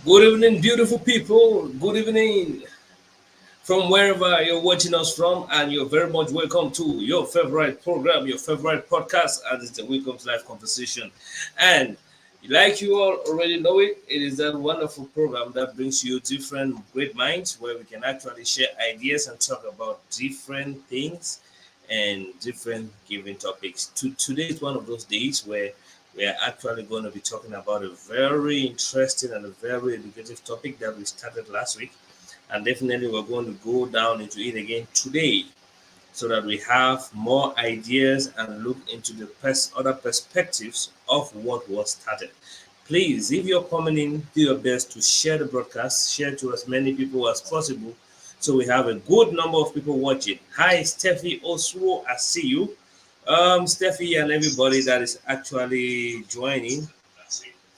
Good evening, beautiful people. Good evening from wherever you're watching us from, and you're very much welcome to your favorite program, your favorite podcast, and it's the Welcome's Live Conversation. And like you all already know it, it is that wonderful program that brings you different great minds where we can actually share ideas and talk about different things and different given topics. Today is one of those days where we are actually going to be talking about a very interesting and a very educative topic that we started last week. And definitely, we're going to go down into it again today so that we have more ideas and look into the other perspectives of what was started. Please, if you're coming in, do your best to share the broadcast, share to as many people as possible so we have a good number of people watching. Hi, Steffi Oswo, I see you. Steffi and everybody that is actually joining.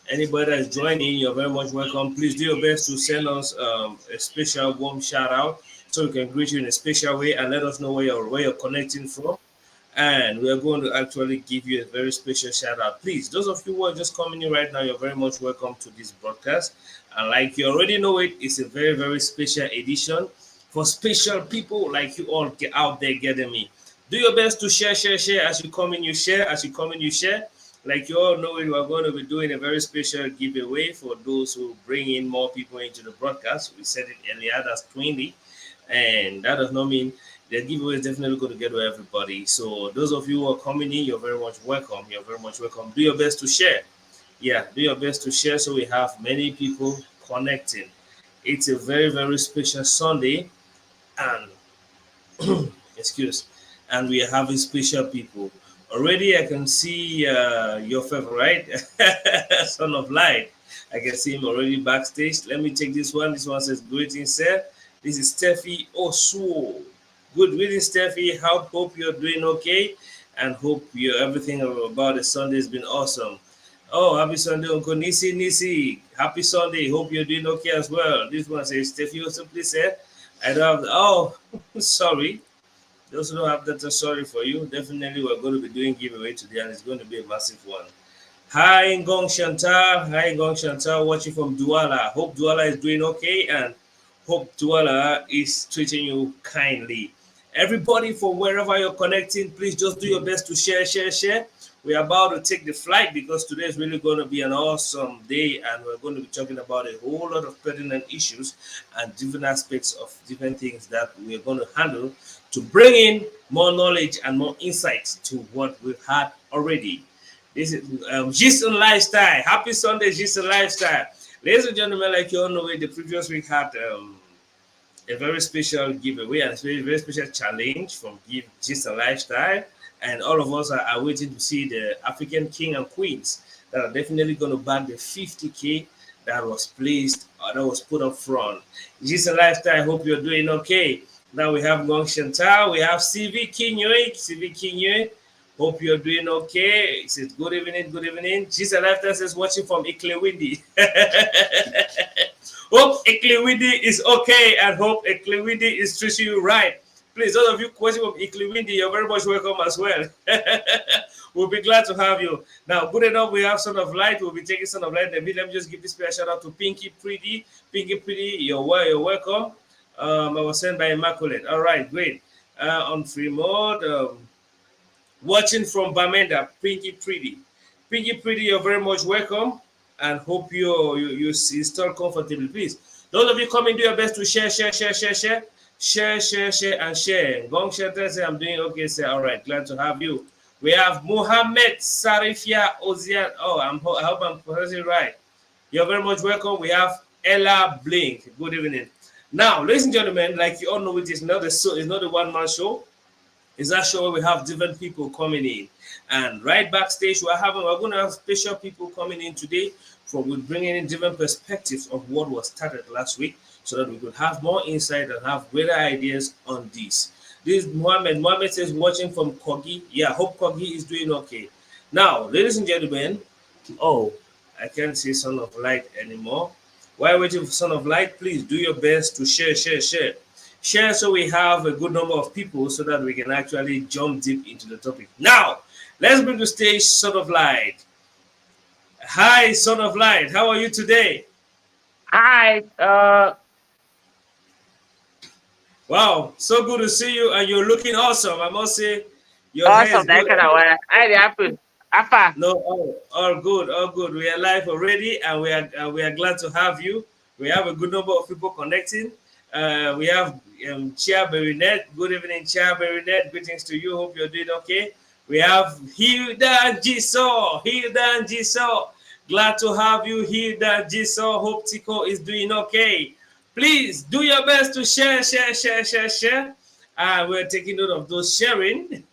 Anybody that is joining, you're very much welcome. Please do your best to send us a special warm shout out so we can greet you in a special way and let us know where you're connecting from. And we're going to actually give you a very special shout out. Please, those of you who are just coming in right now, you're very much welcome to this broadcast. And like you already know it, it's a very, very special edition for special people like you all get out there getting me. Do your best to share. As you come in, you share. As you come in, you share. Like you all know, we are going to be doing a very special giveaway for those who bring in more people into the broadcast. We said it earlier, that's 20. And that does not mean the giveaway is definitely going to get to everybody. So those of you who are coming in, you're very much welcome. You're very much welcome. Do your best to share. Yeah, do your best to share so we have many people connecting. It's a very, very special Sunday. And excuse, and we are having special people. Already, I can see your favorite, Son of Light. I can see him already backstage. Let me take this one. This one says, "Greetings, sir. This is Steffi Osuo. Good greetings, Steffi. Hope you're doing okay, and hope everything about the Sunday has been awesome. Oh, happy Sunday, Uncle Nisi. Happy Sunday. Hope you're doing okay as well. This one says, Steffi Osuo, please, sir. I don't have. Oh, sorry. Those who don't have that, sorry for you. Definitely, we're going to be doing giveaway today, and it's going to be a massive one. Hi, Ngong Chantal. Hi, Ngong Chantal, watching from Douala. Hope Douala is doing okay, and hope Douala is treating you kindly. Everybody, from wherever you're connecting, please just do your best to share. We're about to take the flight because today is really going to be an awesome day, and we're going to be talking about a whole lot of pertinent issues and different aspects of different things that we're going to handle to bring in more knowledge and more insights to what we've had already. This is Jason Lifestyle. Happy Sunday, Jason Lifestyle. Ladies and gentlemen, like you all know, the previous week had a very special giveaway and a very, very special challenge from Give Jason Lifestyle. And all of us are waiting to see the African king and queens that are definitely going to back the 50K that was placed or that was put up front. Jason Lifestyle, I hope you're doing okay. Now we have Ngong Chantal, we have CV Kinyoy. Hope you're doing okay. He says, good evening. Jason Lifestyle says, watching from Iklewindi. Hope Iklewindi is okay and hope Iklewindi is treating you right. Please, those of you watching from Iklewindi, you're very much welcome as well. We'll be glad to have you. Now, good enough, we have Son of Light. We'll be taking Son of Light. Let me just give this special shout out to Pinky Pretty. Pinky Pretty, you're welcome. I was sent by Immaculate. All right, great. On free mode, watching from Bamenda, Pinky Pretty. Pinky Pretty, you're very much welcome and hope you install comfortably. Please, those of you coming, do your best to share. Share, and share. Gong Shelter say, I'm doing okay, sir. All right, glad to have you. We have Mohammed Sarifia Ozian. Oh, I hope I'm pronouncing it right. You're very much welcome. We have Ella Blink. Good evening. Now, ladies and gentlemen, like you all know, it's not a one-man show. It's a show where we have different people coming in. And right backstage, we're going to have special people coming in today we're bringing in different perspectives of what was started last week so that we could have more insight and have greater ideas on this. This is Mohammed. Mohammed says, watching from Kogi. Yeah, hope Kogi is doing okay. Now, ladies and gentlemen, I can't say Son of Light anymore. While waiting for Son of Light, please do your best to share. Share so we have a good number of people so that we can actually jump deep into the topic. Now, let's bring to stage Son of Light. Hi, Son of Light. How are you today? Hi. Wow, so good to see you, and you're looking awesome. I must say, your hair is Awesome. That good. kind of way. Hi, the apple. Afa. No, all good, all good. We are live already, and we are glad to have you. We have a good number of people connecting. We have Chia Berinet. Good evening, Chia Berinet. Greetings to you. Hope you're doing okay. We have Hilda Jiso. Hilda Jiso. Glad to have you, Hilda Jiso. Hope Tico is doing okay. Please do your best to share, share, share, share, share. We're taking note of those sharing.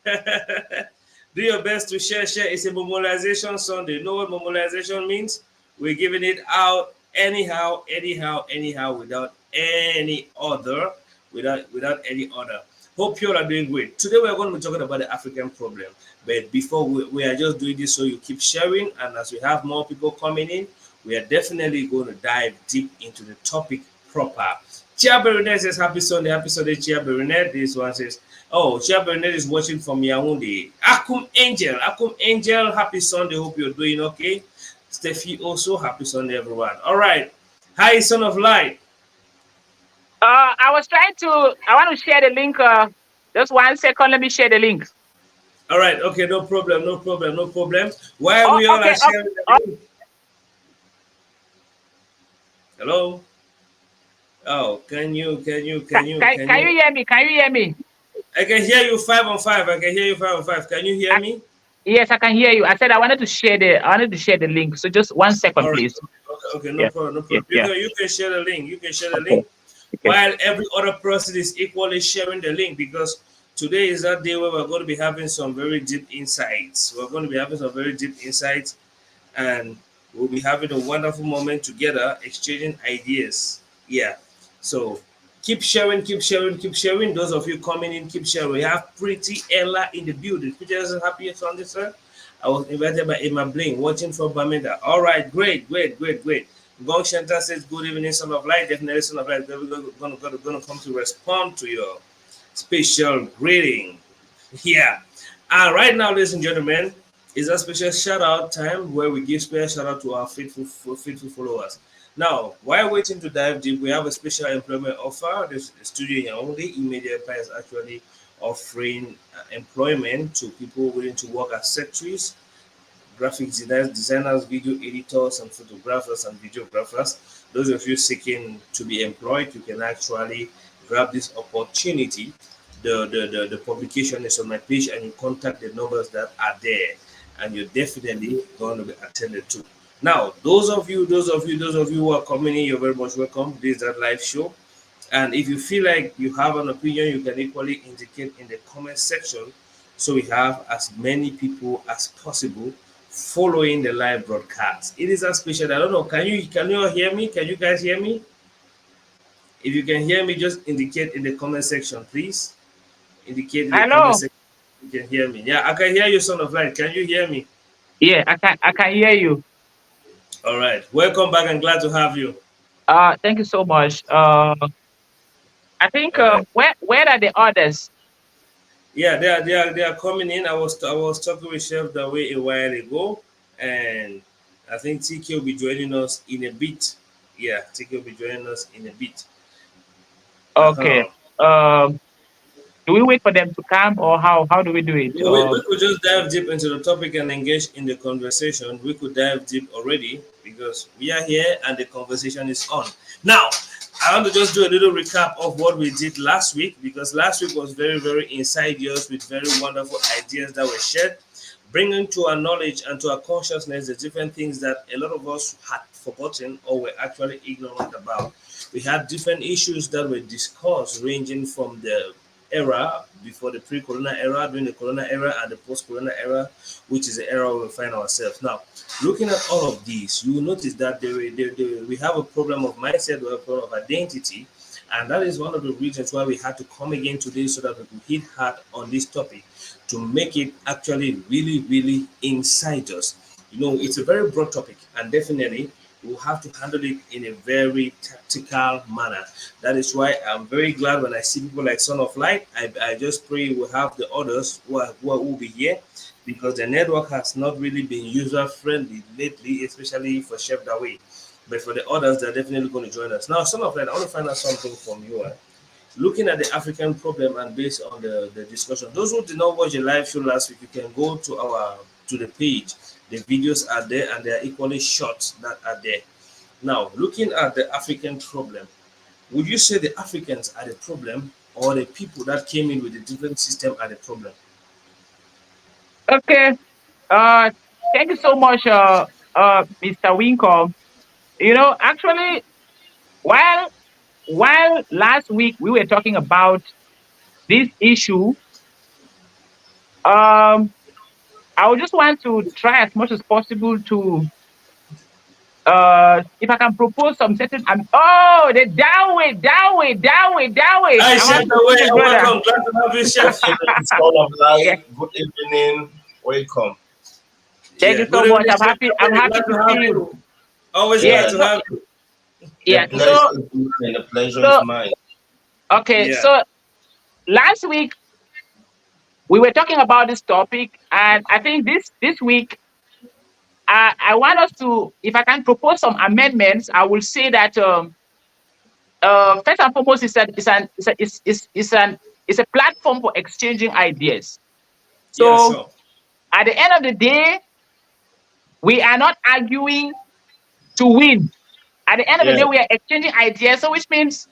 Do your best to share. Share. It's a memorialization Sunday. You know what memorialization means? We're giving it out anyhow, anyhow, anyhow, without any other, without any other. Hope you all are doing great. Today we're going to be talking about the African problem. But before we are just doing this so you keep sharing, and as we have more people coming in, we are definitely going to dive deep into the topic proper. Chia Berinet says, happy Sunday, Chia Berinet. This one says, oh, Chia Berinet is watching from Yaoundé. Akum Angel, happy Sunday. Hope you're doing okay. Steffi also, happy Sunday, everyone. All right. Hi, Son of Light. I was trying to. I want to share the link. Just 1 second. Let me share the link. All right. Okay, no problem, no problem, no problem. While Oh, we all okay. are sharing the link. Hello? Oh, Can you hear me? Can you hear me? I can hear you 5 on 5. I can hear you 5 on 5. Can you hear I, me? yes, I can hear you. I said I wanted to share the. I wanted to share the link. So just 1 second, All right. please. Okay, no Yeah. problem, no Yeah. problem. Yeah. You can share the link. You can share the Okay. link Okay. while every other person is equally sharing the link, because today is that day where we're going to be having some very deep insights. We're going to be having some very deep insights, and we'll be having a wonderful moment together, exchanging ideas. Yeah. So keep sharing, keep sharing, keep sharing. Those of you coming in, keep sharing. We have Pretty Ella in the building. Pretty Ella, happy Sunday, sir. I was invited by Emma Bling, watching from Bermuda. All right, great, great, great, great. Gong Shanta says, good evening, son of light. Definitely, son of light. We're going to come to respond to your special greeting. Yeah. And right now, ladies and gentlemen, is a special shout out time where we give special shout out to our faithful followers. Now, while waiting to dive deep, we have a special employment offer. This studio in only Immediate Empire is actually offering employment to people willing to work as secretaries, graphic designers, video editors, and photographers and videographers. Those of you seeking to be employed, you can actually grab this opportunity. The publication is on my page, and you contact the numbers that are there, and you're definitely going to be attended to. Now, those of you who are coming in, you're very much welcome. This is that live show. And if you feel like you have an opinion, you can equally indicate in the comment section, so we have as many people as possible following the live broadcast. It is a special. I don't know. Can you all hear me? Can you guys hear me? If you can hear me, just indicate in the comment section, please. Indicate in the comment Hello. section. You can hear me. Yeah, I can hear you, son of light. Can you hear me? Yeah, I can hear you. All right. Welcome back and glad to have you. Thank you so much. I think All right. where are the others? Yeah, they are coming in. I was talking with Chef Daway a while ago, and I think TK will be joining us in a bit. Yeah, TK will be joining us in a bit. Okay. Uh-huh. Um, do we wait for them to come, or how do we do it? No, we could just dive deep into the topic and engage in the conversation. We could dive deep already because we are here and the conversation is on. Now, I want to just do a little recap of what we did last week, because last week was very, very insidious with very wonderful ideas that were shared, bringing to our knowledge and to our consciousness the different things that a lot of us had forgotten or were actually ignorant about. We had different issues that were discussed, ranging from the era before the pre-corona era, during the corona era, and the post-corona era, which is the era we find ourselves now. Looking at all of these, you will notice that we have a problem of mindset, we have a problem of identity, and that is one of the reasons why we had to come again today, so that we could hit hard on this topic to make it actually really, really inside us. It's a very broad topic, and definitely we'll have to handle it in a very tactical manner. That is why I'm very glad when I see people like Son of Light. I just pray we'll have the others who will be here, because the network has not really been user friendly lately, especially for Chef Daway. But for the others, they're definitely going to join us. Now, son of that, I want to find out something from you. Looking at the African problem and based on the discussion, those who did not watch the live show last week, you can go to the page. The videos are there and they are equally short that are there. Now, looking at the African problem, would you say the Africans are the problem or the people that came in with a different system are the problem? Okay. Uh, Thank you so much, Mr. Winkle. Actually, while while last week we were talking about this issue, um, I would just want to try as much as possible to, if I can propose some certain. Oh, the Dawe. I I Chef want to see you, brother. welcome. Glad to have you, Chef. It's all of Yeah, life. Good evening. Welcome. thank Yeah, you so good much. evening, I'm Chef. happy. I'm happy Glad to to see have you. you. Always glad Yeah. Yeah, to So have you. the yeah. pleasure So is mine. The pleasure is so mine. okay. Yeah. So last week we were talking about this topic, and I think this week I want us to, if I can propose some amendments, I will say that first and foremost, it's a platform for exchanging ideas. Yeah, So sure. at the end of the day, we are not arguing to win. At the end of the Yeah, day, we are exchanging ideas. So which means,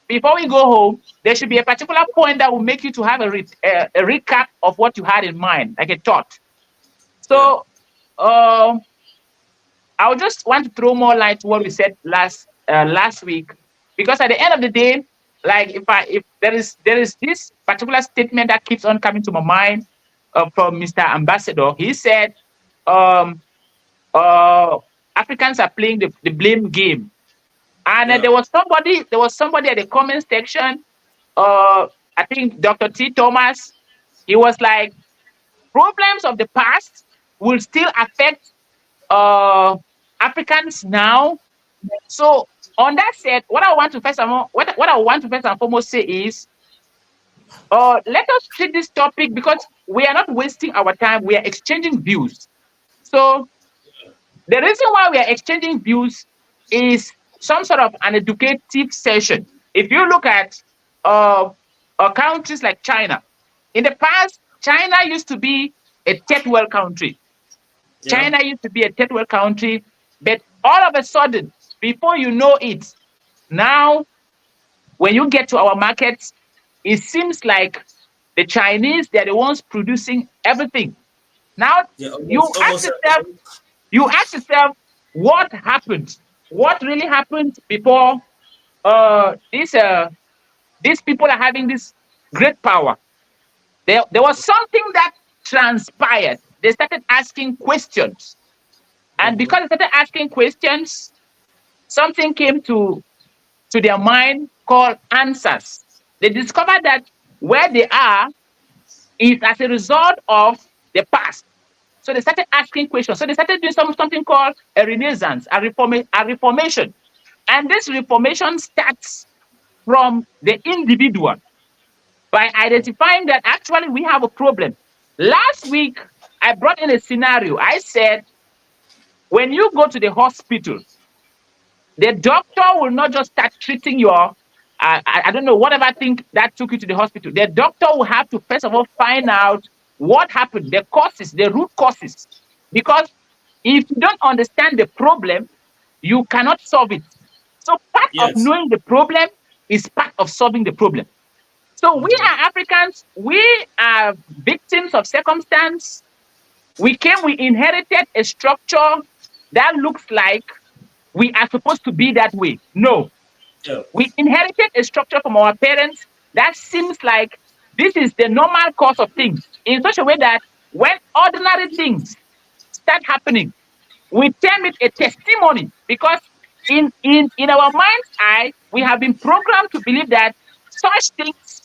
before we go home, there should be a particular point that will make you to have a recap of what you had in mind, like a thought. Yeah. So uh, I would just want to throw more light to what we said last week, because at the end of the day, like if there is this particular statement that keeps on coming to my mind, from Mr. Ambassador. He said, um, uh, Africans are playing the blame game, and Yeah. there was somebody at the comment section. Uh, I think Dr. T. Thomas. He was like, problems of the past will still affect uh, Africans now. So on that said, what I want to first and foremost say is, let us treat this topic, because we are not wasting our time. We are exchanging views. So the reason why we are exchanging views is some sort of an educative session. If you look at uh, countries like China, in the past, China used to be a third world country. Yeah. China used to be a third world country, but all of a sudden, before you know it, now when you get to our markets, it seems like the Chinese, they're the ones producing everything. Now Yeah. you Almost ask almost yourself, you ask yourself, what happened? What really happened before these people are having this great power? There was something that transpired. They started asking questions. And mm-hmm. because they started asking questions, something came to their mind called answers. They discovered that where they are is as a result of the past. So they started asking questions. So they started doing something called a renaissance, a reformation. And this reformation starts from the individual by identifying that actually we have a problem. Last week, I brought in a scenario. I said, when you go to the hospital, the doctor will not just start treating your, I don't know, whatever thing that took you to the hospital. The doctor will have to first of all find out what happened, the causes, the root causes. Because if you don't understand the problem, you cannot solve it. So part of Yes. knowing the problem is part of solving the problem. So we Mm-hmm. are Africans, we are victims of circumstance. We inherited a structure that looks like we are supposed to be that way. No, Yeah. we inherited a structure from our parents that seems like this is the normal course of things, in such a way that when ordinary things start happening, we term it a testimony, because in our mind's eye, we have been programmed to believe that such things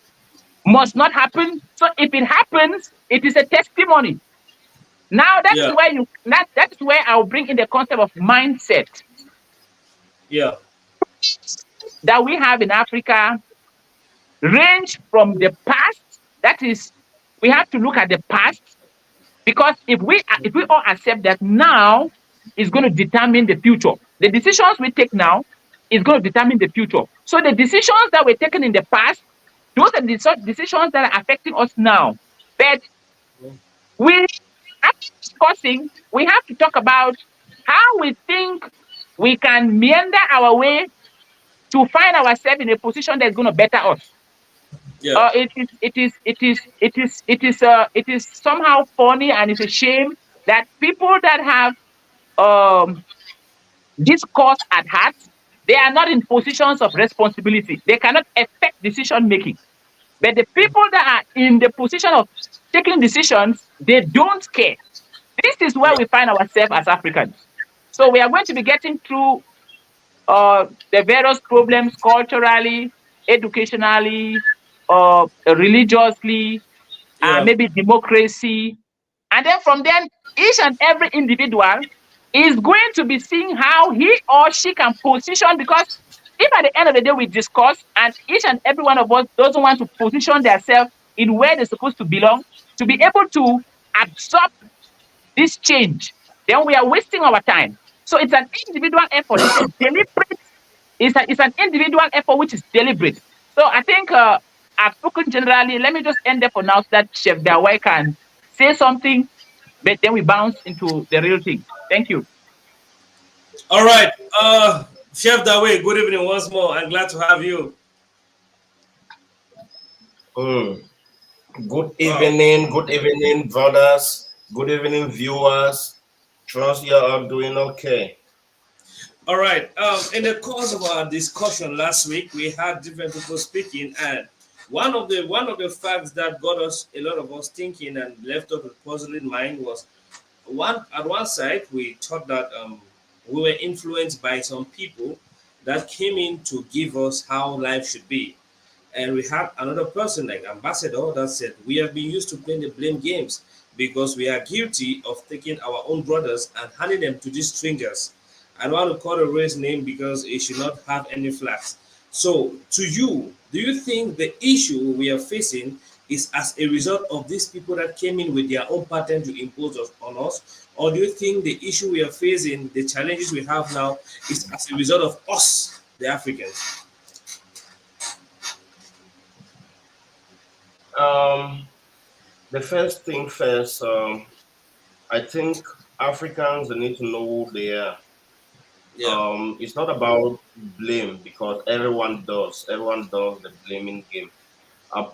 must not happen. So if it happens, it is a testimony. Now Yeah. that is where I'll bring in the concept of mindset Yeah. that we have in Africa, range from the past. That is, we have to look at the past, because if we all accept that now is going to determine the future, The decisions we take now is going to determine the future. So the decisions that were taken in the past, those are the decisions that are affecting us now. But we, after discussing, we have to talk about how we think we can meander our way to find ourselves in a position that's going to better us. Yeah. It is somehow funny, and it's a shame that people that have um this cause at heart, they are not in positions of responsibility. They cannot affect decision making. But the people that are in the position of taking decisions, they don't care. This is where Yeah. we find ourselves as Africans. So we are going to be getting through the various problems culturally, educationally, religiously, Yeah. maybe democracy. And then from then, each and every individual is going to be seeing how he or she can position, because if at the end of the day we discuss and each and every one of us doesn't want to position themselves in where they're supposed to belong, to be able to absorb this change, then we are wasting our time. So it's an individual effort. It's a deliberate, it's an individual effort which is deliberate. So I think I've spoken generally. Let me just end there for now so that Chef Dawai can say something, but then we bounce into the real thing. Thank you. All right. Chef Dawei, good evening once more. I'm glad to have you. Mm. Wow. Good evening, brothers. Good evening, viewers. Trust you are doing okay. All right. In the course of our discussion last week, we had different people speaking, and one of the facts that got us a lot of us thinking and left us with puzzling mind was one side we thought that we were influenced by some people that came in to give us how life should be. And we had another person like Ambassador that said we have been used to playing the blame games because we are guilty of taking our own brothers and handing them to these strangers. I don't want to call the race name because it should not have any flags. So, to you, do you think the issue we are facing is as a result of these people that came in with their own pattern to impose on us? Or do you think the issue we are facing, the challenges we have now, is as a result of us, the Africans? Um, the first thing first, I think Africans need to know who they are. Yeah. It's not about blame because everyone does the blaming game.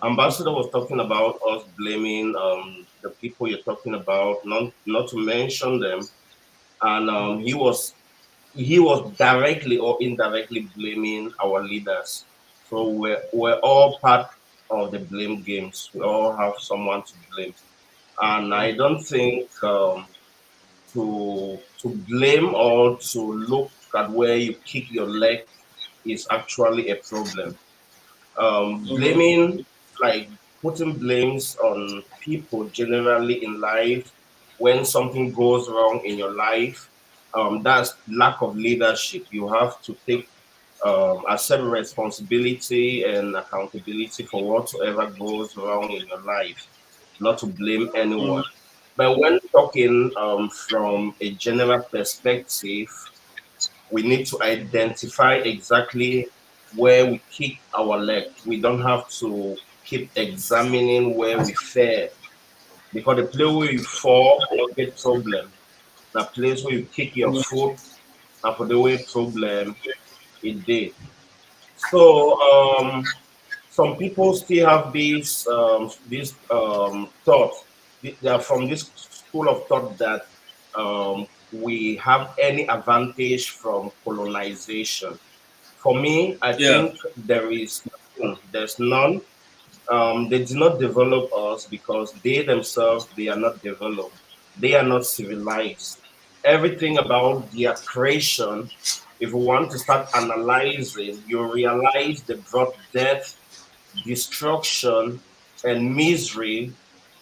Ambassador was talking about us blaming the people you're talking about, not to mention them, and he was directly or indirectly blaming our leaders. So we're all part of the blame games. We all have someone to blame, and I don't think to blame or to look at where you kick your leg is actually a problem. Mm-hmm. Blaming, like putting blames on people generally in life when something goes wrong in your life, that's lack of leadership. You have to take accept responsibility and accountability for whatsoever goes wrong in your life, not to blame anyone. But when talking from a general perspective, we need to identify exactly where we kick our leg. We don't have to keep examining where we fail because the place where you fall, you get problem. The place where you kick your foot, and for the way problem it did. So some people still have this thought. They are from this school of thought that we have any advantage from colonization. For me, I Yeah. think there's none. They did not develop us because they themselves they are not developed. They are not civilized. Everything about their creation, if we want to start analyzing, you realize they brought death, destruction, and misery,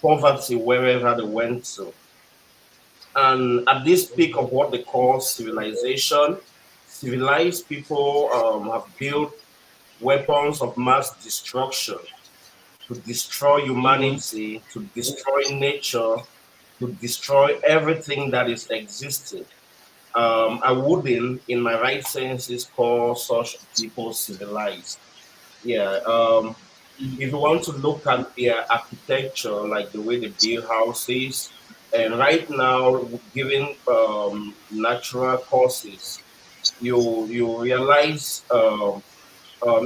poverty wherever they went to. And at this peak of what they call civilization, civilized people have built weapons of mass destruction to destroy Mm-hmm. humanity, to destroy nature, to destroy everything that is existing. I wouldn't, in my right senses, call such people civilized. Yeah. If you want to look at their architecture, like the way they build houses, and right now, given natural causes, you realize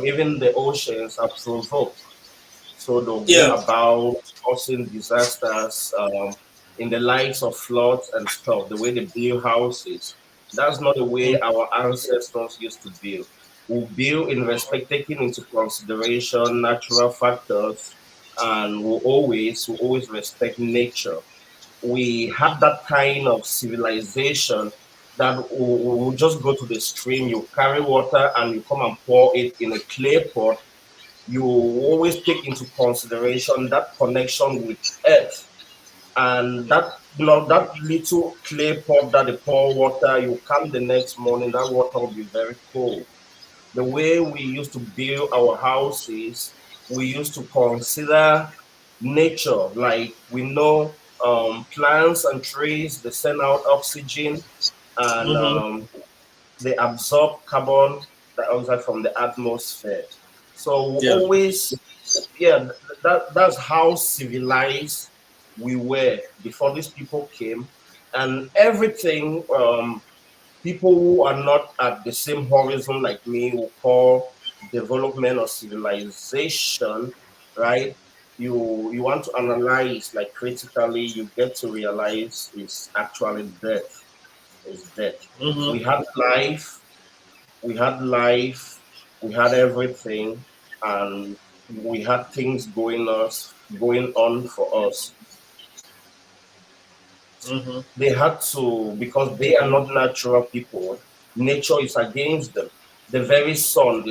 even the oceans are provoked, so they'll go Yeah. about causing disasters in the likes of floods and stuff. The way they build houses, that's not the way Mm. our ancestors used to build. We build in respect, taking into consideration natural factors, and we always respect nature. We had that kind of civilization that we will just go to the stream, you carry water and you come and pour it in a clay pot. You always take into consideration that connection with earth, and that little clay pot that they pour water, you come the next morning, that water will be very cold. The way we used to build our houses, we used to consider nature. Like we know plants and trees, they send out oxygen, and Mm-hmm. they absorb carbon dioxide from the atmosphere. So we Yeah. always, yeah, that's how civilized we were before these people came, and everything. People who are not at the same horizon like me will call development or civilization, right? You want to analyze like critically, you get to realize it's actually death. It's death. Mm-hmm. We had life, we had life, we had everything, and we had things going on for us. Mm-hmm. They had to, because they are not natural people. Nature is against them. The very sun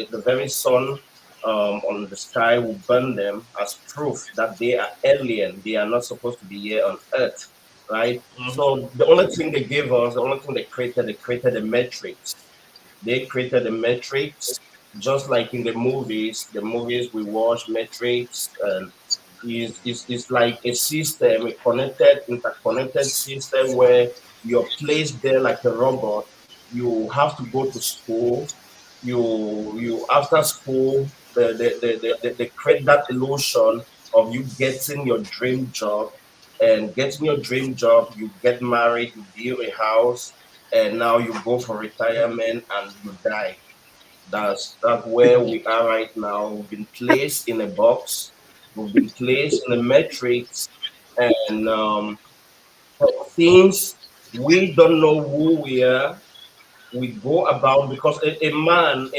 on the sky will burn them as proof that they are alien. They are not supposed to be here on Earth, right? Mm-hmm. So the only thing they gave us, the only thing they created the metrics. They created the metrics, just like in the movies we watch, metrics, and is like a system, a connected, interconnected system where you're placed there like a robot. You have to go to school. You after school, they create that illusion of you getting your dream job, and getting your dream job, you get married, you build a house, and now you go for retirement and you die. That's where we are right now. We've been placed in a box. We've been placed in a matrix, and since we don't know who we are, we go about, because a man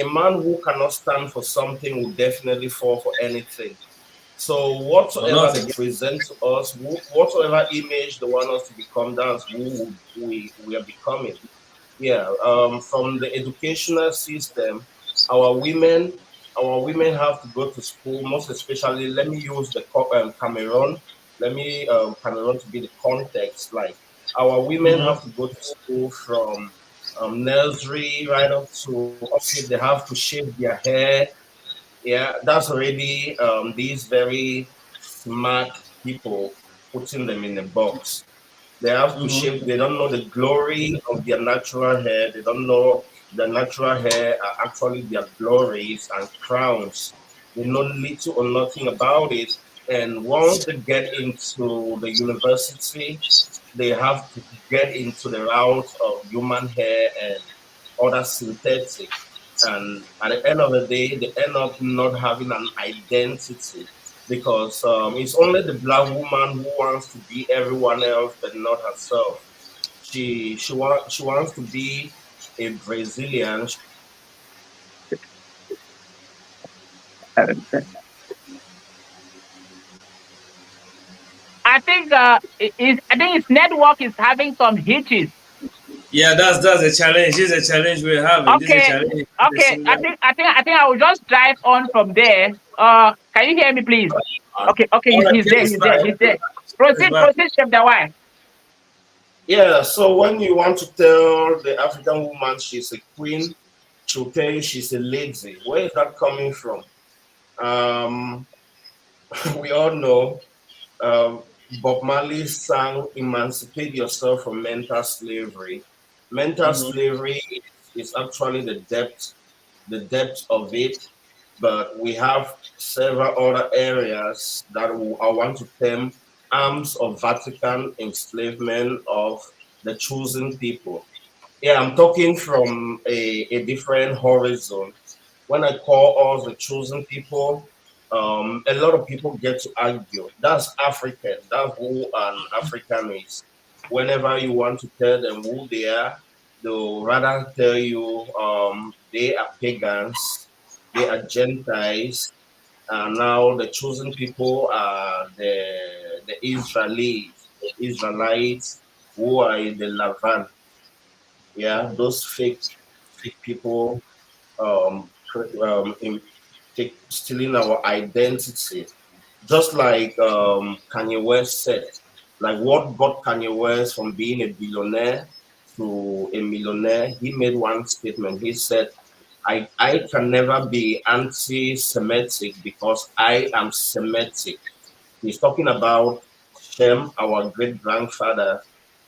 who cannot stand for something will definitely fall for anything. So Or whatsoever they nothing. present to us, whatsoever image they want us to become, that's who we are becoming. Yeah, from the educational system, our women, our women have to go to school. Most especially, let me use the Cameroon. Let me Cameroon to be the context. Like our women Mm-hmm. have to go to school from nursery right up to up. They have to shave their hair. Yeah, that's already these very smart people putting them in a box. They have to Mm-hmm. shave. They don't know the glory of their natural hair. They don't know the natural hair are actually their glories and crowns. They know little or nothing about it. And once they get into the university, they have to get into the route of human hair and other synthetic. And at the end of the day, they end up not having an identity, because it's only the black woman who wants to be everyone else but not herself. She wants to be a Brazilian. I think its network is having some hitches. Yeah, that's a challenge. This is a challenge we're having. This is a Okay, challenge. The okay. signal. I will just drive on from there. Can you hear me, please? Okay. All right, He's there. it's He's there. fine. He's there. It's Proceed, fine. proceed, Chef Dawai. Yeah, so when you want to tell the African woman she's a queen, she'll tell you she's a lady. Where is that coming from? Um, we all know Bob Marley sang "Emancipate Yourself from Mental Slavery." Mental Mhm. slavery is actually the depth of it, but we have several other areas that I want to term arms of Vatican enslavement of the chosen people. Yeah, I'm talking from a different horizon. When I call us the chosen people, a lot of people get to argue. That's African. That's who an African is. Whenever you want to tell them who they are, they'll rather tell you they are pagans, they are Gentiles, and now the chosen people are the Israelites who are in the Levant. Yeah, those fake people stealing our identity. Just like Kanye West said, like what got Kanye West from being a billionaire to a millionaire, he made one statement. He said, I can never be anti Semitic because I am Semitic. He's talking about Shem, our great grandfather.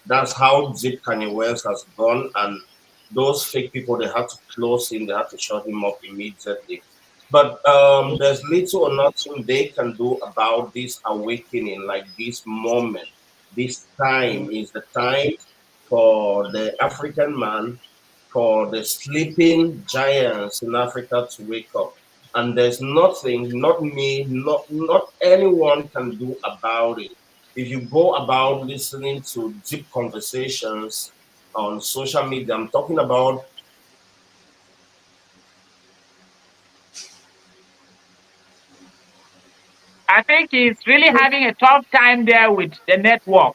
That's how deep Kanye West has gone, and those fake people they had to close him, they had to shut him up immediately. But there's little or nothing they can do about this awakening, like this moment. This time is the time for the African man, for the sleeping giants in Africa to wake up. And there's nothing, not me, not anyone can do about it. If you go about listening to deep conversations on social media, I'm talking about I think he's really having a tough time there with the network.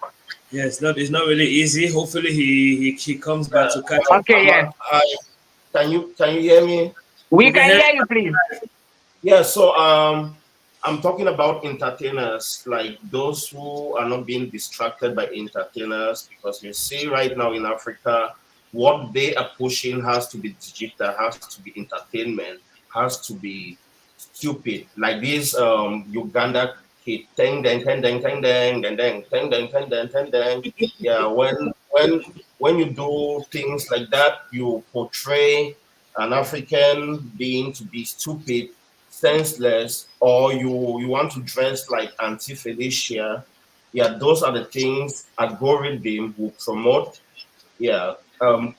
Yeah, it's not really easy. Hopefully he comes back to catch up. Okay, yeah. can you hear me? We We can can hear hear you, please. Yeah, so I'm talking about entertainers, like those who are not being distracted by entertainers, because you see right now in Africa, what they are pushing has to be digital, has to be entertainment, has to be stupid. Like this Uganda kid, tang dang tang dang tang dang dang dang tang dang tang dang tang dang. Yeah, when you do things like that, you portray an African being to be stupid, senseless, or you want to dress like Auntie Felicia. Yeah, those are the things algorithm will promote. Yeah,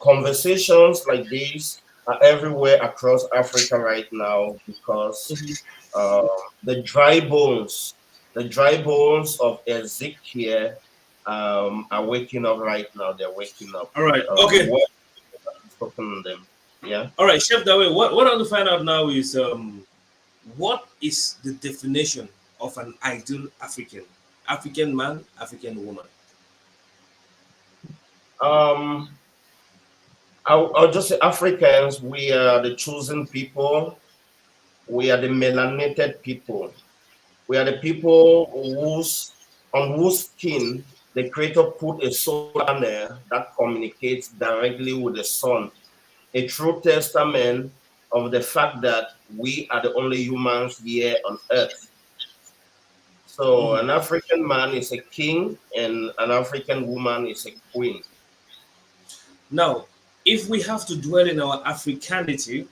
conversations like these are everywhere across Africa right now because uh, the dry bones, the dry bones of Ezekiel are waking up right now. They're waking up. All right. Okay. What is spoken on them? Yeah. All right, Chef Dawe, what I want to find out now is what is the definition of an ideal African? African man, African woman. Um, I'll just say Africans, we are the chosen people. We are the melanated people. We are the people on whose skin the Creator put a solar panel that communicates directly with the sun. A true testament of the fact that we are the only humans here on earth. So Mhm. an African man is a king and an African woman is a queen. Now, if we have to dwell in our Africanity,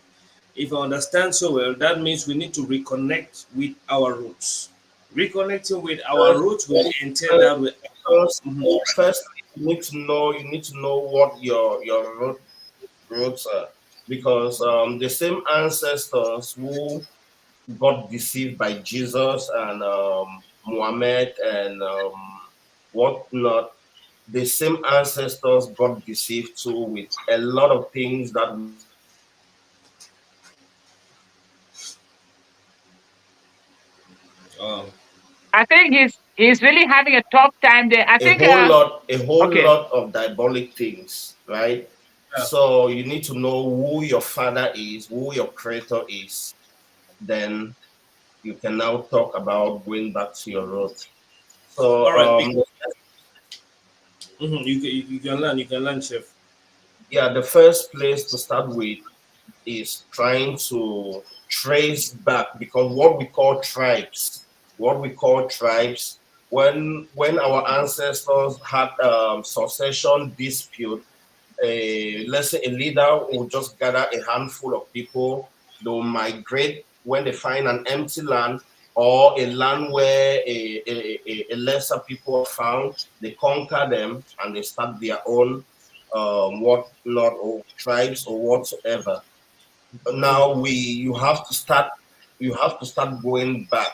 if I understand so well, that means we need to reconnect with our roots. Reconnecting with our First, roots will entail first, that we. first, Mhm. first you need to know what your roots are, because the same ancestors who got deceived by Jesus and Muhammad and whatnot, the same ancestors got deceived too with a lot of things that Uh, I think he's really having a tough time there. I think a whole okay. lot of diabolic things, right? yeah. So you need to know who your father is, who your creator is. Then you can now talk about going back to your roots. So All right. You can learn. You can learn, Chef. yeah, the first place to start with is trying to trace back, because what we call tribes, when our ancestors had succession dispute, let's say a leader will just gather a handful of people. They'll migrate when they find an empty land or a land where a lesser people are found. They conquer them and they start their own what not or tribes or whatsoever. Now we you have to start going back.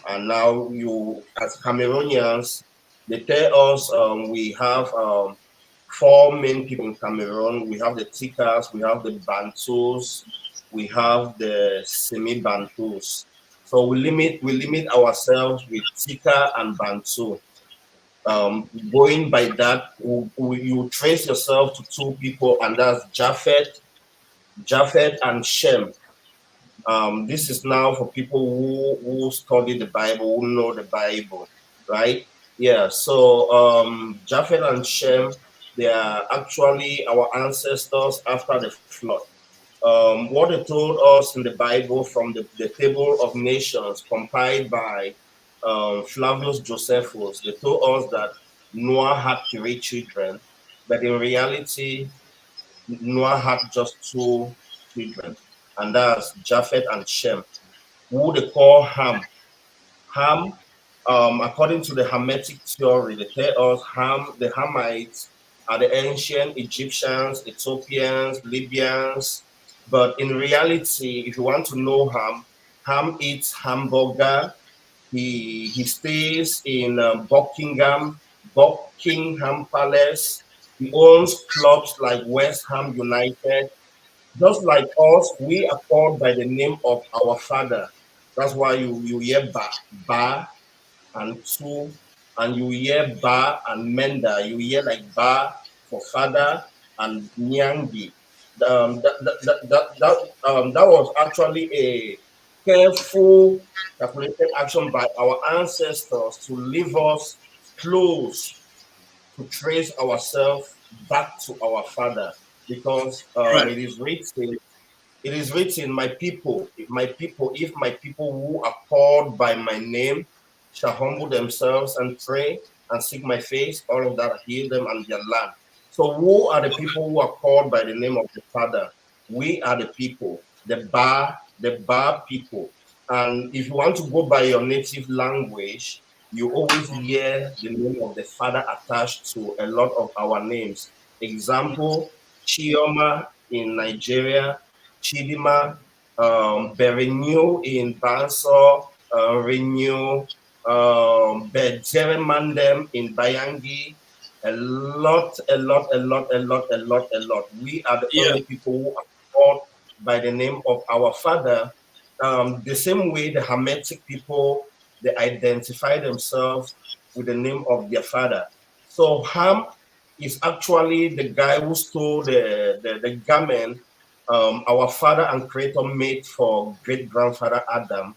And now you, as Cameroonians, they tell us we have four main people in Cameroon. We have the Tikas, we have the Bantus, we have the semi-Bantus. So we limit ourselves with Tika and Bantu. Going by that, you trace yourself to two people, and that's Japhet and Shem. This is now for people who study the Bible, who know the Bible, right? Yeah. So Japheth and Shem, they are actually our ancestors after the flood. What they told us in the Bible from the Table of Nations compiled by Flavius Josephus, they told us that Noah had three children, but in reality, Noah had just two children, and that's Japheth and Shem, who they call Ham. Ham, according to the Hamitic theory, they tell us the Hamites are the ancient Egyptians, Ethiopians, Libyans. But in reality, if you want to know Ham eats hamburger. He stays in Buckingham Palace. He owns clubs like West Ham United. Just like us, we are called by the name of our father. That's why you hear Ba and Tu, and you hear Ba and Menda. You hear like Ba for father and Nyangi. That was actually a careful, calculated action by our ancestors to leave us close to trace ourselves back to our father, because Right. it is written, if my people who are called by my name shall humble themselves and pray and seek my face, all of that heal them and their land. So who are the people who are called by the name of the Father? We are the people, the Bar people. And if you want to go by your native language, you always hear the name of the Father attached to a lot of our names. Example, Chioma in Nigeria, Chidima, Berenew in Banso, Renew, Mandem in Bayangi. A lot. We are the Yeah. only people who are called by the name of our Father. The same way the Hamitic people, they identify themselves with the name of their father. So Ham is actually the guy who stole the garment our father and creator made for great grandfather Adam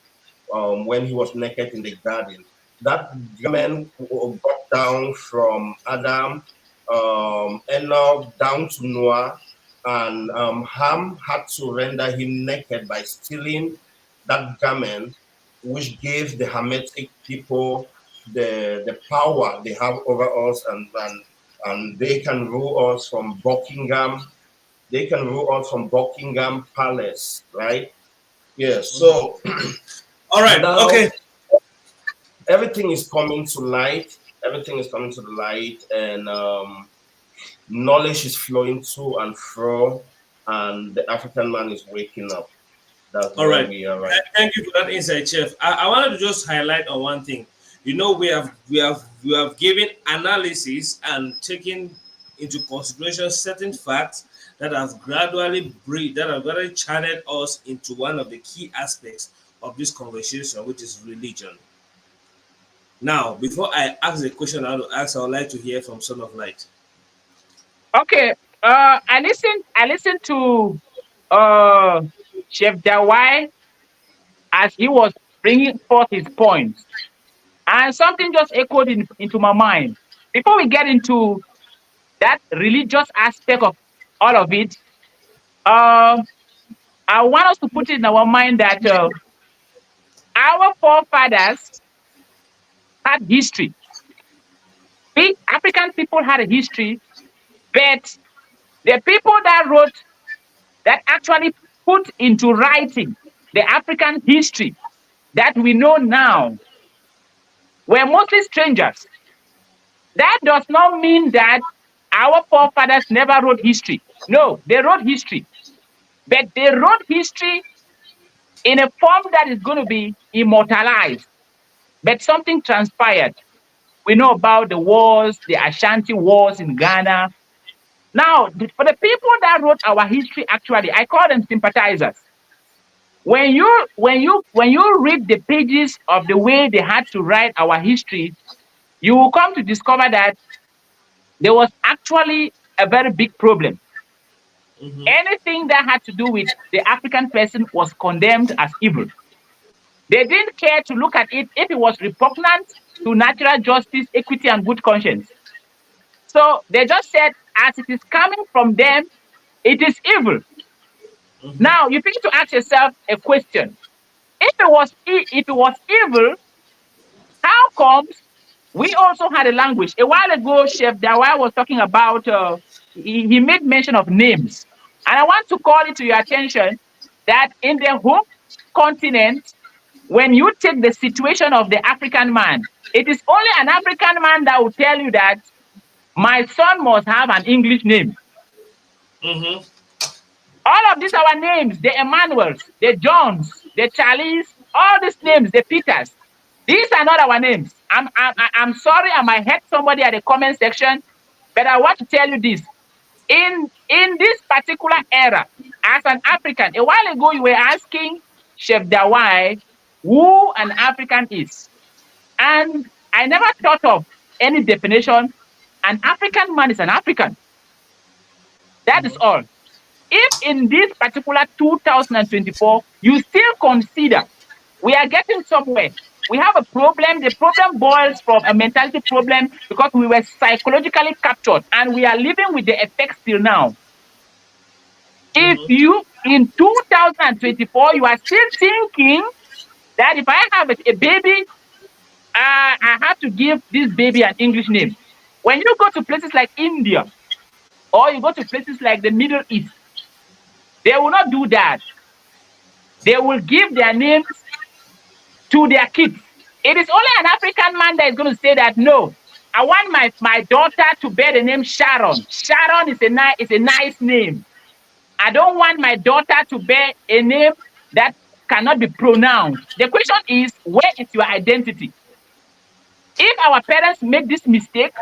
when he was naked in the garden. That garment got down from Adam, Enoch down to Noah, and Ham had to render him naked by stealing that garment, which gave the Hamitic people the power they have over us, and they can rule us from Buckingham. They can rule us from Buckingham Palace, right? Yeah. So All right. now Okay. everything is coming to light. Everything is coming to the light, and knowledge is flowing to and fro, and the African man is waking up. That's All where right. we are right. Thank you for that insight, Chef. I wanted to just highlight on one thing. We have given analysis and taken into consideration certain facts that have gradually channeled us into one of the key aspects of this conversation, which is religion. Now, before I ask the question I want to ask, I would like to hear from Son of Light. Okay. I listened to uh Chef Dawai as he was bringing forth his points, and something just echoed into my mind. Before we get into that religious aspect of all of it, uh, I want us to put it in our mind that our forefathers had history. We African people had a history But the people that wrote, that actually put into writing the African history that we know now, were mostly strangers. That does not mean that our forefathers never wrote history. No, they wrote history, but they wrote history in a form that is going to be immortalized. But something transpired. We know about the wars, the Ashanti wars in Ghana. Now, for the people that wrote our history, actually, I call them sympathizers. When you read the pages of the way they had to write our history, you will come to discover that there was actually a very big problem. Mm-hmm. Anything that had to do with the African person was condemned as evil. They didn't care to look at it if it was repugnant to natural justice, equity, and good conscience. So they just said, as it is coming from them, it is evil. Mm-hmm. Now you need to ask yourself a question: if it was evil, how comes we also had a language? A while ago, Chef Dawa was talking about. He made mention of names, and I want to call it to your attention that in the whole continent, when you take the situation of the African man, it is only an African man that will tell you that my son must have an English name. Mm-hmm. All of these are our names, the Emmanuels, the Johns, the Charlies, all these names, the Peters. These are not our names. I'm sorry, I might hurt somebody at the comment section, but I want to tell you this. In this particular era, as an African, a while ago you were asking Chef Dawai who an African is. And I never thought of any definition. An African man is an African. That is all. If in this particular 2024, you still consider we are getting somewhere, we have a problem. The problem boils from a mentality problem because we were psychologically captured and we are living with the effects till now. If Mm-hmm. you, in 2024, you are still thinking that if I have a baby, I have to give this baby an English name. When you go to places like India or you go to places like the Middle East, they will not do that. They will give their names to their kids. It is only an African man that is going to say that, no, I want my daughter to bear the name Sharon. Sharon is a nice name. I don't want my daughter to bear a name that cannot be pronounced. The question is, where is your identity? If our parents make this mistake,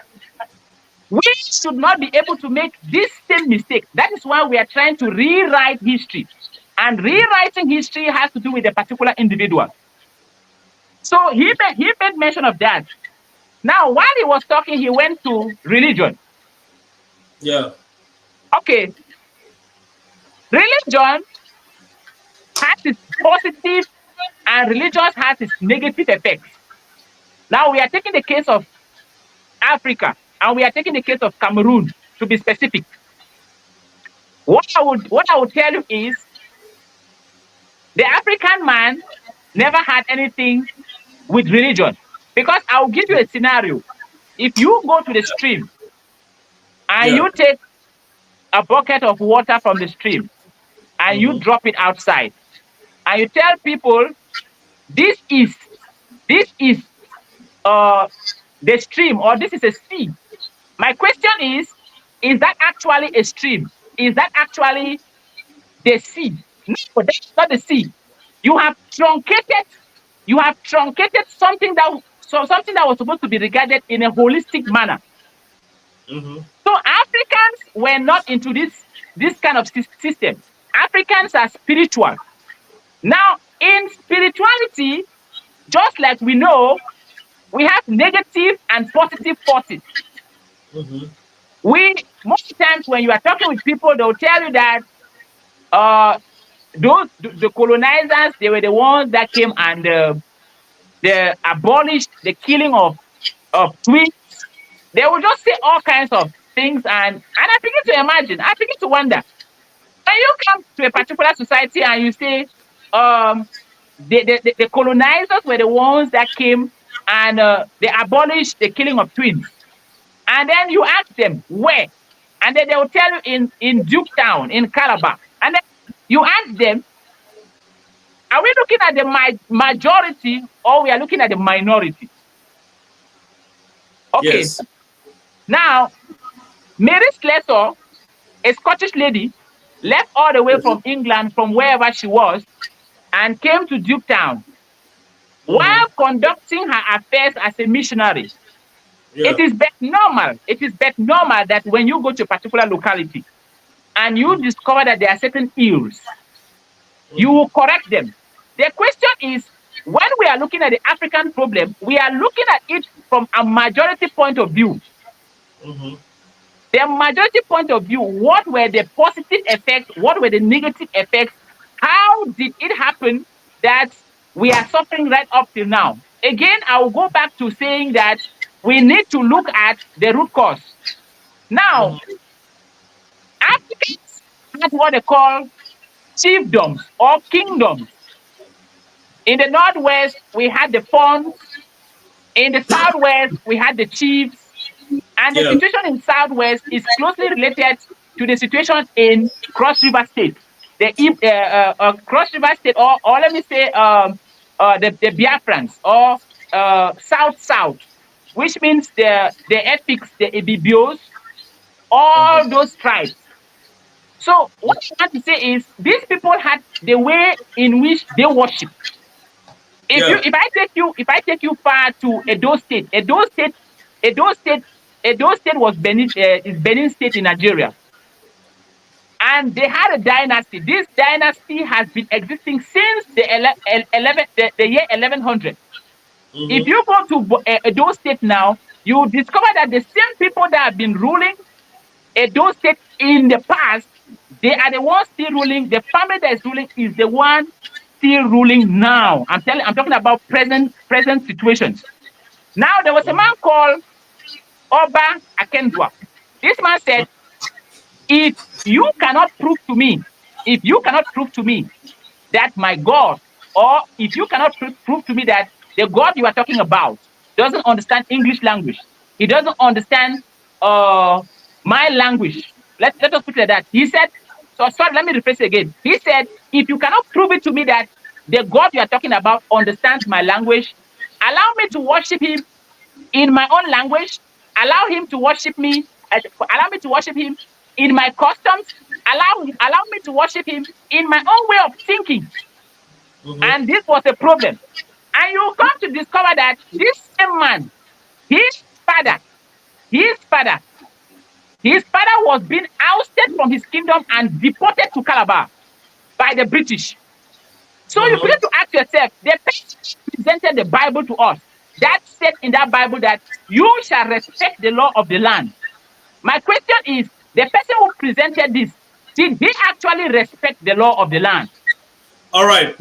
we should not be able to make this same mistake. That is why we are trying to rewrite history. And rewriting history has to do with a particular individual. So he made mention of that. Now, while he was talking, he went to religion. Yeah. Okay, religion has its positive and religion has its negative effects. Now, we are taking the case of Africa and we are taking the case of Cameroon to be specific. What I would tell you is the African man never had anything with religion. Because I'll give you a scenario. If you go to the stream and Yeah. you take a bucket of water from the stream and you Mm-hmm. drop it outside and you tell people this is the stream or this is a sea. My question is that actually a stream? Is that actually the sea? No, that's not the sea. You have truncated, something that was supposed to be regarded in a holistic manner. Mm-hmm. So Africans were not into this kind of system. Africans are spiritual. Now, in spirituality, just like we know, we have negative and positive forces. Mm-hmm. Most times when you are talking with people, they'll tell you that uh, the colonizers, they were the ones that came and they abolished the killing of twins. They will just say all kinds of things, and I begin to imagine, I begin to wonder. When you come to a particular society and you say, the colonizers were the ones that came and they abolished the killing of twins, and then you ask them where, And then they will tell you in Duketown, in Calabar. And then you ask them, are we looking at the majority or we are looking at the minority? Okay. Yes. Now, Mary Slessor, a Scottish lady, left all the way from England, from wherever she was, and came to Duketown. While conducting her affairs as a missionary, Yeah. it is but normal. It is but normal that when you go to a particular locality and you discover that there are certain ills, you will correct them. The question is, when we are looking at the African problem, we are looking at it from a majority point of view. The majority point of view, what were the positive effects? What were the negative effects? How did it happen that we are suffering right up till now? Again, I will go back to saying that we need to look at the root cause. Now, Africans had what they call chiefdoms or kingdoms. In the Northwest, we had the Fons. In the Southwest, we had the chiefs. And the situation in Southwest is closely related to the situation in Cross River State. The Cross River State, or let me say the Biafrans, or South-South, which means the Epics, the Ibibios, all those tribes. So what I want to say is these people had the way in which they worship. If I take you far to Edo State, Edo State was Benin State in Nigeria. And they had a dynasty. This dynasty has been existing since the year 1100. If you go to Edo State now, you discover that the same people that have been ruling Edo State in the past, they are the ones still ruling. The family that is ruling is the one still ruling now. I'm talking about present situations. Now, there was a man called Oba Akendwa. This man said, if you cannot prove to me that my God, or if you cannot prove to me that the God you are talking about doesn't understand English language, he doesn't understand my language. Let us put it like that. He said, so sorry, let me rephrase it again. He said, if you cannot prove it to me that the God you are talking about understands my language, allow me to worship him in my own language, allow me to worship him in my customs, allow me to worship him in my own way of thinking. And this was a problem. And you come to discover that this same man, his father was being ousted from his kingdom and deported to Calabar by the British. So you need to ask yourself, the person presented the Bible to us, that said in that Bible that you shall respect the law of the land. My question is, the person who presented this, did he actually respect the law of the land? All right.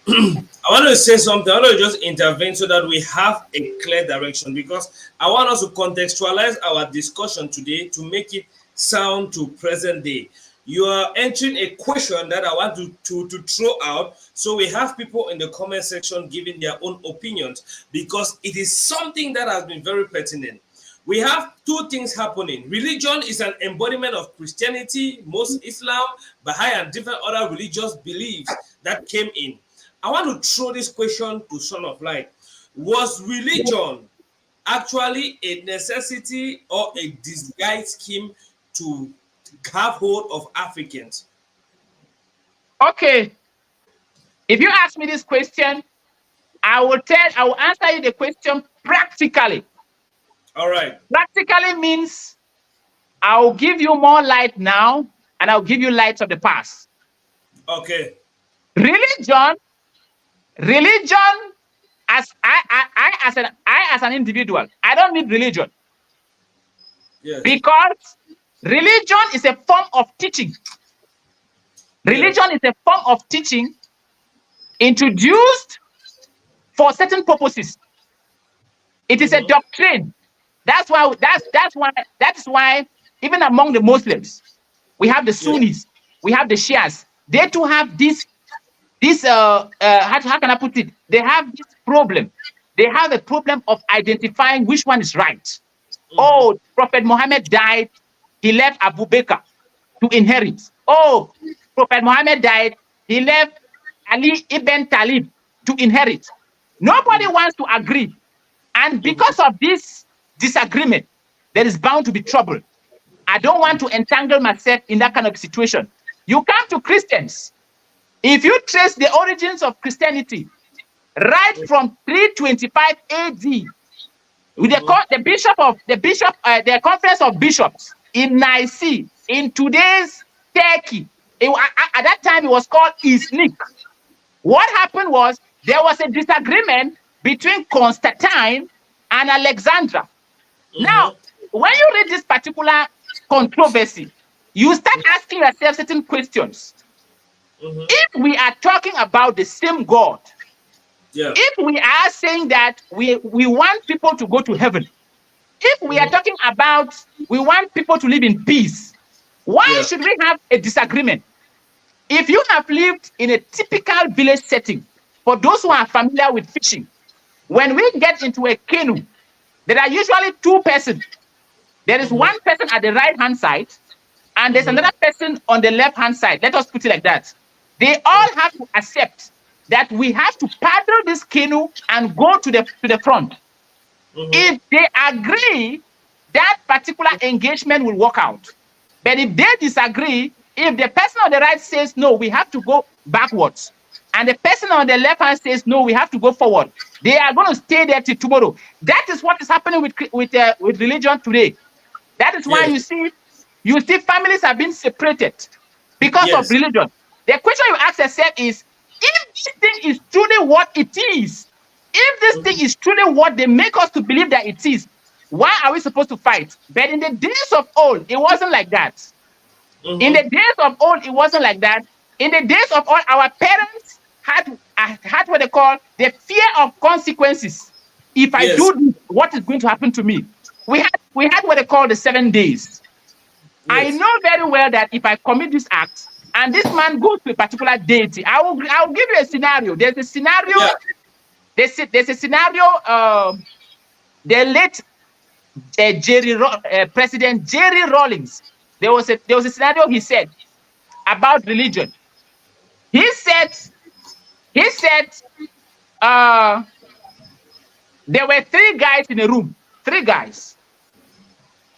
I want to say something. I want to just intervene so that we have a clear direction, because I want us to contextualize our discussion today to make it sound to present day. You are entering a question that I want to throw out, so we have people in the comment section giving their own opinions, because it is something that has been very pertinent. We have two things happening. Religion is an embodiment of Christianity, most Islam, Baha'i, and different other religious beliefs that came in. I want to throw this question to Son of Light. Was religion actually a necessity or a disguised scheme to have hold of Africans? Okay. If you ask me this question, I will answer you the question practically. All right. Practically means I'll give you more light now, and I'll give you lights of the past. Okay. Religion, as as an individual, I don't need religion. Yes. Because religion is a form of teaching. Religion is a form of teaching introduced for certain purposes. It is a doctrine. That is why even among the Muslims, we have the Sunnis, we have the Shias. They too have this how can I put it? They have this problem. They have a problem of identifying which one is right. Oh, Prophet Muhammad died he left Abu Bakr to inherit. Oh, Prophet Muhammad died, he left Ali ibn Talib to inherit. Nobody wants to agree. And because of this disagreement, there is bound to be trouble. I don't want to entangle myself in that kind of situation. You come to Christians. If you trace the origins of Christianity right from 325 AD, with the conference of bishops in Nicaea, in today's Turkey, at that time it was called Iznik. What happened was there was a disagreement between Constantine and Alexandra. Now, when you read this particular controversy, you start asking yourself certain questions. If we are talking about the same God, if we are saying that we want people to go to heaven, if we are talking about we want people to live in peace, why should we have a disagreement? If you have lived in a typical village setting, for those who are familiar with fishing, when we get into a canoe, there are usually two persons. There is one person at the right-hand side, and there's another person on the left-hand side. Let us put it like that. They all have to accept that we have to paddle this canoe and go to the front. If they agree, that particular engagement will work out. But if they disagree, if the person on the right says, no, we have to go backwards, and the person on the left hand says, no, we have to go forward, they are going to stay there till tomorrow. That is what is happening with religion today. That is why you see families have been separated because of religion. The question you ask yourself is, if this thing is truly what it is, if this thing is truly what they make us to believe that it is, why are we supposed to fight? But in the days of old, it wasn't like that. In the days of old, it wasn't like that. In the days of old, our parents had what they call the fear of consequences. If I do this, what is going to happen to me? We had what they call the 7 days. I know very well that if I commit this act and this man goes to a particular deity, I'll give you a scenario. There's a scenario. There's a scenario. The late President Jerry Rawlings. There was a scenario he said about religion. He said there were 3 guys in a room, 3 guys,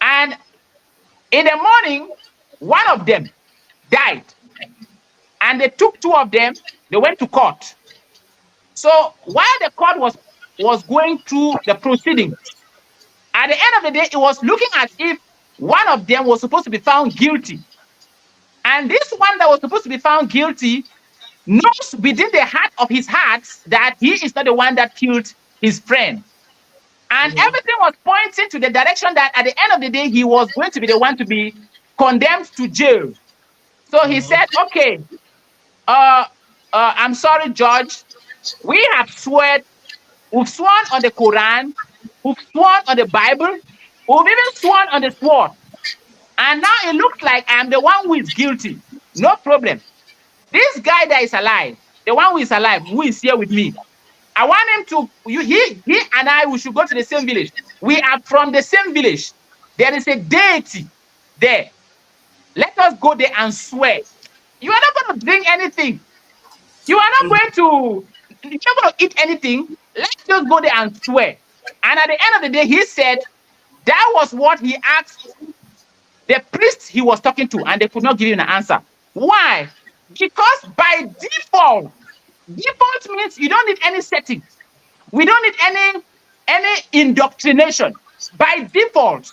and in the morning, one of them died, and they took 2 of them. They went to court. So while the court was going through the proceedings, at the end of the day, it was looking as if one of them was supposed to be found guilty. And this one that was supposed to be found guilty knows within the heart of his heart that he is not the one that killed his friend. And everything was pointing to the direction that at the end of the day, he was going to be the one to be condemned to jail. So he said, okay, I'm sorry, Judge. We have sworn. We've sworn on the Quran. We've sworn on the Bible. We've even sworn on the sword. And now it looks like I'm the one who is guilty. No problem. This guy that is alive, the one who is alive, who is here with me, I want him to, he and I, we should go to the same village. We are from the same village. There is a deity there. Let us go there and swear. You are not going to drink anything. You are not going to, you're not going to eat anything. Let's just go there and swear. And at the end of the day, he said that was what he asked the priest he was talking to, and they could not give him an answer. Why? Because by default means you don't need any setting. We don't need any indoctrination. By default,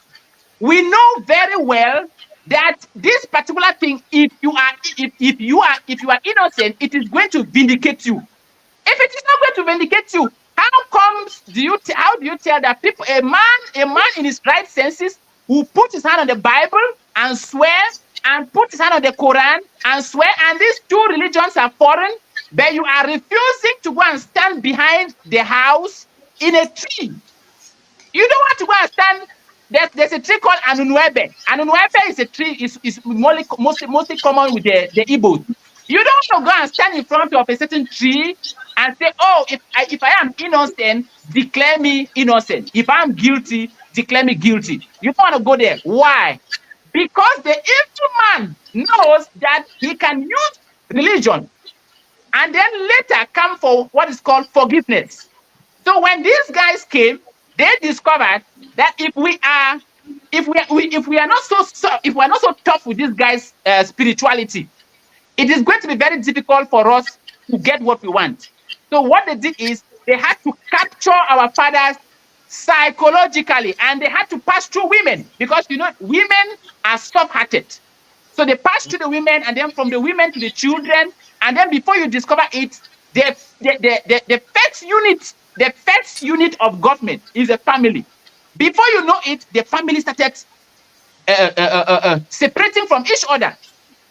we know very well that this particular thing, if you are innocent, it is going to vindicate you. If it is not going to vindicate you, how do you tell that people, a man in his right senses who put his hand on the Bible and swear, and put his hand on the Quran and swear, and these 2 religions are foreign, but you are refusing to go and stand behind the house in a tree. You don't want to go and stand. There's a tree called Anunuebe. Anunuebe is a tree, is mostly common with the Igbos. You don't want to go and stand in front of a certain tree and say, oh, if I am innocent, declare me innocent. If I am guilty, declare me guilty. You don't want to go there. Why? because the evil man knows that he can use religion and then later come for what is called forgiveness. So when these guys came, they discovered that if we are not if we are not so tough with these guys' spirituality, it is going to be very difficult for us to get what we want. So what they did is they had to capture our fathers psychologically, and they had to pass through women because women are soft-hearted. So they pass through the women, and then from the women to the children, and then before you discover it, the first unit of government is a family. Before you know it, the family started separating from each other,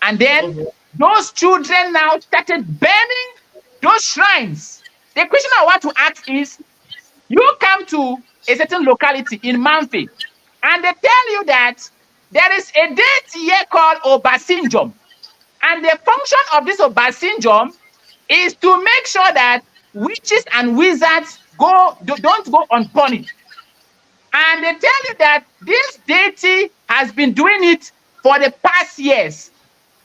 and then those children now started burning those shrines. The question I want to ask is, you come to a certain locality in Manfi, and they tell you that there is a deity here called Obasanjom. And the function of this Obasanjom is to make sure that witches and wizards don't go unpunished. And they tell you that this deity has been doing it for the past years.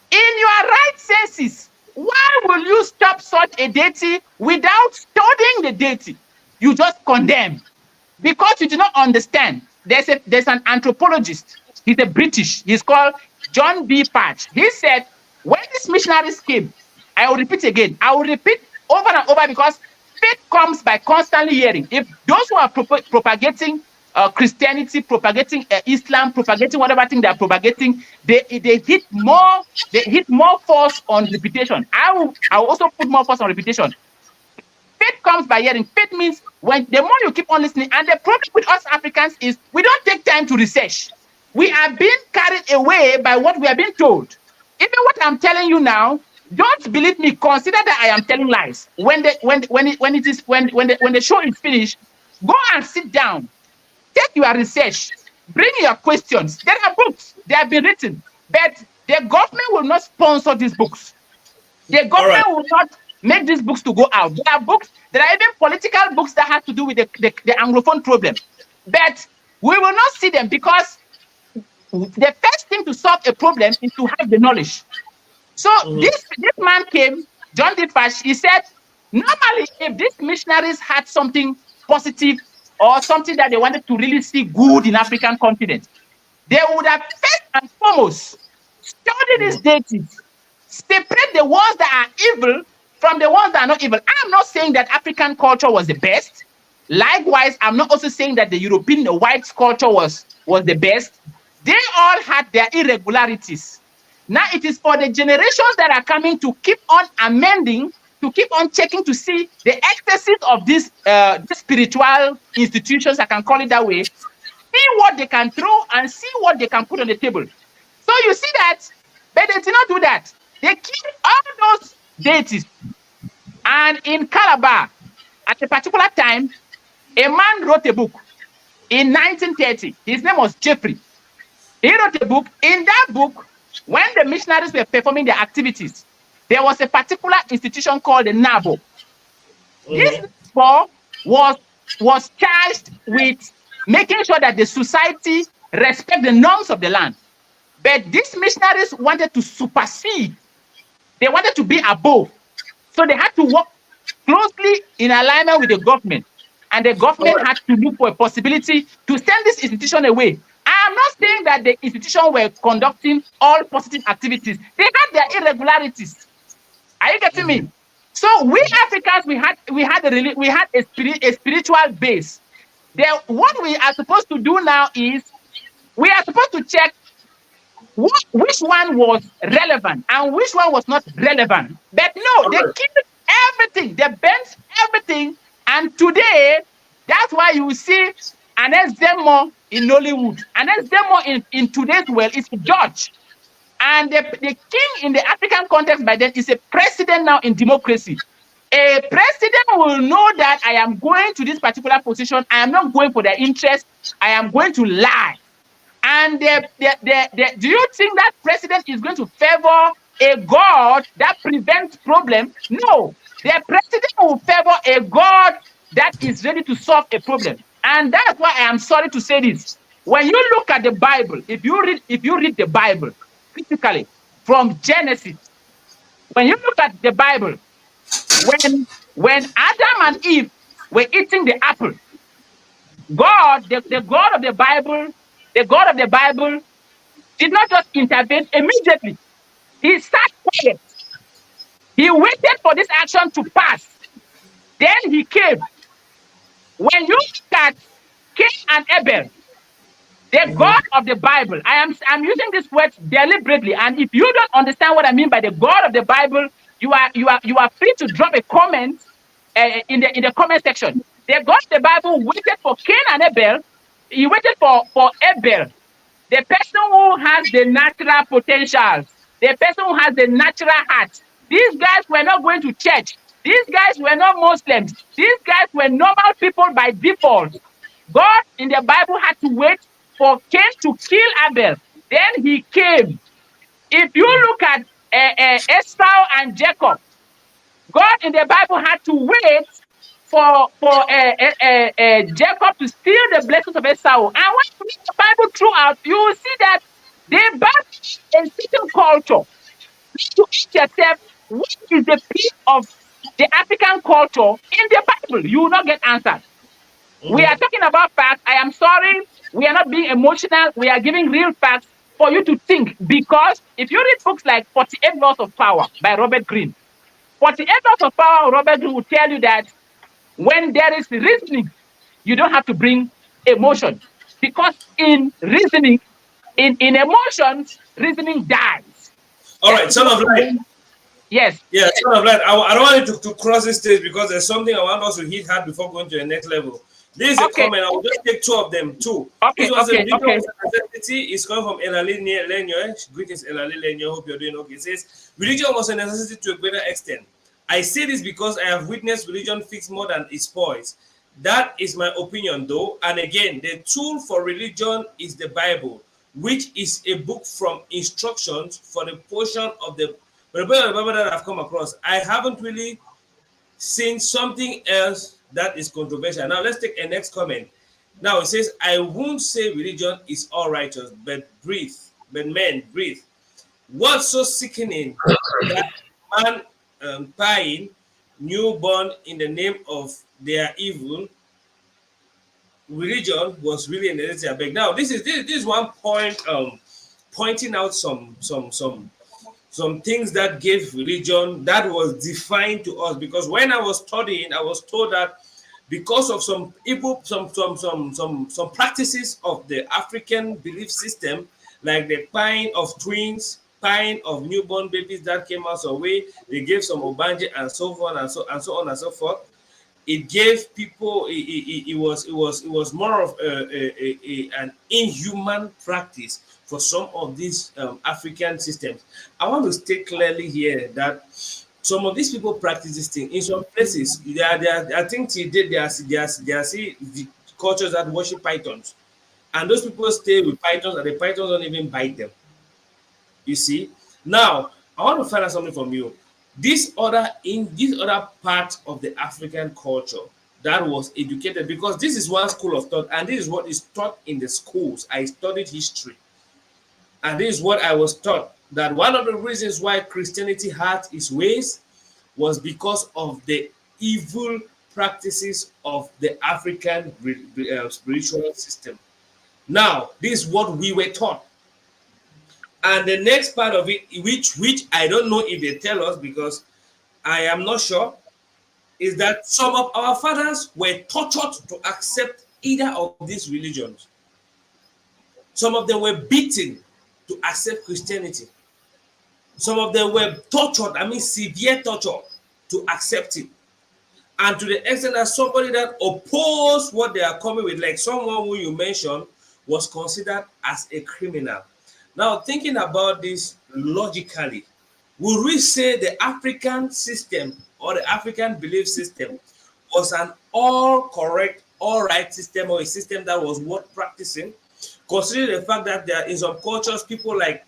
In your right senses, why will you stop such a deity without studying the deity? You just condemn because you do not understand. There's an anthropologist. He's a British. He's called John B. Patch. He said, when these missionaries came, I will repeat again. I will repeat over and over because faith comes by constantly hearing. If those who are propagating Christianity, propagating Islam, propagating whatever thing they are propagating, they hit more force on repetition. I will also put more force on repetition. Faith comes by hearing. Faith means when the more you keep on listening, and the problem with us Africans is we don't take time to research. We are being carried away by what we are being told. Even what I'm telling you now, don't believe me. Consider that I am telling lies. When the show is finished, go and sit down. Take your research. Bring your questions. There are books. They have been written. But the government will not sponsor these books. The government will not make these books to go out. There are books. There are even political books that have to do with the Anglophone problem. But we will not see them because the first thing to solve a problem is to have the knowledge. So this man came, John D. Patch, he said, normally if these missionaries had something positive or something that they wanted to really see good in African continent, they would have first and foremost studied these deities, separate the ones that are evil from the ones that are not evil. I'm not saying that African culture was the best. Likewise, I'm not also saying that the European, the white culture was the best. They all had their irregularities. Now it is for the generations that are coming to keep on amending, to keep on checking to see the excesses of these spiritual institutions, I can call it that way, see what they can throw and see what they can put on the table. So you see that, but they did not do that. They killed all those deities. And in Calabar, at a particular time, a man wrote a book in 1930. His name was Jeffrey. He wrote a book. In that book, when the missionaries were performing their activities, there was a particular institution called the NABO. This NABO was charged with making sure that the society respect the norms of the land. But these missionaries wanted to supersede. They wanted to be above. So they had to work closely in alignment with the government. And the government had to look for a possibility to send this institution away. I am not saying that the institution were conducting all positive activities. They had their irregularities. Are you getting me? So we Africans, we had a spiritual base. What we are supposed to do now is we are supposed to check which one was relevant and which one was not relevant. But no, they killed everything. They bent everything. And today, that's why you see Anes Demo in Nollywood. Anes Demo in today's world is a judge. And the king in the African context by then is a president now in democracy. A president will know that I am going to this particular position. I am not going for their interest. I am going to lie. And do you think that president is going to favor a God that prevents problem? No. The president will favor a God that is ready to solve a problem. And that's why I am sorry to say this. When you look at the Bible, if you read the Bible critically from Genesis, when you look at the Bible, when Adam and Eve were eating the apple, God, the God of the Bible, the God of the Bible did not just intervene immediately. He sat quiet. He waited for this action to pass. Then he came. When you look at Cain and Abel, the God of the Bible, I'm using this word deliberately. And if you don't understand what I mean by the God of the Bible, you are free to drop a comment in the comment section. The God of the Bible waited for Cain and Abel. He waited for Abel, the person who has the natural potentials, the person who has the natural heart. These guys were not going to church. These guys were not Muslims. These guys were normal people by default. God in the Bible had to wait for Cain to kill Abel. Then he came. If you look at Esau and Jacob, God in the Bible had to wait for Jacob to steal the blessings of Esau. And when you read the Bible throughout, you will see that they back a certain culture. To ask yourself, what is the peak of the African culture in the Bible? You will not get answered. We are talking about facts. I am sorry. We are not being emotional. We are giving real facts for you to think. Because if you read books like 48 Laws of Power by Robert Greene, 48 Laws of Power, Robert Greene will tell you that when there is reasoning, you don't have to bring emotion. Because in reasoning, in emotions, reasoning dies. All right, son of light. Yes. Yeah, son of light. I don't want you to cross this stage because there's something I want us to hit hard before going to the next level. This is a comment. I will just take two of them. Okay, okay. Necessity is coming from Elali Lenyo. Greetings, Elali Lenyo. Hope you're doing okay. It says, religion was a necessity to a greater extent. I say this because I have witnessed religion fix more than it spoils. That is my opinion, though. And again, the tool for religion is the Bible, which is a book from instructions for the portion of the Bible that I've come across. I haven't really seen something else that is controversial. Now, let's take a next comment. Now, it says, I won't say religion is all righteous, but men breathe. What's so sickening that man buying newborn in the name of their evil religion was really a necessity. Now, this is one point pointing out some things that gave religion that was defined to us. Because when I was studying, I was told that because of some evil, some practices of the African belief system, like the pine of twins, pine of newborn babies that came out some way, they gave some obanje and so on and so on and so forth. It gave people it was more of an inhuman practice for some of these African systems. I want to state clearly here that some of these people practice this thing in some places. I think there are the cultures that worship pythons, and those people stay with pythons, and the pythons don't even bite them. You see. Now, I want to find out something from you. This other part of the African culture that was educated, because this is one school of thought, and this is what is taught in the schools. I studied history, and this is what I was taught, that one of the reasons why Christianity had its ways was because of the evil practices of the African spiritual system. Now, this is what we were taught. And the next part of it, which I don't know if they tell us, because I am not sure, is that some of our fathers were tortured to accept either of these religions. Some of them were beaten to accept Christianity. Some of them were tortured, severe torture, to accept it. And to the extent that somebody that opposed what they are coming with, like someone who you mentioned, was considered as a criminal. Now, thinking about this logically, would we say the African system or the African belief system was an all correct, all right system, or a system that was worth practicing? Considering the fact that there in some cultures, people like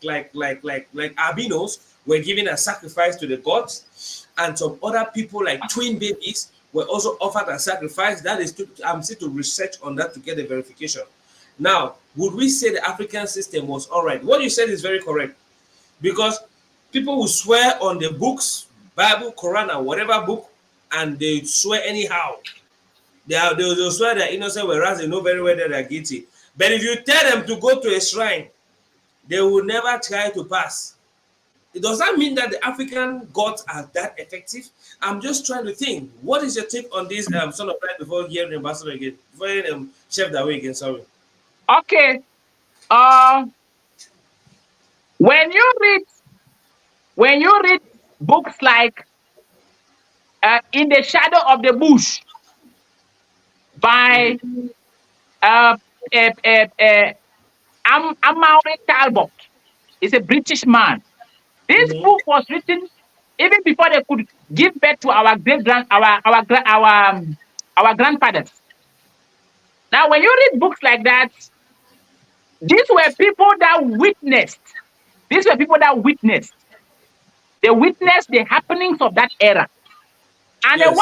albinos were given a sacrifice to the gods, and some other people like twin babies were also offered a sacrifice. That is, I'm still to research on that to get a verification. Now, would we say the African system was all right? What you said is very correct, because people will swear on the books, Bible, Quran, and whatever book, and they swear anyhow. They'll swear they're innocent, whereas they know very well that they're guilty. But if you tell them to go to a shrine, they will never try to pass. It does not mean that the African gods are that effective. I'm just trying to think. What is your take on this, son of light, before hearing Ambassador again? Before hearing Chef Dawe again, sorry. Okay. When you read books like In the Shadow of the Bush by Amaury Talbot, is a British man. This book was written even before they could give birth to our grandfathers. Now, when you read books like that, these were people that witnessed. These were people that witnessed. They witnessed the happenings of that era. And Yes. a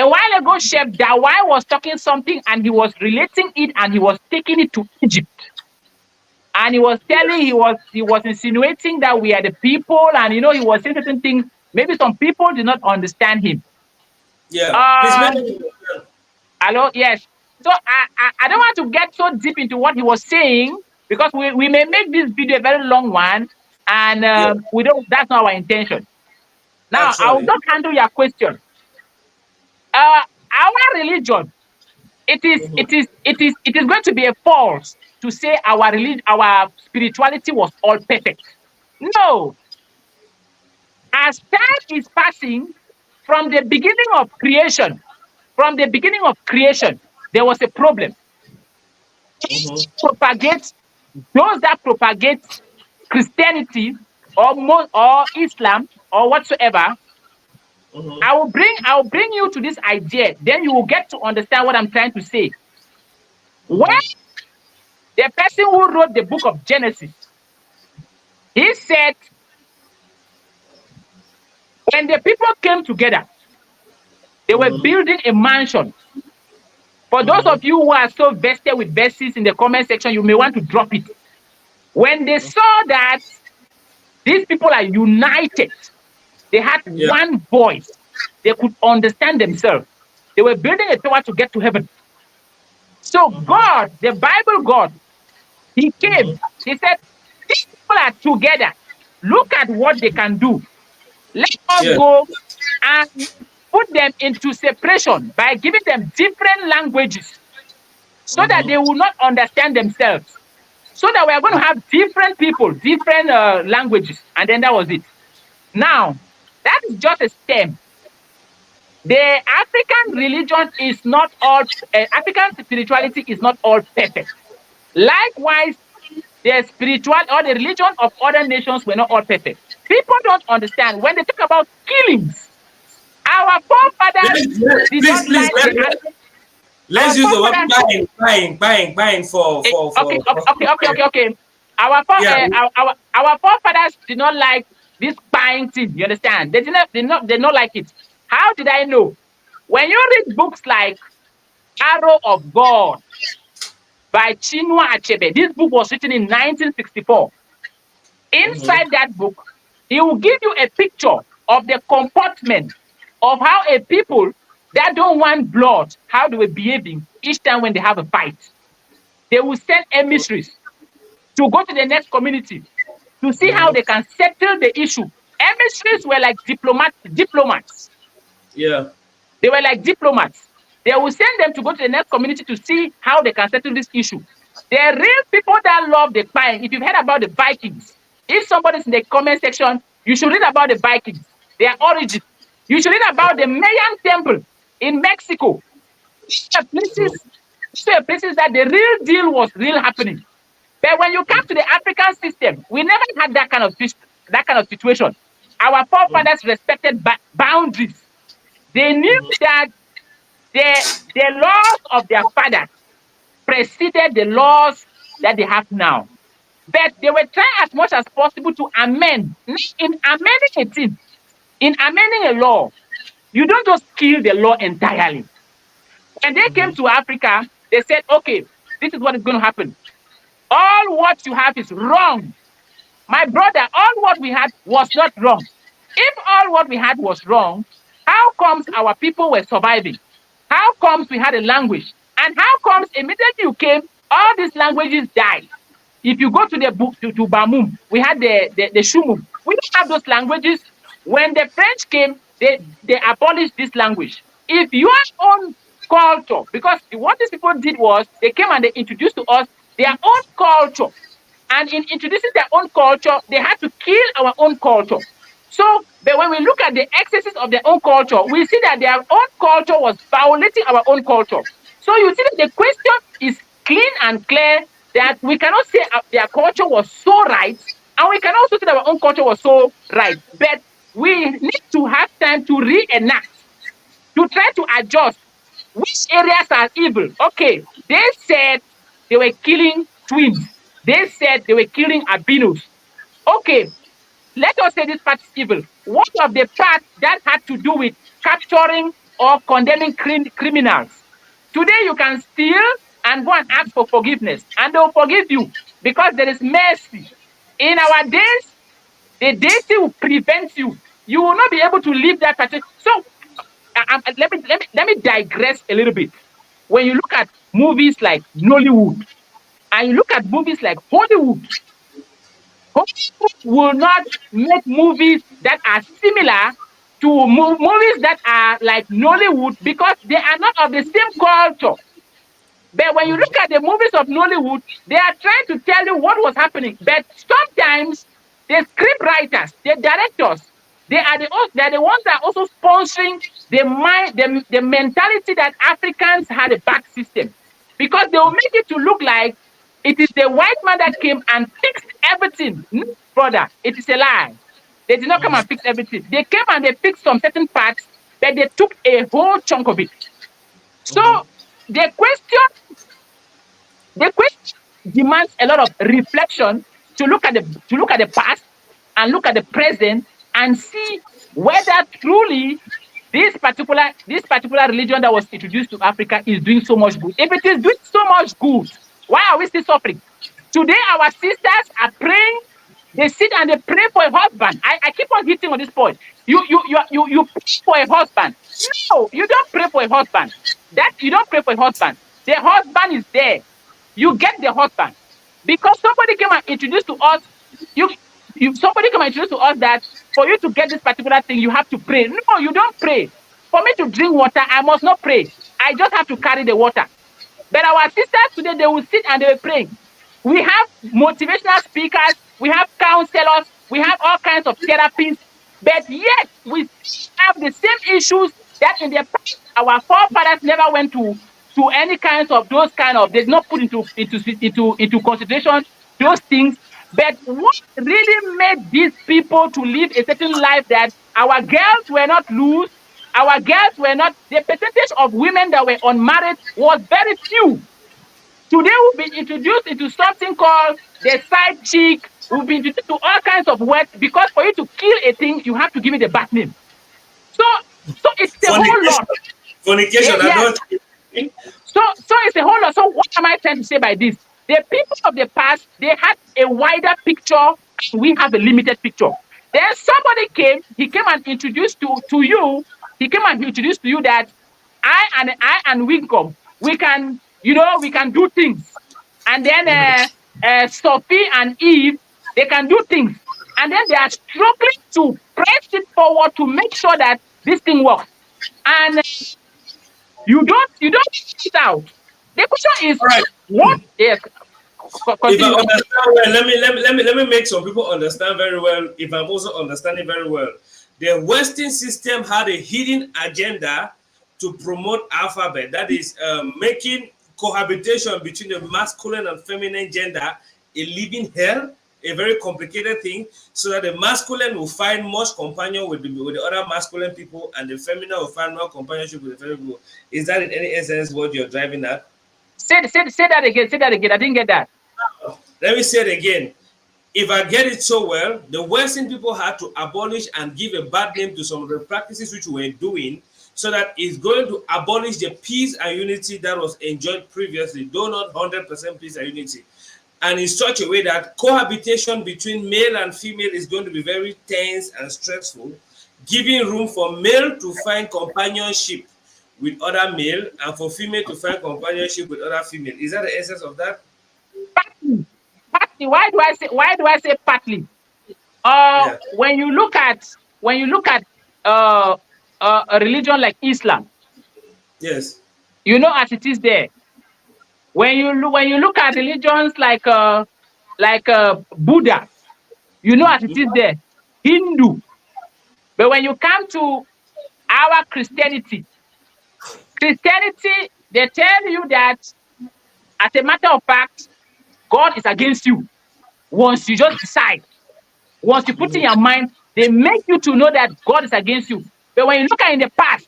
while ago, Chef Dawai was talking something, and he was relating it, and he was taking it to Egypt. And he was insinuating that we are the people, and he was saying certain things. Maybe some people did not understand him. Yeah. Hello, yes. So I don't want to get so deep into what he was saying, because we may make this video a very long one, and that's not our intention. Now, Actually, I will just handle your question. Our religion, it is going to be a false to say our spirituality was all perfect. No. As time is passing, from the beginning of creation, there was a problem. Those that propagate Christianity or Islam or whatsoever, I will bring you to this idea. Then you will get to understand what I'm trying to say. When the person who wrote the book of Genesis, he said, when the people came together, they were building a mansion. For those of you who are so vested with verses in the comment section, you may want to drop it. When they saw that these people are united, they had one voice, they could understand themselves. They were building a tower to get to heaven. So God, the Bible God, he came, he said, these people are together. Look at what they can do. Let us go and put them into separation by giving them different languages so that they will not understand themselves. So that we are going to have different people, different languages. And then that was it. Now, that is just a stem. The African religion is not all, African spirituality is not all perfect. Likewise, the spiritual or the religion of other nations were not all perfect. People don't understand when they talk about killings. Our forefathers did not like the let's use the word buying for okay. Our forefathers did not like this buying thing. You understand? They did not like it. How did I know? When you read books like Arrow of God by Chinua Achebe, this book was written in 1964. Inside that book, he will give you a picture of the comportment of how a people that don't want blood, how they were behaving each time when they have a fight. They will send emissaries to go to the next community to see how they can settle the issue. Emissaries were like diplomats. Yeah. They were like diplomats. They will send them to go to the next community to see how they can settle this issue. The real people that love the pine, if you've heard about the Vikings, if somebody's in the comment section, you should read about the Vikings, their origin. You should read about the Mayan Temple in Mexico. These are places that the real deal was happening. But when you come to the African system, we never had that kind of situation. Our forefathers respected boundaries. They knew that the laws of their fathers preceded the laws that they have now. But they were trying as much as possible to amend. In amending a thing, in amending a law, you don't just kill the law entirely. When they came to Africa, They said, okay, this is what is going to happen. All what you have is wrong. My brother, all what we had was not wrong. If all what we had was wrong, how comes our people were surviving? How comes we had a language? And how comes immediately you came, all these languages died? If you go to the book to Bamum, we had the Shumum. We don't have those languages. When the French came, they abolished this language. If your own culture, because what these people did was they came and they introduced to us their own culture. And in introducing their own culture, they had to kill our own culture. So, but when we look at the excesses of their own culture, we see that their own culture was violating our own culture. So you see that the question is clean and clear that we cannot say their culture was so right, and we can also say that our own culture was so right. But we need to have time to reenact, to try to adjust which areas are evil. Okay, they said they were killing twins. They said they were killing albinos. Okay, let us say this part is evil. What of the part that had to do with capturing or condemning criminals? Today you can steal and go and ask for forgiveness, and they'll forgive you because there is mercy. In our days, the deity will prevent you. You will not be able to leave that particular. So let me digress a little bit. When you look at movies like Nollywood and you look at movies like Hollywood will not make movies that are similar to movies that are like Nollywood because they are not of the same culture. But when you look at the movies of Nollywood, they are trying to tell you what was happening. But sometimes the script writers, the directors, they're the ones that are also sponsoring the mentality that Africans had a back system. Because they will make it to look like it is the white man that came and fixed everything. No, brother, it is a lie. They did not come and fix everything. They came and they fixed some certain parts, but they took a whole chunk of it. So the question demands a lot of reflection to look at the past and look at the present and see whether truly this particular religion that was introduced to Africa is doing so much good. If it is doing so much good, why are we still suffering? Today, our sisters are praying. They sit and they pray for a husband. I keep on hitting on this point. You pray for a husband. No, you don't pray for a husband. You don't pray for a husband. The husband is there. You get the husband because somebody came and introduced to us. Somebody came and introduced to us that for you to get this particular thing, you have to pray. No, you don't pray. For me to drink water, I must not pray. I just have to carry the water. But our sisters today, they will sit and they will pray. We have motivational speakers, we have counselors, we have all kinds of therapies, but yet we have the same issues that in the past our forefathers never went to any kinds of those kind of, they did not put into consideration those things. But what really made these people to live a certain life that our girls were not loose, our girls were not, the percentage of women that were unmarried was very few. Today we'll be introduced into something called the side chick. We'll be introduced to all kinds of words because for you to kill a thing, you have to give it a bad name. So it's a whole lot. Fornication, So it's a whole lot. So what am I trying to say by this? The people of the past, they had a wider picture, and we have a limited picture. Then somebody came, he came and introduced to you, he came and introduced to you that I and Wincom, we can do things. And then Sophie and Eve, they can do things. And then they are struggling to press it forward to make sure that this thing works. And you don't get it out. The question is, right. What? Yes. If I understand well, let me make some people understand very well. If I'm also understanding very well, the Western system had a hidden agenda to promote alphabet. That is making cohabitation between the masculine and feminine gender a living hell, a very complicated thing, so that the masculine will find much companion with the other masculine people, and the feminine will find more companionship with the feminine people. Is that in any essence what you're driving at? Say that again. Say that again. I didn't get that. Let me say it again. If I get it so well, the Western people had to abolish and give a bad name to some of the practices which we were doing so that it's going to abolish the peace and unity that was enjoyed previously, though not 100% peace and unity, and in such a way that cohabitation between male and female is going to be very tense and stressful, giving room for male to find companionship with other male and for female to find companionship with other female. Is that the essence of that? Partly, partly. Why do I say partly? Yeah. When you look at a religion like Islam, Yes. you know, as it is there. When you look at religions like Buddha, you know, as it is there. Hindu. But when you come to our Christianity, they tell you that, as a matter of fact, God is against you. Once you just decide, once you put in your mind, they make you to know that God is against you. But when you look at in the past,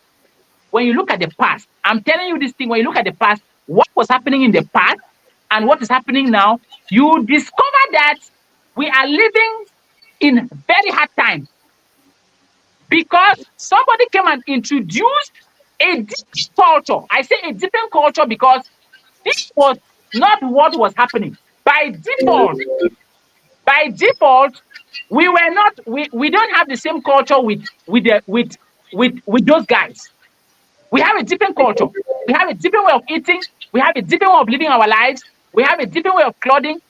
when you look at the past, I'm telling you this thing, when you look at the past, what was happening in the past and what is happening now, you discover that we are living in very hard times because somebody came and introduced a different culture. I say a different culture because this was not what was happening. By default, we don't have the same culture with those guys. We have a different culture. We have a different way of eating. We have a different way of living our lives. We have a different way of clothing.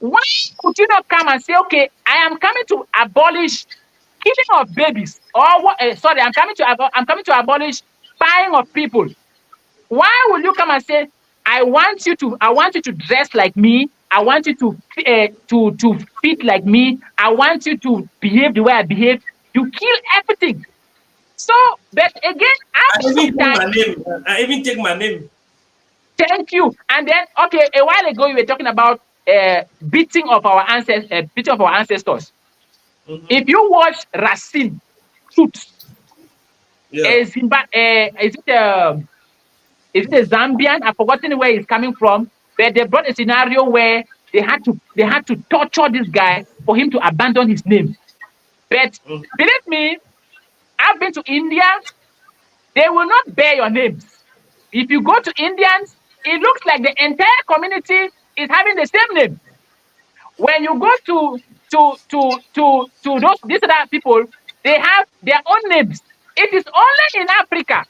Why could you not come and say, okay, I am coming to abolish killing of babies, or sorry, I'm coming to abolish buying of people. Why will you come and say, I want you to dress like me. I want you to fit like me. I want you to behave the way I behave. You kill everything. So, but again, after some time, I even take my name. thank you. And then, okay, a while ago you were talking about beating of our ancestors. If you watch Racine, Truth, Yeah. is it a Zambian? I've forgotten where he's coming from. But they brought a scenario where they had to torture this guy for him to abandon his name. But believe me, I've been to India. They will not bear your names. If you go to Indians, it looks like the entire community is having the same name. When you go to these other people, they have their own names. It is only in Africa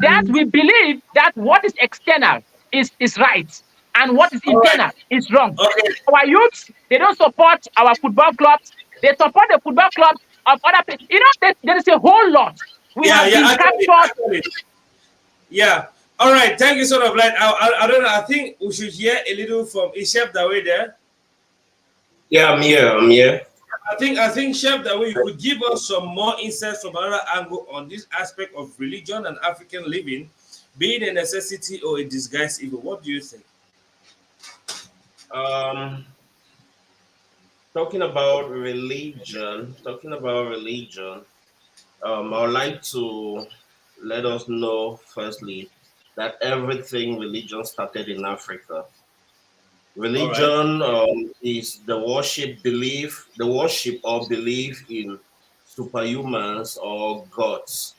that we believe that what is external is right and what is internal is wrong. Okay. Our youth, they don't support our football clubs. They support the football clubs of other people. You know, there is a whole lot. We have been captured. Yeah. All right. Thank you, sort of like. I don't know. I think we should hear a little from Chef Dawe there. Yeah, I'm here. I think Chef Dawe, you could give us some more insights from another angle on this aspect of religion and African living being a necessity or a disguised evil. What do you think? Talking about religion, I would like to let us know firstly that everything religion started in Africa. Religion is the worship or belief in superhumans or gods.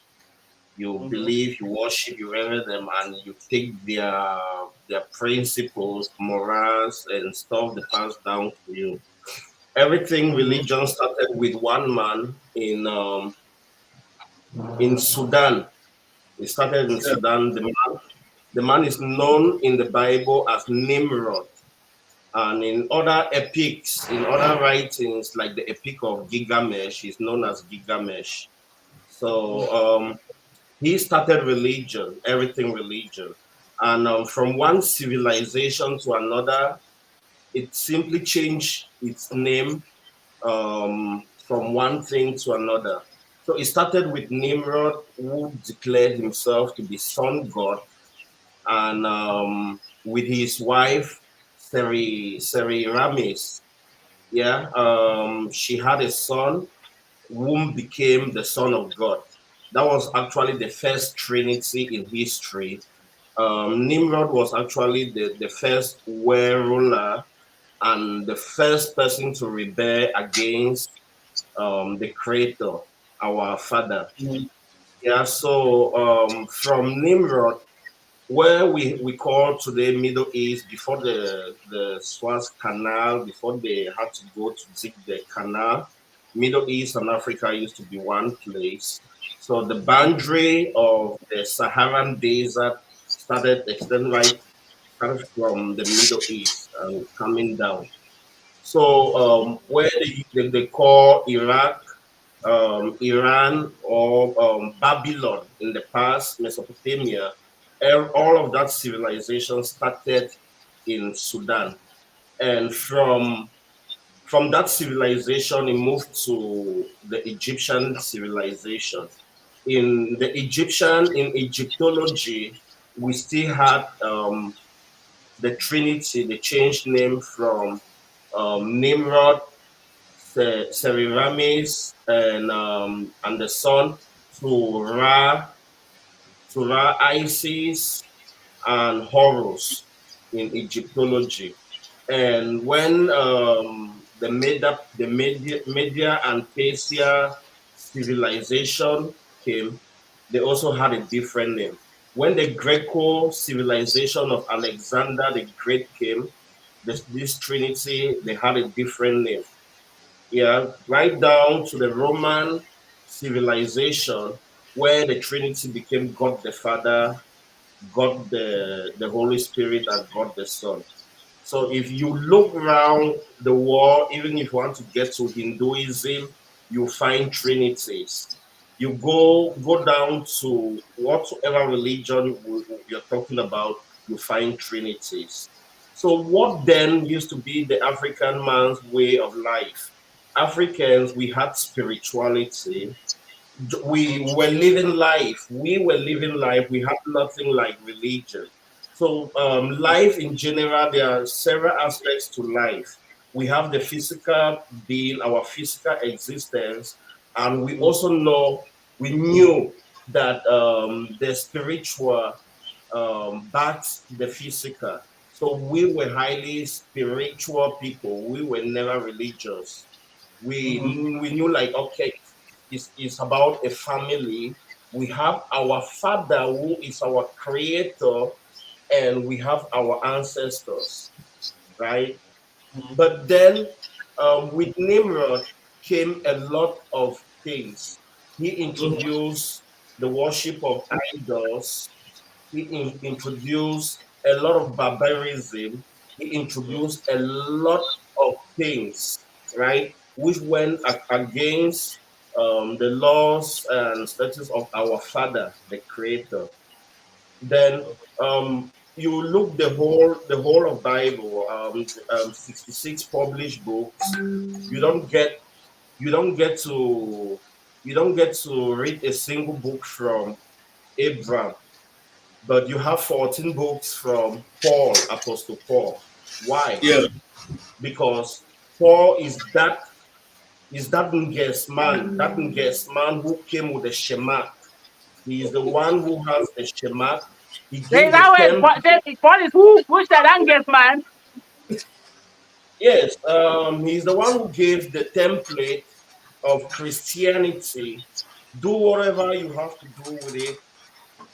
You believe, you worship, you revere them, and you take their principles, morals, and stuff they pass down to you. Everything religion started with one man in Sudan. It started in Sudan. The man is known in the Bible as Nimrod. And in other epics, in other writings, like the Epic of Gilgamesh, he's known as Gilgamesh. So he started religion, everything religion. And from one civilization to another, it simply changed its name from one thing to another. So it started with Nimrod, who declared himself to be sun god, and with his wife Semiramis. Yeah, she had a son, whom became the Son of God. That was actually the first Trinity in history. Nimrod was actually the first world ruler and the first person to rebel against the Creator, our Father. Yeah, so from Nimrod, where we call today Middle East, before the Suez Canal, before they had to go to dig the canal, Middle East and Africa used to be one place. So the boundary of the Saharan desert started extending right started from the Middle East and coming down. So where they call Iraq, Iran, or Babylon in the past, Mesopotamia, all of that civilization started in Sudan. And from that civilization, it moved to the Egyptian civilization. In Egyptology, we still had the Trinity. They changed name from Nimrod, Semiramis, and the sun to Ra, Isis, and Horus in Egyptology. And when the Media and Persia civilization came, they also had a different name. When the Greco civilization of Alexander the Great came, this trinity, they had a different name. Yeah, right down to the Roman civilization, where the Trinity became God the Father, God the Holy Spirit, and God the Son. So if you look around the world, even if you want to get to Hinduism, you find trinities. You go down to whatever religion you're talking about, you find trinities. So what then used to be the African man's way of life? Africans, we had spirituality. We were living life. We were living life. We had nothing like religion. So, life in general, there are several aspects to life. We have the physical being, our physical existence, and we knew that the spiritual backs the physical. So we were highly spiritual people. We were never religious. Mhm. We knew like, okay, it's about a family. We have our father who is our creator, and we have our ancestors, right? Mhm. But then with Nimrod came a lot of things. He Mhm. introduced the worship of idols. He introduced a lot of barbarism. He introduced a lot of things, right, which went against the laws and statutes of our Father, the Creator. Then you look the whole of Bible, 66 published books. You don't get you don't get to you don't get to read a single book from Abraham, but you have 14 books from Paul, Apostle Paul. Why? Yeah. Because Paul is that Nges man who came with the Shema. He is the one who has the Shema. He There is gave the that way. temple. Paul is who said angels, man. Yes, he's the one who gave the template of Christianity. Do whatever you have to do with it,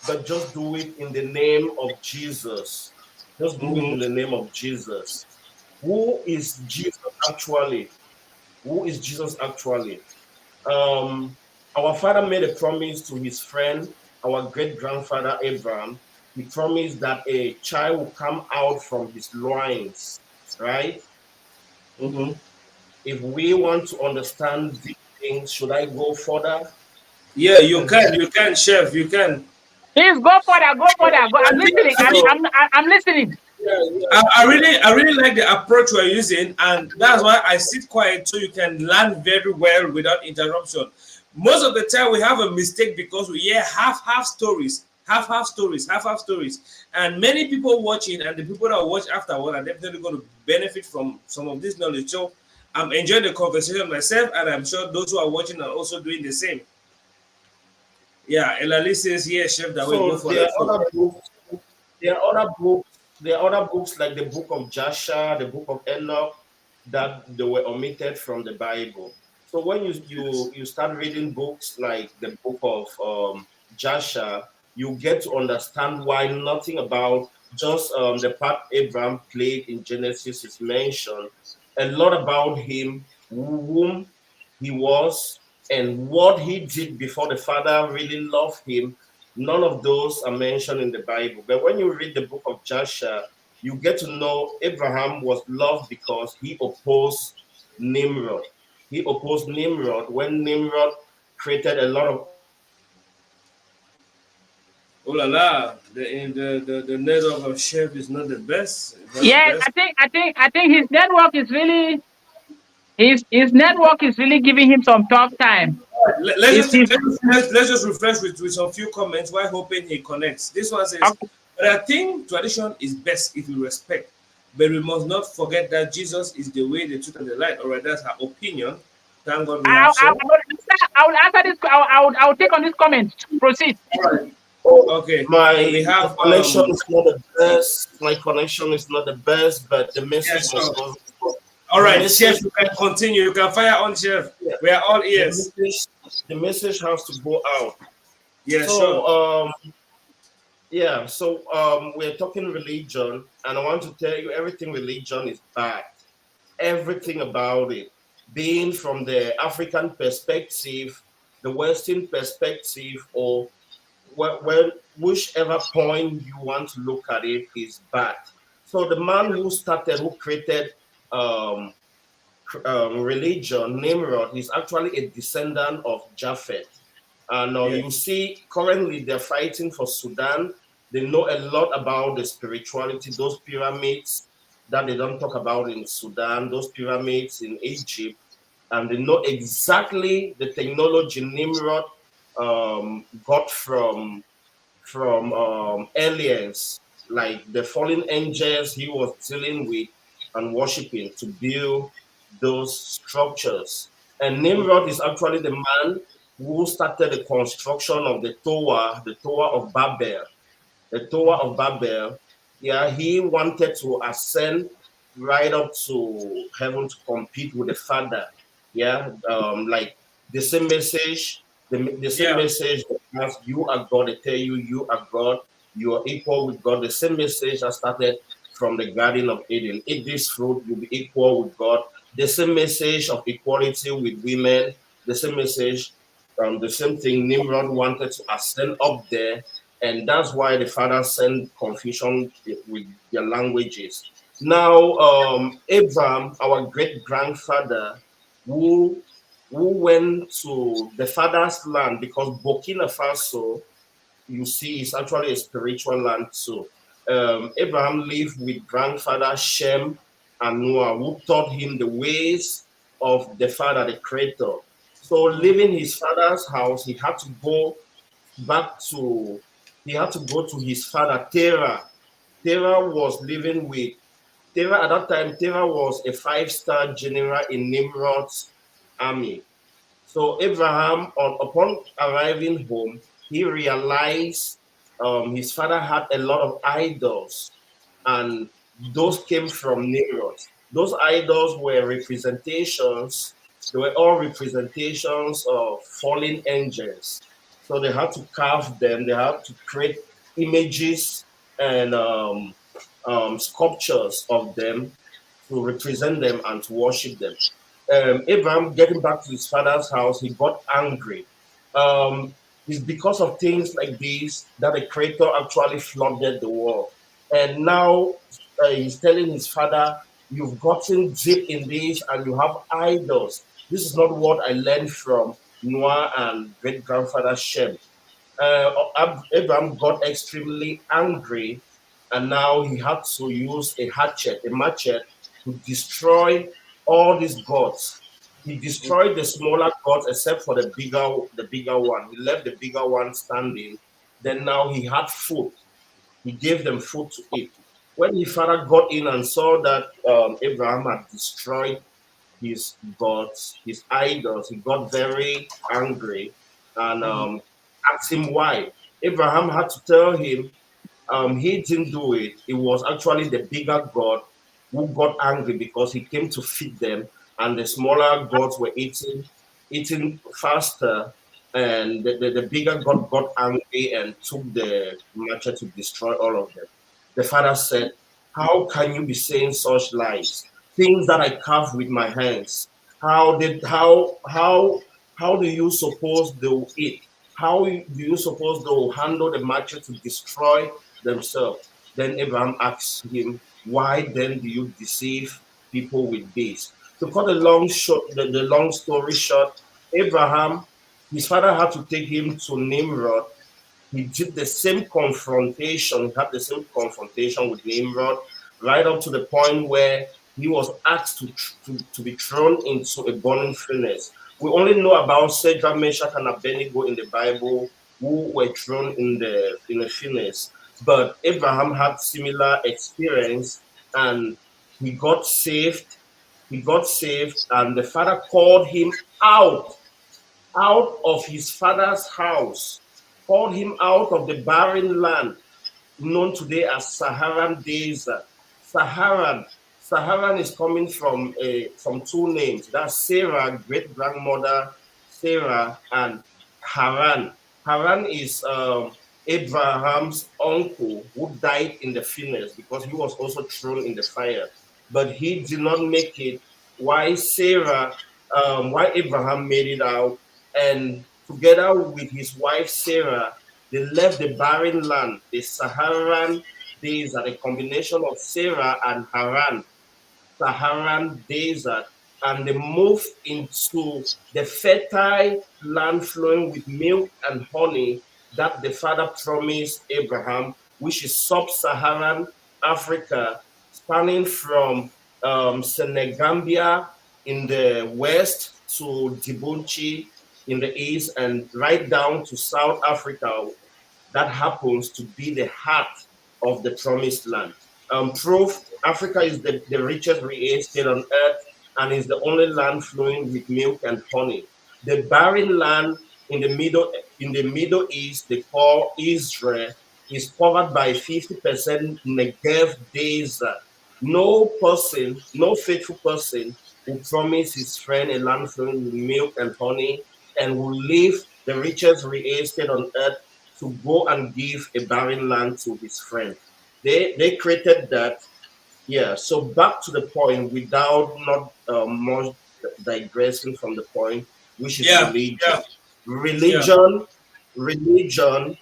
but just do it in the name of Jesus. Just do it Mhm. in the name of Jesus. Who is Jesus actually? Who is Jesus actually? Um, our father made a promise to his friend, our great grandfather Abraham. He promised that a child will come out from his loins, right? Mhm. If we want to understand these things, should I go further? Yeah, you can, chef, you can. Please go further, go further. Go. I'm listening. I think I'm listening. Yeah, I really like the approach we're using, and that's why I sit quiet so you can learn very well without interruption. Most of the time, we have a mistake because we hear half stories, half stories, and many people watching and the people that watch afterward are definitely going to benefit from some of this knowledge. So I'm enjoying the conversation myself, and I'm sure those who are watching are also doing the same. Yeah, Elali says, "Yeah, chef, that way go so for there the are food." other books. There are other books. There are other books like the book of Joshua, the book of Enoch, that they were omitted from the Bible. So when you start reading books like the book of Jasher, you get to understand why nothing about just the part Abraham played in Genesis is mentioned. A lot about him, whom he was, and what he did before the father really loved him. None of those are mentioned in the Bible. But when you read the book of Jasher, you get to know Abraham was loved because he opposed Nimrod. He opposed Nimrod when Nimrod created a lot of Oh la la, the network of chef is not the best. It's not the Yes, best. I think his network is really giving him some tough time. Let's Is just his let's just refresh with some few comments while hoping he connects. This one says, okay, but I think tradition is best if we respect, but we must not forget that Jesus is the way, the truth, and the light. All right, that's her opinion. Thank God we have so. I will answer this. I will take on this comment. Proceed. All right. oh, Okay. We my have connection is not the best. My connection is not the best, but the yeah, message sure. must go. All The right, message, chef, you can continue. You can fire on, chef. yeah, We are all the ears. message, the message has to go out. Yeah, So sure. yeah, so we're talking religion, and I want to tell you everything religion is bad. Everything about it, being from the African perspective, the Western perspective, or whichever point you want to look at it is bad. So the man who created um, religion, Nimrod, is actually a descendant of Japheth. And Yeah. you see, currently they're fighting for Sudan. They know a lot about the spirituality, those pyramids that they don't talk about in Sudan, those pyramids in Egypt, and they know exactly the technology Nimrod got from aliens, like the fallen angels he was dealing with and worshiping to build those structures. And Nimrod is actually the man who started the construction of the Tower of Babel. The Tower of Babel, yeah, he wanted to ascend right up to heaven to compete with the Father. Yeah, like the same message, the same Yeah. message that has you are God, they tell you you are God, you are equal with God. The same message that started from the Garden of Eden. Eat this fruit, you'll be equal with God. The same message of equality with women, the same message, the same thing Nimrod wanted to ascend up there, and that's why the father sent confusion with their languages. Now, Abraham, our great grandfather, who went to the father's land, because Burkina Faso, you see, is actually a spiritual land too. Abraham lived with grandfather Shem and Noah, who taught him the ways of the father, the creator. So, leaving his father's house, back to he had to go to his father Terah. Terah was living with Terah at that time. Terah was a five-star general in Nimrod's army. So Abraham, upon arriving home, he realized his father had a lot of idols, and those came from Nimrod. Those idols were representations. They were all representations of fallen angels. So they had to carve them. They had to create images and sculptures of them to represent them and to worship them. Abraham, getting back to his father's house, he got angry. Um, it's because of things like this that the creator actually flooded the world. And now he's telling his father, you've gotten deep in this and you have idols. This is not what I learned from Noah and great grandfather Shem. Abraham got extremely angry, and now he had to use a machete, to destroy all these gods. He destroyed the smaller gods except for the bigger one. He left the bigger one standing. Then now he had food. He gave them food to eat. When his father got in and saw that Abraham had destroyed his gods, his idols, he got very angry and asked him why. Abraham had to tell him he didn't do it. It was actually the bigger God who got angry because he came to feed them, and the smaller gods were eating faster And the bigger God got angry and took the machete to destroy all of them. The father said, "How can you be saying such lies? Things that I carved with my hands. How do you suppose they will eat? How do you suppose they will handle the machete to destroy themselves?" Then Abraham asked him, "Why then do you deceive people with this?" To cut the long story short, Abraham, his father had to take him to Nimrod. He did the same confrontation, had the same confrontation with Nimrod, right up to the point where he was asked to be thrown into a burning furnace. We only know about Shadrach, Meshach, and Abednego in the Bible, who were thrown in the furnace. But Abraham had similar experience, and he got saved. He got saved, and the father called him out of his father's house, called him out of the barren land known today as Saharan Desert. Saharan, Saharan is coming from two names. That's Sarah, great grandmother Sarah, and Haran. Haran is Abraham's uncle who died in the furnace because he was also thrown in the fire, but he did not make it. Why Sarah? Why Abraham made it out, and together with his wife Sarah, they left the barren land, the Saharan desert, a combination of Sarah and Haran, Saharan desert, and they moved into the fertile land flowing with milk and honey that the father promised Abraham, which is sub-Saharan Africa, spanning from Senegambia in the west to Djibouti in the east and right down to South Africa. That happens to be the heart of the promised land. Proof Africa is the richest real estate on earth and is the only land flowing with milk and honey. The barren land in the Middle East, they call Israel, is covered by 50% Negev desert. No person, no faithful person will promise his friend a land flowing with milk and honey and will leave the richest real estate on earth to go and give a barren land to his friend. They created that. Yeah. So back to the point, without not much digressing from the point, which is Yeah, religion. yeah, yeah. Religion, religion,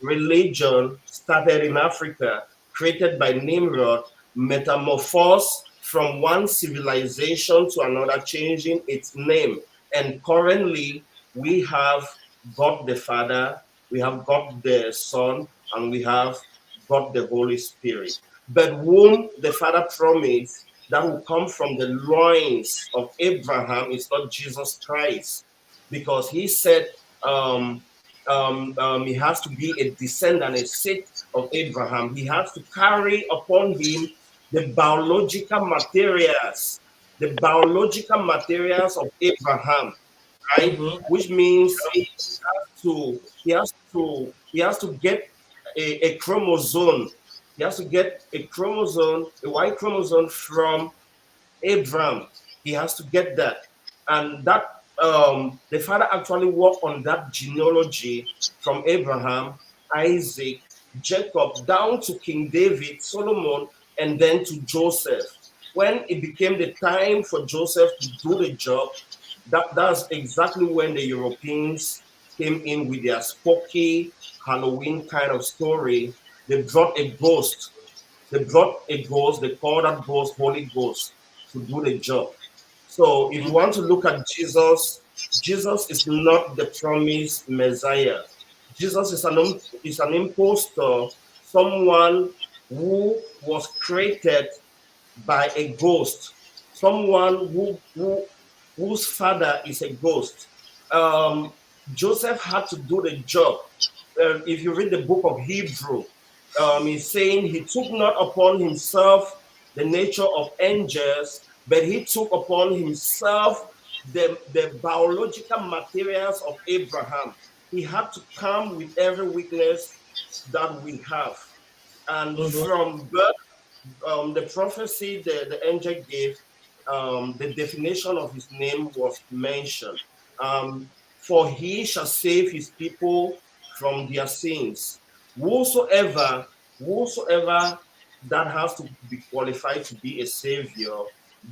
religion started in Africa, created by Nimrod, metamorphosed from one civilization to another, changing its name. And currently, we have God the Father, we have God the Son, and we have God the Holy Spirit. But whom the Father promised that will come from the loins of Abraham is not Jesus Christ, because he said he has to be a descendant, a seed of Abraham. He has to carry upon him the biological materials of Abraham, right? Mm-hmm. Which means he has to get a chromosome. He has to get a chromosome, a Y chromosome from Abraham. He has to get that, and that the father actually worked on that genealogy from Abraham, Isaac, Jacob, down to King David, Solomon, and then to Joseph. When it became the time for Joseph to do the job, that's exactly when the Europeans came in with their spooky Halloween kind of story. They brought a ghost. They brought a ghost. They called that ghost Holy Ghost to do the job. So if you want to look at Jesus, Jesus is not the promised Messiah. Jesus is an impostor, someone who was created by a ghost, someone whose father is a ghost. Um, Joseph had to do the job. If you read the book of Hebrew, he's saying he took not upon himself the nature of angels, but he took upon himself the biological materials of Abraham. He had to come with every weakness that we have. And Mm-hmm. from birth, the prophecy the angel gave, the definition of his name was mentioned. Um, for he shall save his people from their sins. Whosoever that has to be qualified to be a savior,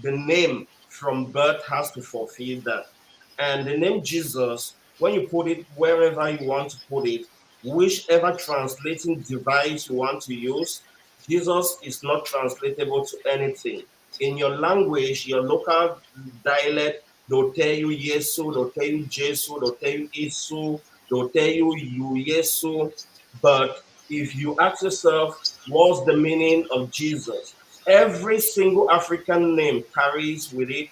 the name from birth has to fulfill that. And the name Jesus, when you put it wherever you want to put it, whichever translating device you want to use, Jesus is not translatable to anything. In your language, your local dialect, they'll tell you Yesu, they'll tell you Jesu, they'll tell you Isu, they'll tell you Yesu. But if you ask yourself, what's the meaning of Jesus? Every single African name carries with it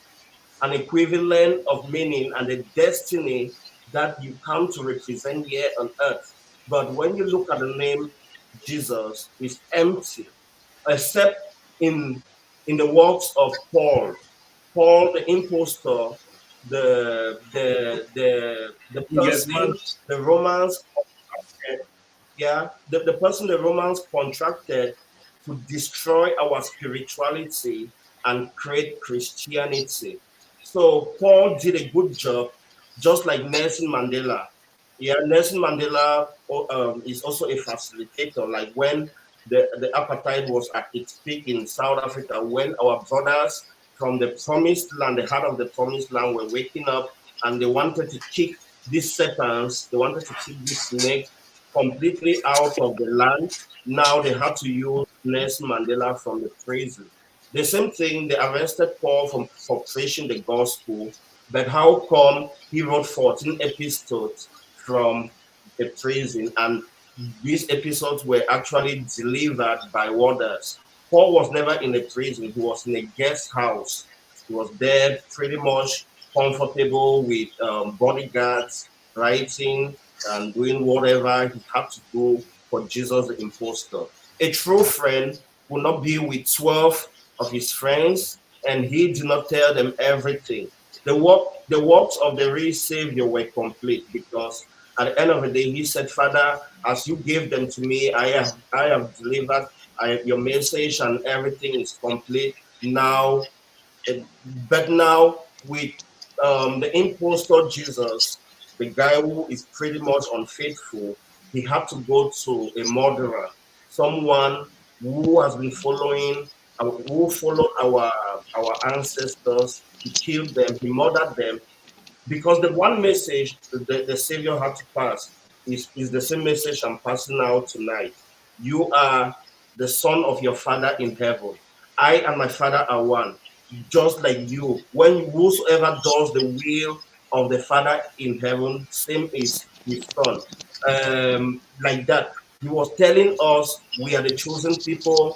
an equivalent of meaning and a destiny that you come to represent here on earth. But when you look at the name Jesus, it's empty, except in in the works of Paul. Paul, the impostor, the Yes, person man. the Romans contracted, yeah, the person the Romans contracted to destroy our spirituality and create Christianity. So Paul did a good job, just like Nelson Mandela. Yeah, Nelson Mandela is also a facilitator. Like when the apartheid was at its peak in South Africa, when our brothers from the promised land, the heart of the promised land, were waking up and they wanted to kick these serpents, they wanted to kick this snake completely out of the land. Now they had to use Nelson Mandela from the prison. The same thing, they arrested Paul for preaching the gospel, but how come he wrote 14 epistles from the prison, and these episodes were actually delivered by warders? Paul was never in a prison, he was in a guest house. He was there pretty much comfortable with bodyguards, writing and doing whatever he had to do for Jesus the impostor. A true friend will not be with 12 of his friends, and he did not tell them everything. The works of the real Savior were complete, because at the end of the day, he said, Father, as you gave them to me, I have delivered your message, and everything is complete. Now but now with the impostor Jesus, the guy who is pretty much unfaithful, he had to go to a murderer, someone who has been following, who followed our ancestors. He killed them, he murdered them, because the one message the Savior had to pass is the same message I'm passing out tonight. You are the son of your Father in heaven. I and my Father are one, just like you. When whosoever does the will of the Father in heaven, same is his son. Like that. He was telling us we are the chosen people,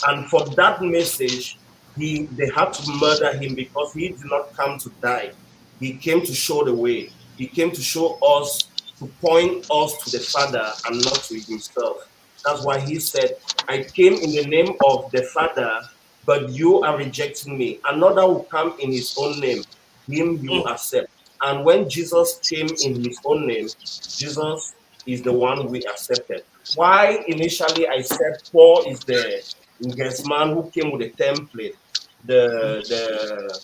and for that message, they had to murder him, because he did not come to die. He came to show the way. He came to show us, to point us to the Father and not to himself. That's why he said, I came in the name of the Father, but you are rejecting me. Another will come in his own name, him you will Mm. accept. And when Jesus came in his own name, Jesus is the one we accepted. Why initially I said Paul is the yes man who came with a template, the the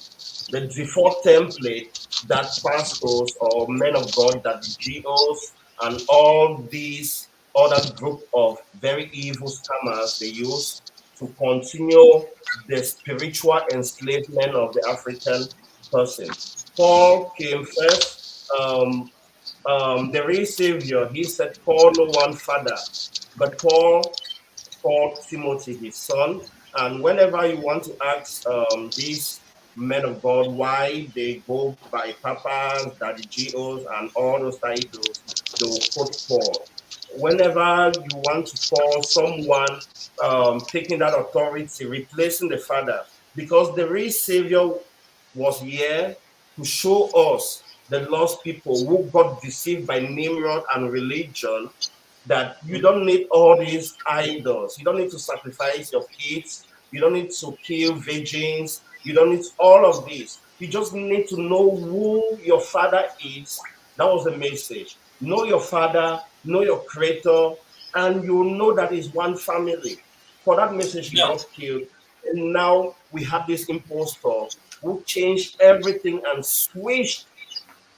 the default template that pastors or men of God, that the GOs and all these other group of very evil scammers they use to continue the spiritual enslavement of the African person. Paul came first. The real savior, he said, call no one father, but Paul called Timothy his son. And whenever you want to ask these men of God why they go by papas, daddy GOs, and all those titles, they will quote Paul. Whenever you want to call someone taking that authority, replacing the father, because the real savior was here to show us, the lost people who got deceived by Nimrod and religion, that you don't need all these idols. You don't need to sacrifice your kids. You don't need to kill virgins. You don't need all of this. You just need to know who your father is. That was the message. Know your father, know your creator, and you know that is one family. For that message, he Yeah. got killed. And now we have this impostor who changed everything and switched,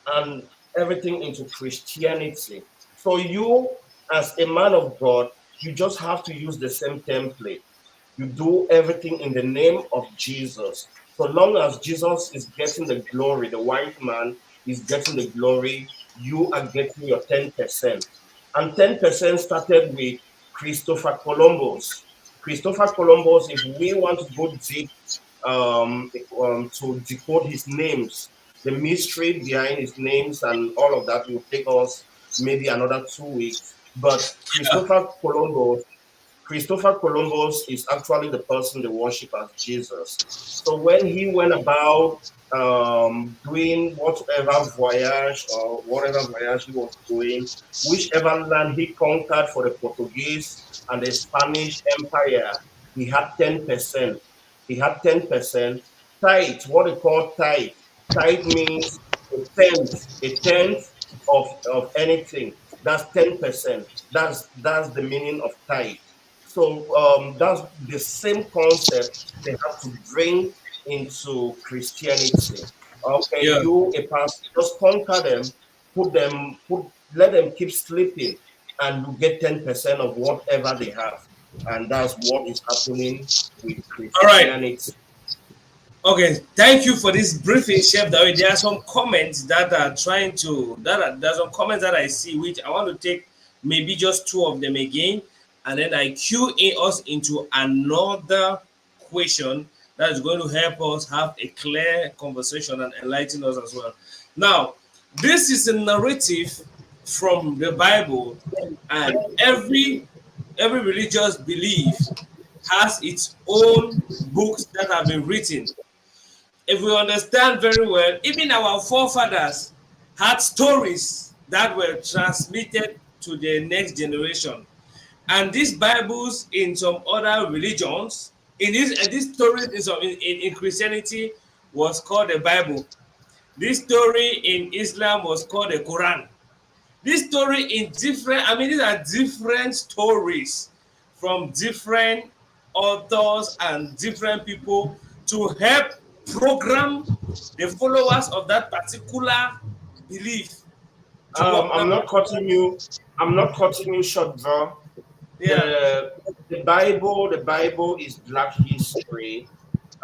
and everything into Christianity. So you, as a man of God, you just have to use the same template. You do everything in the name of Jesus. So long as Jesus is getting the glory, the white man is getting the glory, you are getting your 10%. And 10% started with Christopher Columbus. Christopher Columbus, if we want to go deep to decode his names, the mystery behind his names and all of that will take us maybe another 2 weeks. But Christopher Columbus is actually the person they worship as Jesus. So when he went about doing whatever voyage he was doing, whichever land he conquered for the Portuguese and the Spanish Empire, he had 10%. He had 10%. Tithe, what they call tithe. Tithe means a tenth of anything. That's 10%. That's the meaning of tithe. So that's the same concept they have to bring into Christianity. Okay, Yeah. you a pastor, just conquer them, let them keep sleeping, and you get 10% of whatever they have, and that's what is happening with All right. Christianity. Okay, thank you for this briefing, Chef David. There are some comments that are trying to there's some comments that I see which I want to take maybe just two of them again, and then I cue in us into another question that is going to help us have a clear conversation and enlighten us as well. Now, this is a narrative from the Bible, and every religious belief has its own books that have been written. If we understand very well, even our forefathers had stories that were transmitted to the next generation. And these Bibles in some other religions, this story in Christianity was called the Bible. This story in Islam was called the Quran. This story in these are different stories from different authors and different people to help program the followers of that particular belief to work I'm them. not cutting you. I'm not cutting you short, bro. Yeah. The Bible is Black history,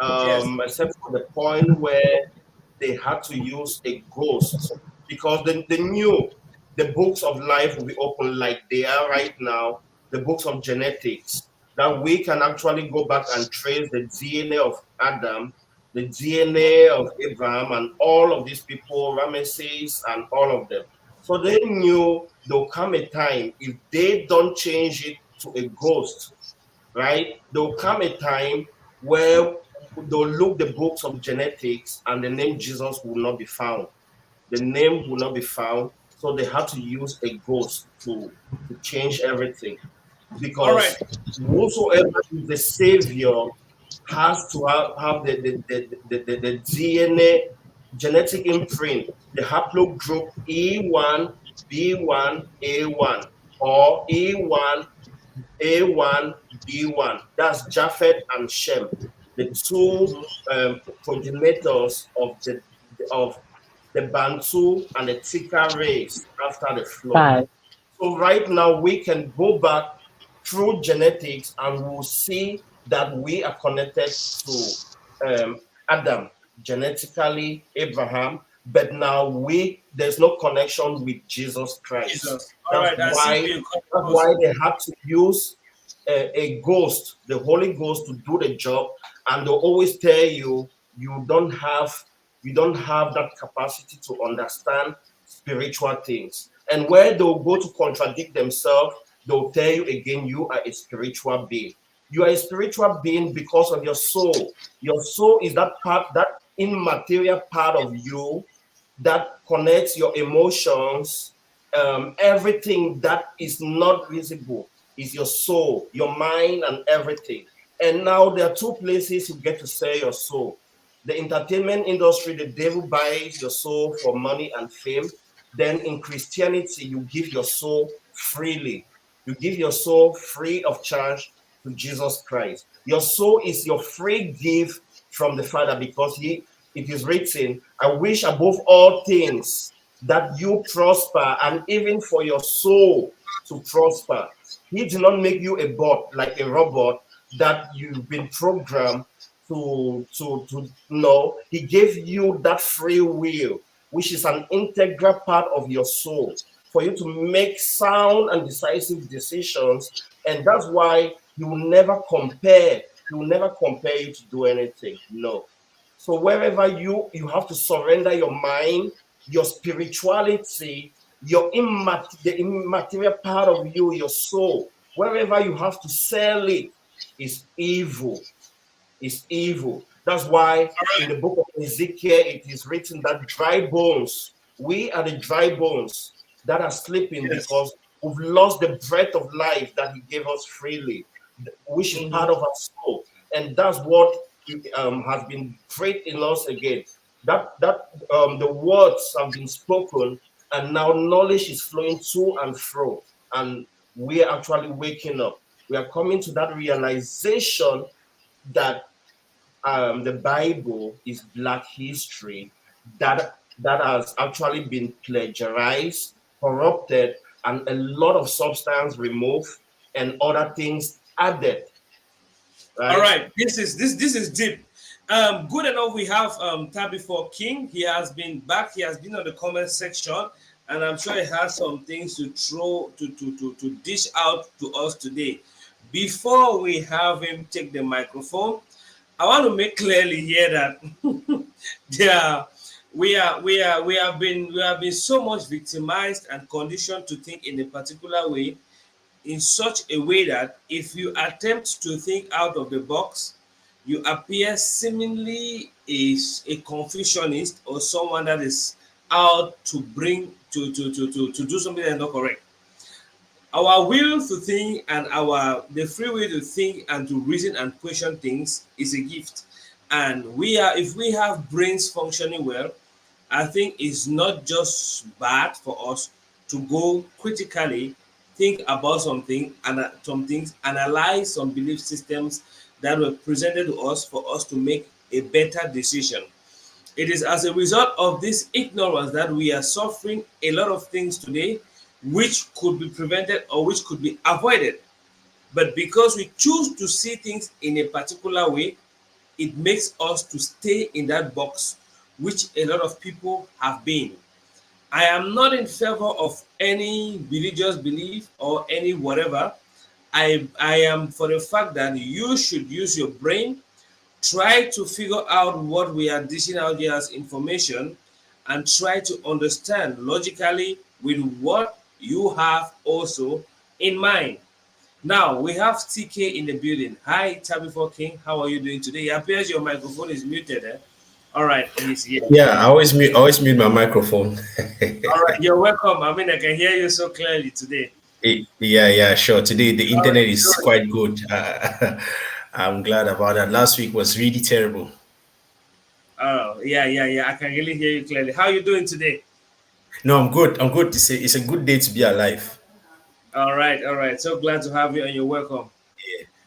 Yes. except for the point where they had to use a ghost because they knew the books of life will be open like they are right now, the books of genetics, that we can actually go back and trace the DNA of Adam, the DNA of Abraham, and all of these people, Ramesses, and all of them. So they knew there'll come a time if they don't change it to a ghost, right? There'll come a time where they'll look the books of genetics and the name Jesus will not be found. The name will not be found. So they had to use a ghost to change everything. All right. Because whosoever is the savior has to have the DNA genetic imprint, the haplogroup E1, B1, A1, or E1, A1, B1. That's Japheth and Shem, the two progenitors of the Bantu and the Tika race after the flood. So right now we can go back through genetics and we'll see that we are connected to Adam genetically, Abraham, but now there's no connection with Jesus Christ. Jesus. All right. That's why they have to use a ghost, the Holy Ghost, to do the job, and they'll always tell you you don't have that capacity to understand spiritual things. And where they'll go to contradict themselves, they'll tell you again, you are a spiritual being. You are a spiritual being because of your soul. Your soul is that part, that immaterial part of you that connects your emotions. Everything that is not visible is your soul, your mind, and everything. And now there are two places you get to sell your soul. The entertainment industry, the devil buys your soul for money and fame. Then in Christianity, you give your soul freely. You give your soul free of charge to Jesus Christ. Your soul is your free gift from the Father because it is written, I wish above all things that you prosper and even for your soul to prosper. He did not make you a bot, like a robot that you've been programmed to know. He gave you that free will, which is an integral part of your soul, for you to make sound and decisive decisions. And that's why he will never compare. He will never compare you to do anything. No. So wherever you have to surrender your mind, your spirituality, the immaterial part of you, your soul, wherever you have to sell it is evil. Is evil. That's why in the book of Ezekiel it is written that dry bones, we are the dry bones that are sleeping Yes. because we've lost the breath of life that he gave us freely, which is part of our soul. And that's what has been great in us again. That the words have been spoken, and now knowledge is flowing to and fro, and we are actually waking up. We are coming to that realization that the Bible is Black history that has actually been plagiarized, corrupted, and a lot of substance removed and other things added. Right? All right, this is deep. Good enough. We have Tabitha King. He has been back. He has been on the comment section, and I'm sure he has some things to throw to dish out to us today. Before we have him take the microphone, I want to make clearly here that there we have been so much victimized and conditioned to think in a particular way, in such a way that if you attempt to think out of the box, you appear seemingly is a confucianist or someone that is out to bring to do something that's not correct. Our will to think and our the free will to think and to reason and question things is a gift. And we are if we have brains functioning well, I think it's not just bad for us to go critically think about something and some things, analyze some belief systems that were presented to us for us to make a better decision. It is as a result of this ignorance that we are suffering a lot of things today, which could be prevented or which could be avoided. But because we choose to see things in a particular way, it makes us to stay in that box, which a lot of people have been. I am not in favor of any religious belief or any whatever. I am for the fact that you should use your brain, try to figure out what we are dishing out here as information, and try to understand logically with what you have also in mind. Now we have TK in the building. Hi, Tabitha King. How are you doing today? It appears your microphone is muted. Eh? All right, he's here. Yeah, I always mute my microphone. All right, you're welcome. I mean, I can hear you so clearly today. Yeah, sure. Today the All right, internet is good. quite good. I'm glad about that. Last week was really terrible. Oh, yeah. I can really hear you clearly. How are you doing today? No, I'm good. I'm good. It's a good day to be alive. All right. So glad to have you and you're welcome.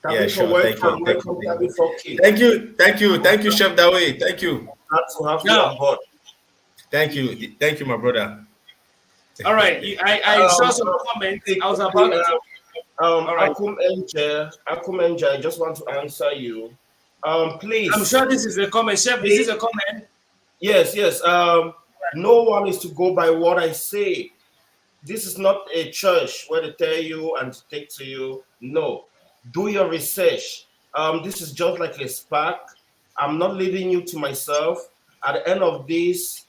Yeah, Tabitha, sure. Thank you. welcome, Thank you. welcome, Thank you. Tabitha King. Thank you, Chef Dawe. Thank you. Glad to have you Now, on board. Thank you, my brother. all right. I saw some Um, comments. quickly, I was about to. All right. Akum Enja, I just want to answer you. I'm Please, sure this is a comment. Chef, is this a comment? yes. No one is to go by what I say. This is not a church where they tell you and take to you. No, do your research. This is just like a spark. I'm not leading you to myself. At the end of this,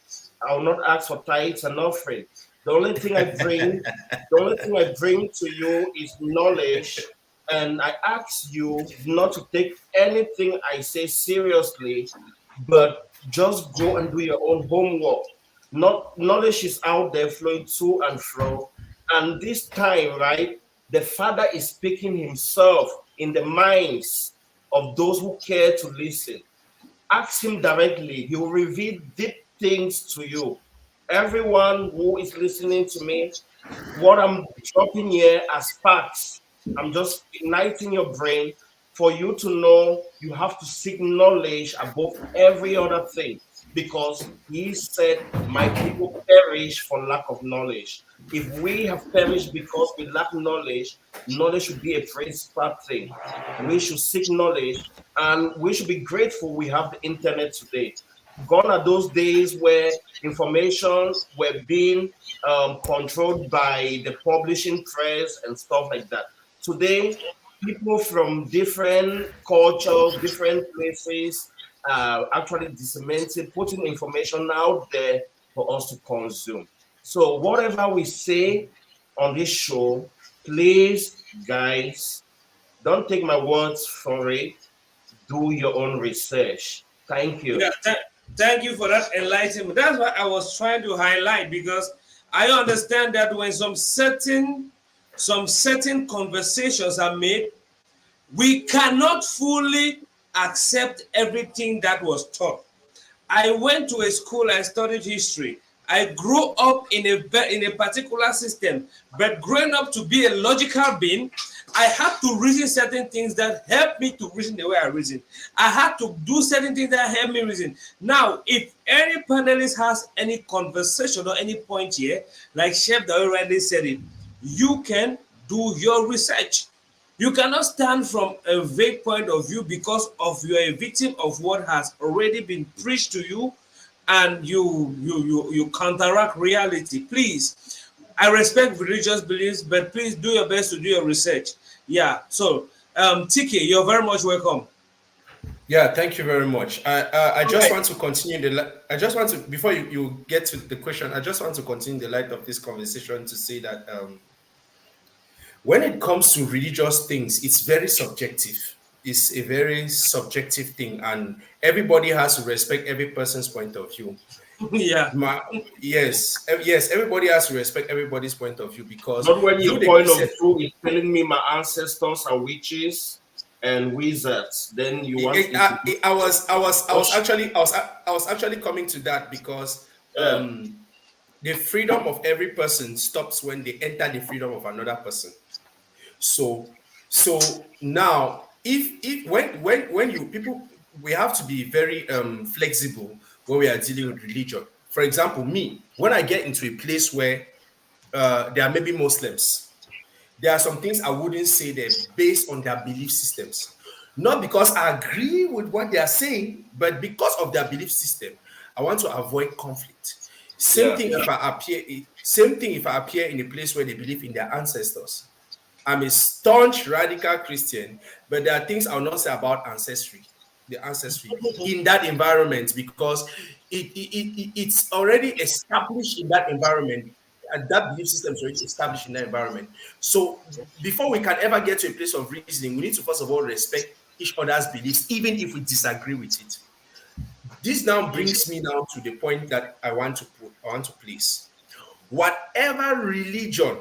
I will not ask for tithes and offering. The only thing I bring to you is knowledge, and I ask you not to take anything I say seriously, but just go and do your own homework. Not knowledge is out there flowing to and fro, and this time, right, the Father is speaking Himself in the minds of those who care to listen. Ask Him directly; He will reveal deep things to you. Everyone who is listening to me, what I'm dropping here as facts, I'm just igniting your brain for you to know you have to seek knowledge above every other thing. because he said, my people perish for lack of knowledge. If we have perished because we lack knowledge, knowledge should be a principal thing. We should seek knowledge, and we should be grateful we have the internet today. Gone are those days where information were being controlled by the publishing press and stuff like that. Today, people from different cultures, different places, actually disseminating, putting information out there for us to consume. So whatever we say on this show, please, guys, don't take my words for it. Do your own research. Thank you. Yeah, thank you for that enlightenment. That's what I was trying to highlight, because I understand that when some certain conversations are made, we cannot fully accept everything that was taught. I went to a school, I studied history. I grew up in a particular system, but growing up to be a logical being, I had to reason certain things that helped me to reason the way I reason. I had to do certain things that helped me reason. Now, if any panelist has any conversation or any point here, like Chef that already said it, you can do your research. You cannot stand from a vague point of view because of you are a victim of what has already been preached to you, and you counteract reality. Please, I respect religious beliefs, but please do your best to do your research. Yeah. So, TK, you're very much welcome. Yeah, thank you very much. I just Okay. want to continue I just want to, before you get to the question, I just want to continue the light of this conversation to say that when it comes to religious things, it's very subjective. It's a very subjective thing, and everybody has to respect every person's point of view. Yeah. Yes, everybody has to respect everybody's point of view, because Not when you, your the point of Christian, view is telling me my ancestors are witches and wizards. Then you want me to do I was actually coming to that, because uh, the freedom of every person stops when they enter the freedom of another person. So now, if when you people, we have to be very flexible when we are dealing with religion. For example, me, when I get into a place where there are maybe Muslims, there are some things I wouldn't say there based on their belief systems. Not because I agree with what they are saying, but because of their belief system. I want to avoid conflict. Same yeah. thing if I appear, same thing if I appear in a place where they believe in their ancestors. I'm a staunch radical Christian, but there are things I'll not say about the ancestry in that environment, because it's already established in that environment, and that belief system is already established in that environment. So before we can ever get to a place of reasoning, we need to first of all respect each other's beliefs, even if we disagree with it. This now brings me now to the point that I want to place. Whatever religion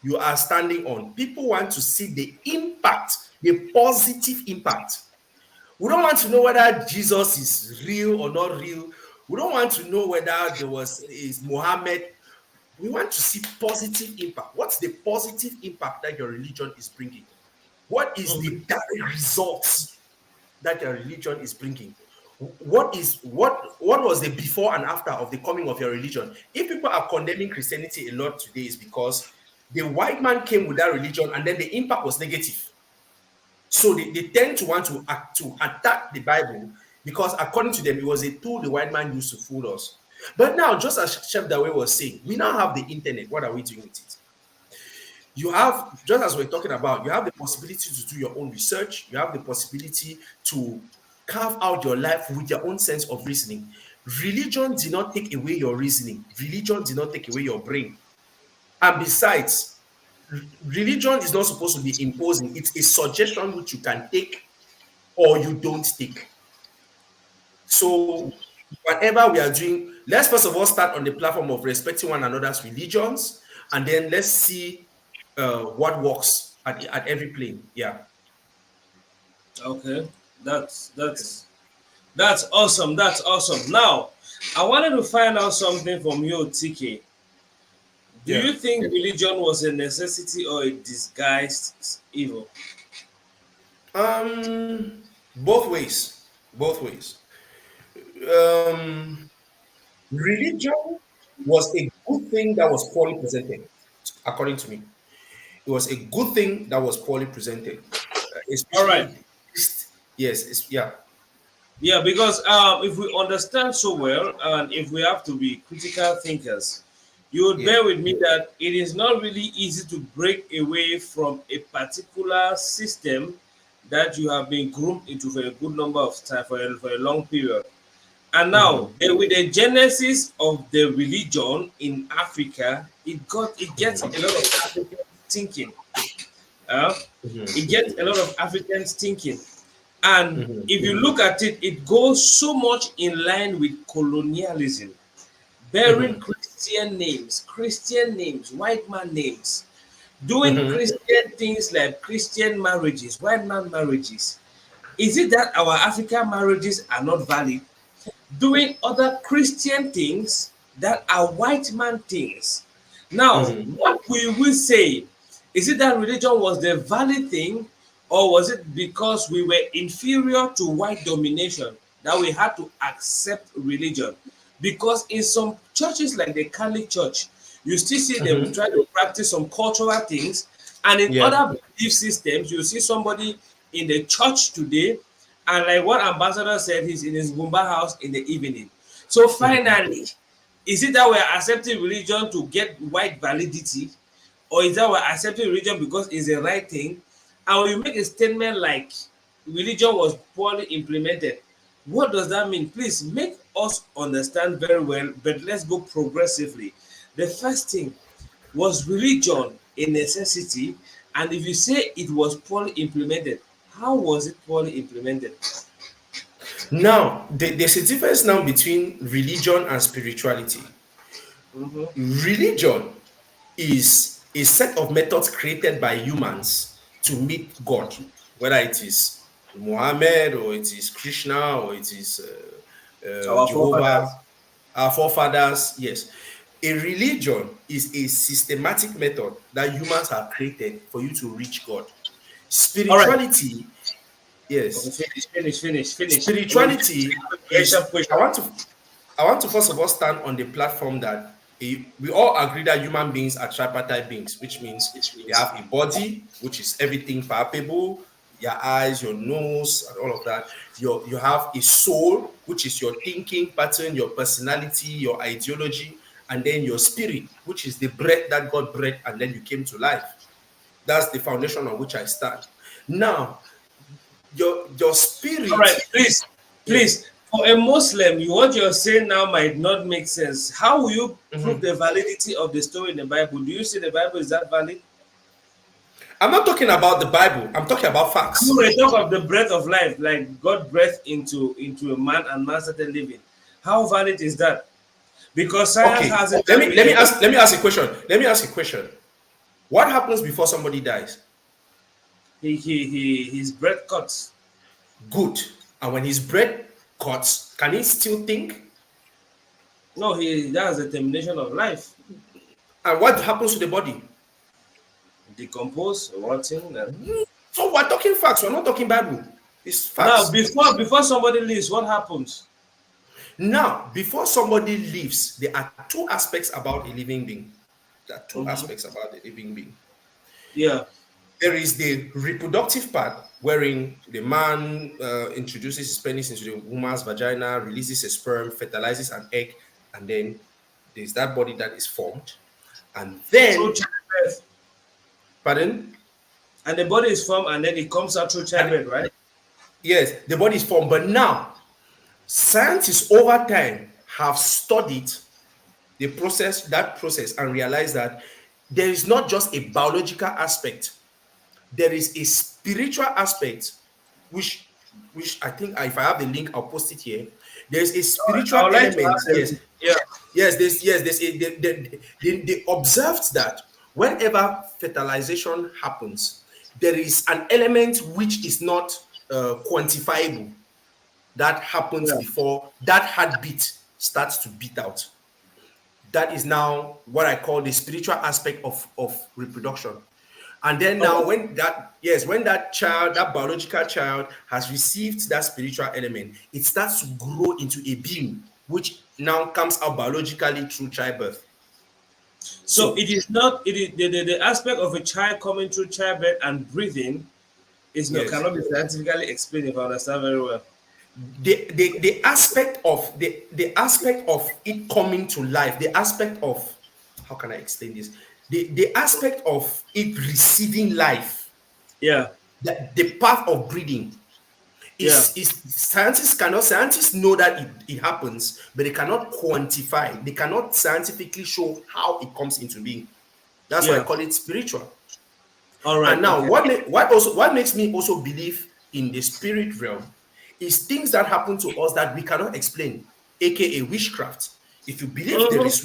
you are standing on, people want to see the impact, the positive impact. We don't want to know whether Jesus is real or not real. We don't want to know whether there was is Muhammad. We want to see positive impact. What's the positive impact that your religion is bringing? What is the direct results that your religion is bringing? What was the before and after of the coming of your religion? If people are condemning Christianity a lot today, is because the white man came with that religion and then the impact was negative. So they tend to want to attack the Bible, because according to them, it was a tool the white man used to fool us. But now, just as Chef Dawe was saying, we now have the internet. What are we doing with it? You have, just as we're talking about, you have the possibility to do your own research. You have the possibility to carve out your life with your own sense of reasoning. Religion did not take away your reasoning. Religion did not take away your brain. And besides, religion is not supposed to be imposing. It's a suggestion which you can take or you don't take. So whatever we are doing, let's first of all start on the platform of respecting one another's religions, and then let's see what works at every plane. Yeah. Okay. That's awesome. That's awesome. Now, I wanted to find out something from you, TK. Do Yeah. you think religion was a necessity or a disguised evil? Both ways. Both ways. Religion was a good thing that was poorly presented, according to me. It was a good thing that was poorly presented, All right. especially yes, yeah. Yeah, because if we understand so well, and if we have to be critical thinkers, you would Yeah. bear with me that it is not really easy to break away from a particular system that you have been groomed into for a good number of time, for a long period. And now, Mhm, with the genesis of the religion in Africa, it gets a mhm, lot of African thinking. Uh, mhm, it gets a lot of Africans thinking. And mhm, if you look at it, it goes so much in line with colonialism, bearing mhm, Christian names, white man names, doing mhm. Christian things like Christian marriages, white man marriages. Is it that our African marriages are not valid? Doing other Christian things that are white man things. Now, Mhm. what will we say? Is it that religion was the valid thing, or was it because we were inferior to white domination that we had to accept religion? Because in some churches like the Catholic Church, you still see them Mhm. try to practice some cultural things, and in Yeah. other belief systems, you see somebody in the church today, and like what Ambassador said, he's in his Bumba house in the evening. So Mhm. finally, is it that we're accepting religion to get white validity, or is that we're accepting religion because it's the right thing? And when you make a statement like religion was poorly implemented, what does that mean? Please make us understand very well, but let's go progressively. The first thing, was religion a necessity? And if you say it was poorly implemented, how was it poorly implemented? Now, there's a difference now between religion and spirituality. Mm-hmm. Religion is a set of methods created by humans to meet God, whether it is Muhammad or it is Krishna or it is Our Jehovah, forefathers. our forefathers. Yes, a religion is a systematic method that humans have created for you to reach God. All right. Spirituality, Okay, yes, finish. When you finish, spirituality question, is. question. I want to first of all stand on the platform that we all agree that human beings are tripartite beings, which means Which they means have a body, which is everything palpable, your eyes, your nose, and all of that. You have a soul, which is your thinking pattern, your personality, your ideology, and then your spirit, which is the breath that God breathed, and then you came to life. That's the foundation on which I stand. Now, your all spirit, right, yes. please, for a Muslim, what you're saying now might not make sense. How will you prove Mhm. the validity of the story in the Bible? Do you see the Bible is that valid? I'm not talking about the Bible. I'm talking about You facts. may talk of the breath of life, like God breathed into a man and man started living. How valid is that? Because science Okay, has it that way. let me ask a question. Let me ask a question. What happens before somebody dies? His breath cuts. Good. And when his breath cuts, can he still think? No, he that's the termination of life. And what happens to the body? Decompose, rotting. So we're talking facts. We're not talking Bible. It's Now, facts. before somebody leaves, what happens? Now, before somebody leaves, there are two aspects about a living being. There are two Mhm. aspects about the living being. Yeah. There is the reproductive part, wherein the man introduces his penis into the woman's vagina, releases a sperm, fertilizes an egg, and then there's that body that is formed. And Through then, childbirth. pardon? And the body is formed and then it comes out through And childbirth, right? yes, the body is formed. But now, scientists over time have studied that process, and realized that there is not just a biological aspect, there is a spiritual aspect, which I think if I have the link, I'll post it here. There's a I spiritual would like to element. have Yes, them. Yeah. there's a they observed that whenever fertilization happens, there is an element which is not quantifiable that happens Yeah. before that heartbeat starts to beat out. That is now what I call the spiritual aspect of reproduction. And then now, Okay. when that, yes, when that child, that biological child has received that spiritual element, it starts to grow into a being. which now comes out biologically through childbirth. So it is not, it is the aspect of a child coming through childbirth and breathing is not, Yes. cannot be scientifically explained, if I understand very well. The aspect of the aspect of it coming to life, the aspect of, how can I explain this? The aspect of it receiving life, Yeah. the path of breeding is scientists know that it happens, but they cannot quantify, they cannot scientifically show how it comes into being. That's why I Yeah. call it spiritual. All right. And now, okay. what makes me also believe in the spirit realm is things that happen to us that we cannot explain, aka witchcraft. If you believe there is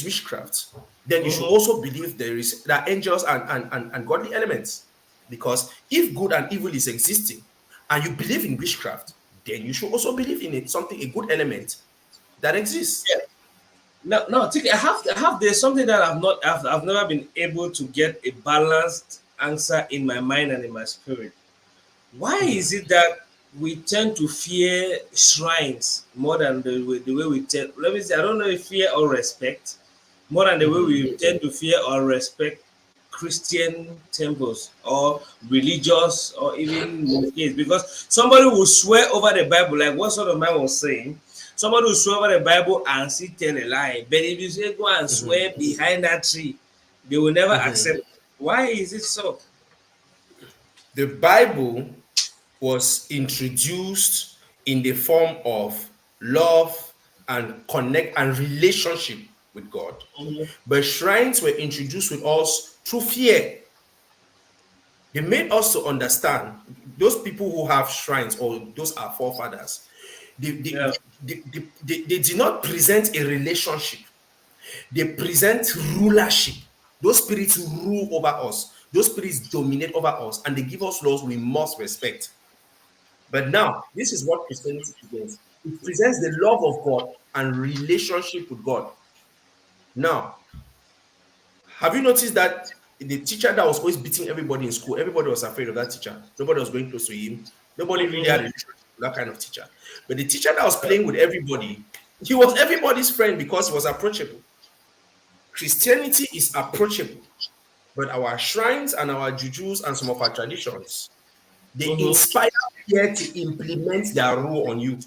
witchcraft, then you should also believe there are angels and godly elements. Because if good and evil is existing, and you believe in witchcraft, then you should also believe in it, something, a good element that exists. Yeah. No, I have there's something that I've never been able to get a balanced answer in my mind and in my spirit. Why is it that we tend to fear shrines more than the way we tend, let me say, I don't know if fear or respect, more than the way we tend to fear or respect Christian temples or religious or even mosques? Because somebody will swear over the Bible, like what sort of man was saying, somebody will swear over the Bible and still tell a lie. But if you say go and swear behind that tree, they will never accept. Why is it so? The Bible was introduced in the form of love and connect and relationship with God. But shrines were introduced with us through fear. They made us to understand, those people who have shrines, or those are forefathers, they did not present a relationship. They present rulership. Those spirits rule over us. Those spirits dominate over us, and they give us laws we must respect. But now, this is what Christianity presents. It presents the love of God and relationship with God. Now, have you noticed that the teacher that was always beating everybody in school, everybody was afraid of that teacher. Nobody was going close to him. Nobody really had a relationship with that kind of teacher. But the teacher that was playing with everybody, he was everybody's friend because he was approachable. Christianity is approachable, but our shrines and our jujus and some of our traditions, they inspire fear to implement their rule on you.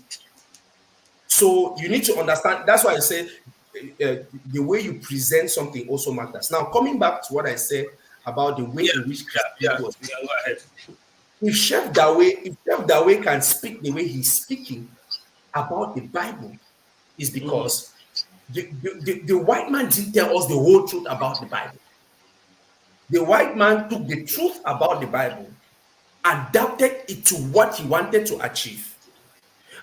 So you need to understand. That's why I say the way you present something also matters. Now, coming back to what I said about the way in which Christianity was, Go ahead. if Chef Daweh can speak the way he's speaking about the Bible, is because the white man didn't tell us the whole truth about the Bible. The white man took the truth about the Bible, adapted it to what he wanted to achieve,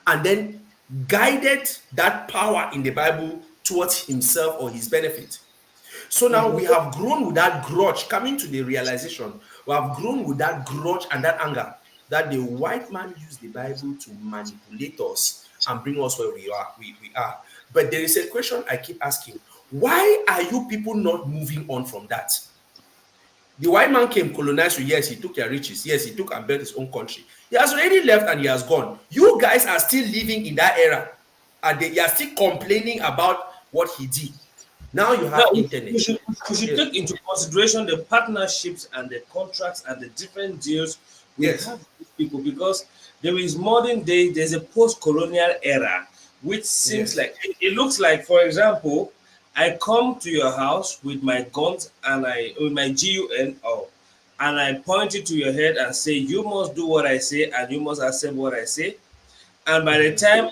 and then guided that power in the Bible towards himself or his benefit. So now we have grown with that grudge, coming to the realization, we have grown with that grudge and that anger that the white man used the Bible to manipulate us and bring us where we are. But there is a question I keep asking: why are you people not moving on from that? The white man came, colonized you. Yes, he took your riches. Yes, he took and built his own country. He has already left and he has gone. You guys are still living in that era, and you are still complaining about what he did. Now you have internet. We should take into consideration the partnerships and the contracts and the different deals we have with people, because there is modern day, there's a post-colonial era, which seems like, it looks like, for example, I come to your house with my guns and with my GUN, and I point it to your head and say, you must do what I say and you must accept what I say. And by the time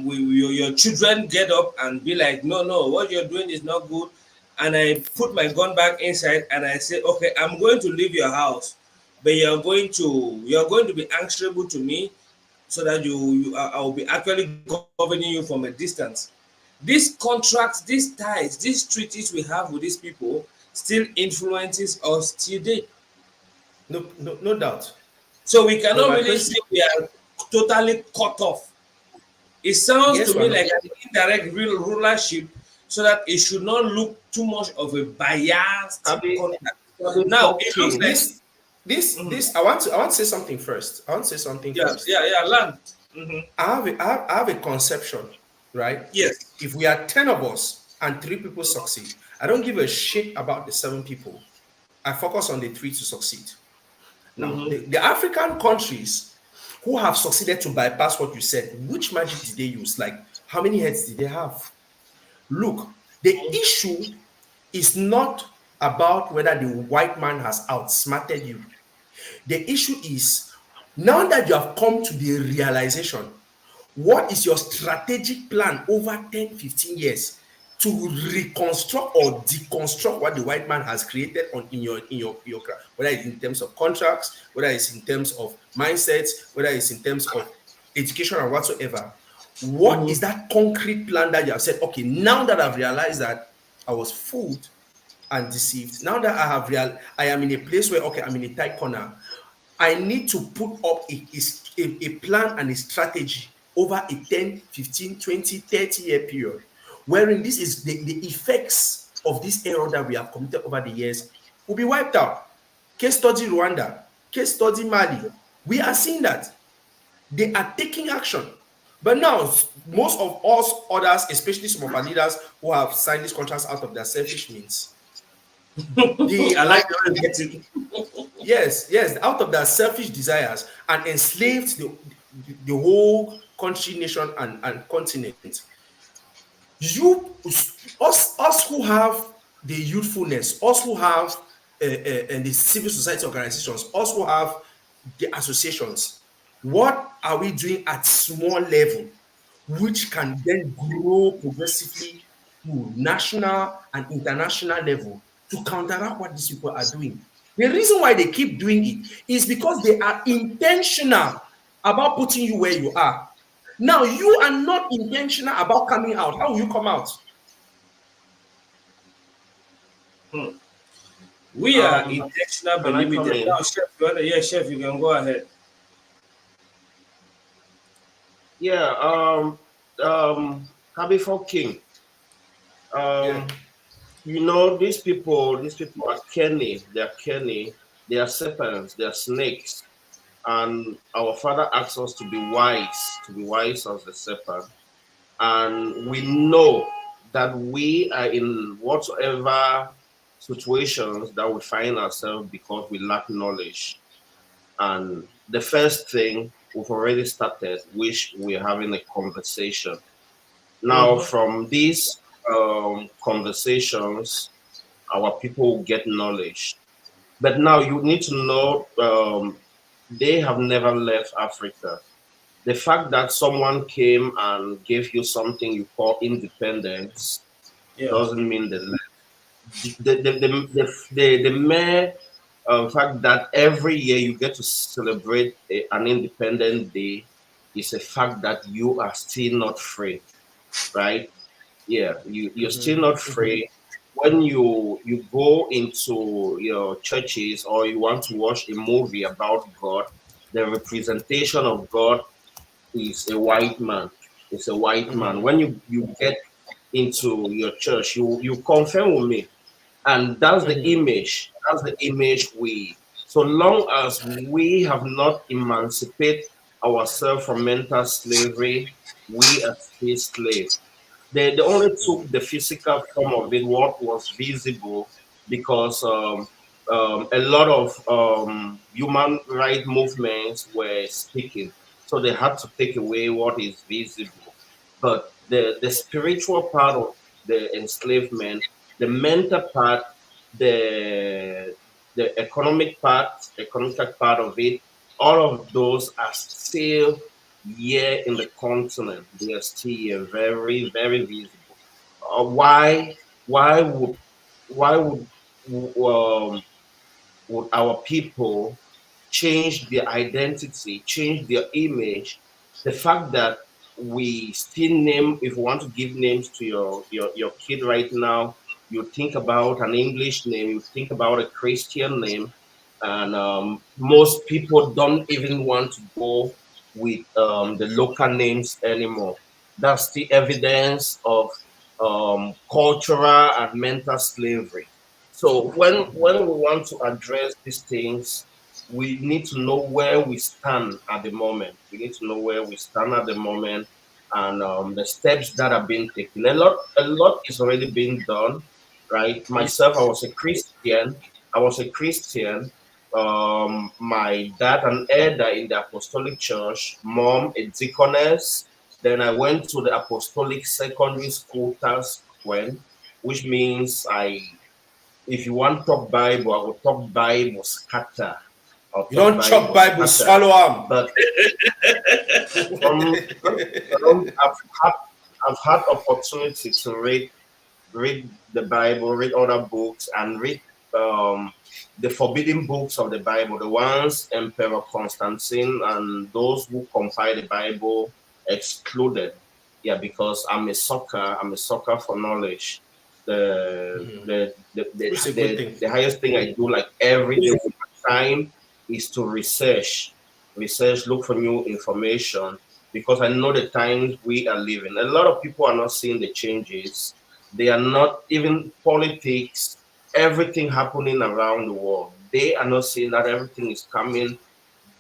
your children get up and be like, no, what you're doing is not good, and I put my gun back inside and I say, okay, I'm going to leave your house, but you're going to be answerable to me, so that I will be actually governing you from a distance. These contracts, these ties, these treaties we have with these people still influences us today. No doubt. So we cannot really say we are totally cut off. It sounds to me like an indirect real rulership, so that it should not look too much of a biased contract. Now it looks like this. I want to say something first. I want to say something first. Land. I have a conception, right? Yes. If we are 10 of us and 3 people succeed, I don't give a shit about the 7 people. I focus on the 3 to succeed. Now, the African countries who have succeeded to bypass what you said, which magic did they use? Like, how many heads did they have? Look, the issue is not about whether the white man has outsmarted you. The issue is now that you have come to the realization, what is your strategic plan over 10, 15 years to reconstruct or deconstruct what the white man has created in your craft, whether it's in terms of contracts, whether it's in terms of mindsets, whether it's in terms of education or whatsoever. What is that concrete plan that you have said, okay, now that I've realized that I was fooled and deceived, now that I am in a place where, okay, I'm in a tight corner, I need to put up a plan and a strategy over a 10, 15, 20, 30-year period, wherein this is the effects of this error that we have committed over the years will be wiped out. Case study Rwanda, case study Mali. We are seeing that they are taking action. But now, most of us others, especially some of our leaders who have signed these contracts out of their selfish means, I like the way you get it. yes, out of their selfish desires and enslaved the whole country, nation, and continent. Us who have the youthfulness, us who have and the civil society organizations, us who have the associations, what are we doing at small level, which can then grow progressively to national and international level to counteract what these people are doing? The reason why they keep doing it is because they are intentional about putting you where you are. Now, you are not intentional about coming out. How will you come out? We are intentional but can I come limited. in? Now, Chef, Chef, you can go ahead. Yeah, Kabifo King. You know, these people are canny, they are serpents, they are snakes. And our Father asks us to be wise as the serpent. And we know that we are in whatsoever situations that we find ourselves because we lack knowledge. And the first thing we've already started, which we're having a conversation. Now, from these conversations, our people will get knowledge. But now you need to know they have never left Africa. The fact that someone came and gave you something you call independence doesn't mean they left. The mere fact that every year you get to celebrate an independent day is a fact that you are still not free, right? Yeah, you're still not free. When you go into your churches or you want to watch a movie about God, the representation of God is a white man. It's a white man. When you get into your church, you confirm with me, and that's the image. That's the image we. So long as we have not emancipated ourselves from mental slavery, we are still slaves. They only took the physical form of it, what was visible, because a lot of human rights movements were speaking. So they had to take away what is visible. But the spiritual part of the enslavement, the mental part, the economic part of it, all of those are still here in the continent. They are still here, very, very visible. Why? Why would? Why would our people change their identity, change their image? The fact that we still name, if you want to give names to your kid right now, you think about an English name, you think about a Christian name, and most people don't even want to go with the local names anymore. That's the evidence of cultural and mental slavery. So when we want to address these things, we need to know where we stand at the moment. We need to know where we stand at the moment, and the steps that are being taken. A lot is already being done, right? Myself, I was a Christian. I was a Christian. My dad, an elder in the Apostolic Church, mom, a deaconess. Then I went to the Apostolic Secondary School, Task when, which means if you want to talk Bible, I will talk Bible scatter. I'll You talk don't chop Bible, scatter. swallow them. But I've had opportunity to read the Bible, read other books, and read the forbidden books of the Bible, the ones Emperor Constantine and those who compile the Bible excluded. Yeah, because I'm a sucker. I'm a sucker for knowledge. It's a good thing. The highest thing I do, like every day of my time, is to research, look for new information, because I know the times we are living. A lot of people are not seeing the changes. They are not even politics, everything happening around the world. They are not seeing that everything is coming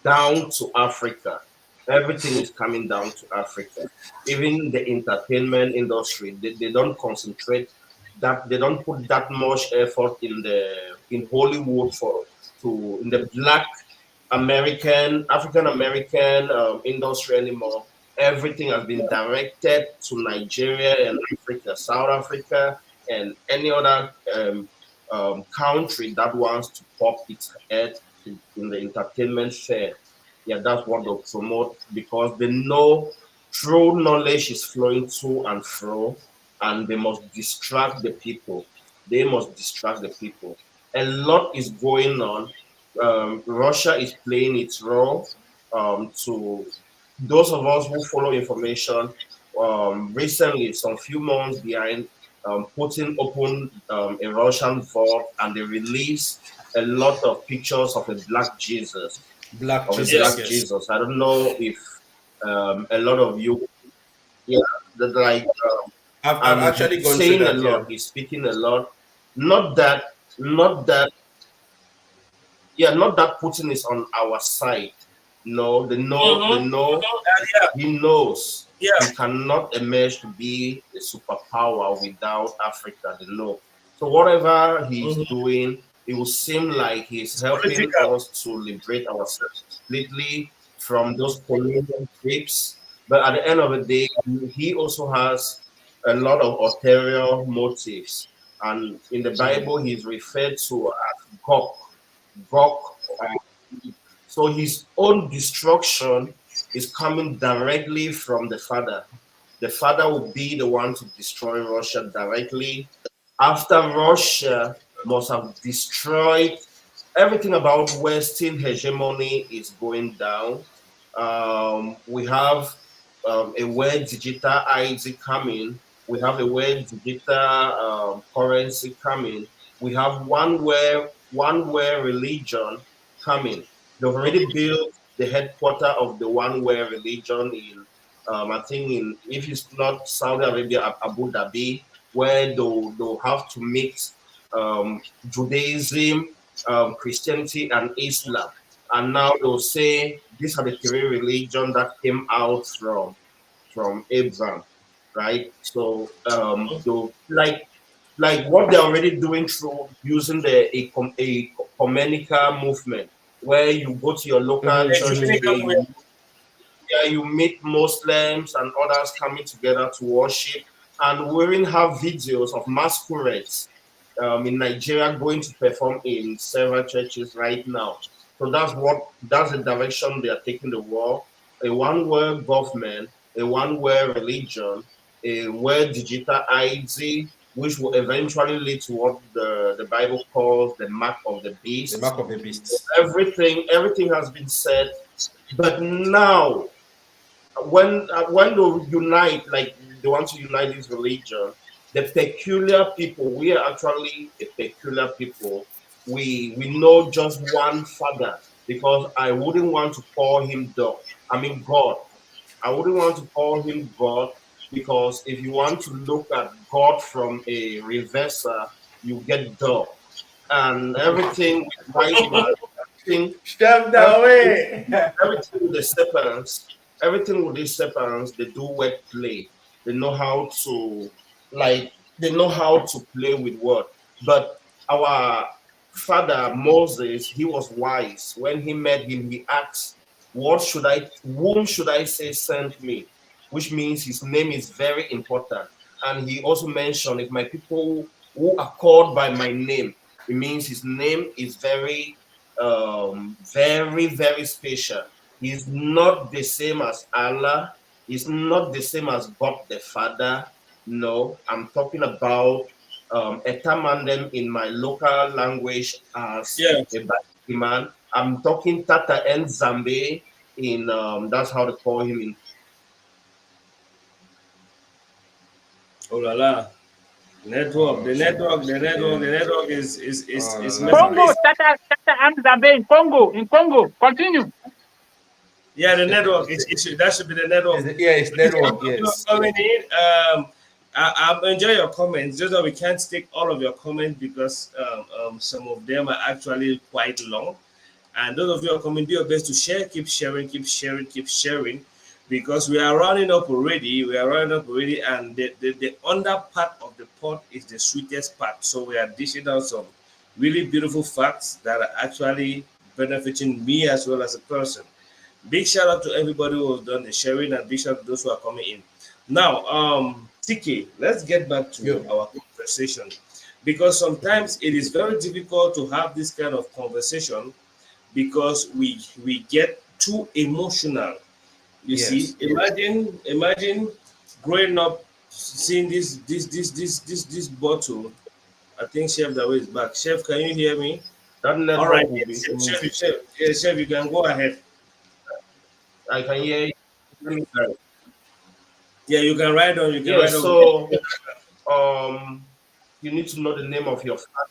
down to Africa. Everything is coming down to Africa. Even the entertainment industry, they don't concentrate that, they don't put that much effort in Hollywood in the black African American industry anymore. Everything has been directed to Nigeria and Africa, South Africa, and any other country that wants to pop its head in the entertainment sphere. Yeah, that's what they'll promote, because they know true knowledge is flowing to and fro, and they must distract the people. They must distract the people. A lot is going on. Russia is playing its role to those of us who follow information. Recently, some few months behind, Putin opened a Russian vault, and they released a lot of pictures of a black Jesus. Black Of a Jesus, black yes. Jesus. I don't know if a lot of you, yeah, that like, I've and actually he's gone through saying a that, yeah. lot. He's speaking a lot. Not that, yeah, not that Putin is on our side. No, he knows Yeah. he cannot emerge to be a superpower without Africa. They know. So whatever he's doing, it will seem like he's helping Political. us to liberate ourselves completely from those colonial grips. But at the end of the day, he also has a lot of ulterior motives. And in the Bible, he's referred to as Gog. Gog. So his own destruction is coming directly from the Father. The Father will be the one to destroy Russia directly. After Russia must have destroyed everything about Western hegemony is going down. We have a word digital ID coming. We have a word digital currency coming. We have one where religion coming. They've already built the headquarter of the one-where religion in, I think, if it's not Saudi Arabia, Abu Dhabi, where they'll have to mix Judaism, Christianity, and Islam. And now they'll say these are the three religions that came out from Abraham, right? So they'll like what they're already doing through using the ecumenical movement, where you go to your local church today, you meet Muslims and others coming together to worship, and we even have videos of masquerades in Nigeria going to perform in several churches right now. So that's the direction they are taking the world. A one-world government, a one-world religion, a world digital ID, which will eventually lead to what the Bible calls the mark of the beast. The mark of the beast. Everything has been said, but now when they unite, like they want to unite this religion, the peculiar people, we are actually a peculiar people. We know just one Father, because I wouldn't want to call him God. I wouldn't want to call him God, because if you want to look at God from a reverser, you get dog. And everything with white man, everything, Step that way. everything with the serpents, everything with these serpents, they do word play. They know how to, like, they know how to play with word. But our father Moses, he was wise. When he met him, he asked, whom should I say sent me? Which means his name is very important. And he also mentioned, if my people who are called by my name, it means his name is very, very special. He's not the same as Allah. He's not the same as God the Father. No, I'm talking about Etamandem in my local language as Yeah. a man. I'm talking Tata and Zambe in that's how they call him in. Oh la la. Network, the network is messing. Congo, Tata Amzabe in Congo, Continue. Yeah, the network. That should be the network. Yeah, it's network. Yes. Coming in. I enjoy your comments. Just that we can't take all of your comments because some of them are actually quite long. And those of you who are coming, do your best to share. Keep sharing. Keep sharing. Keep sharing. Because we are running up already. And the under part of the pot is the sweetest part. So we are dishing out some really beautiful facts that are actually benefiting me as well as a person. Big shout out to everybody who has done the sharing, and big shout out to those who are coming in. Now, TK, let's get back to our conversation, because sometimes it is very difficult to have this kind of conversation because we get too emotional. You see, imagine growing up seeing this bottle. I think Chef Dawe is back. Chef, can you hear me? That All right, network will be. Chef, you can go ahead. I can hear you. Let me try. Yeah, you can write on. You can Yeah, write on. so you need to know the name of your father.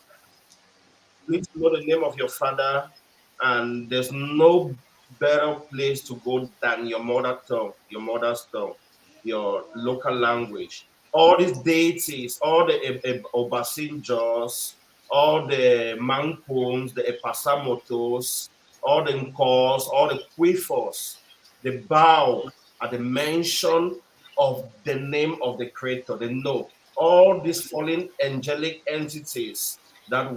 You need to know the name of your father, and there's no better place to go than your mother's tongue, your local language. All these deities, all the Obasanjos, all the Mankoms, the Epasamotos, all the Nkos, all the Quifos, they bow at the mention of the name of the Creator. They know all these fallen angelic entities that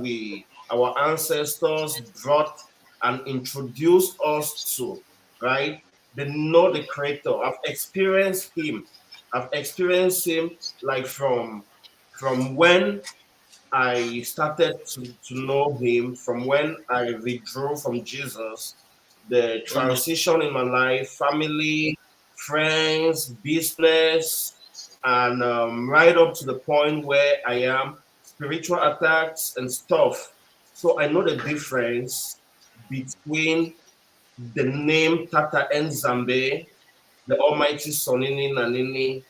our ancestors brought and introduced us to, right? They know the Creator. I've experienced Him. I've experienced Him like from when I started to know Him, from when I withdrew from Jesus, the transition in my life, family, friends, business, and right up to the point where I am, spiritual attacks and stuff. So I know the difference between the name Tata Nzambe, the Almighty Sonini Nanini,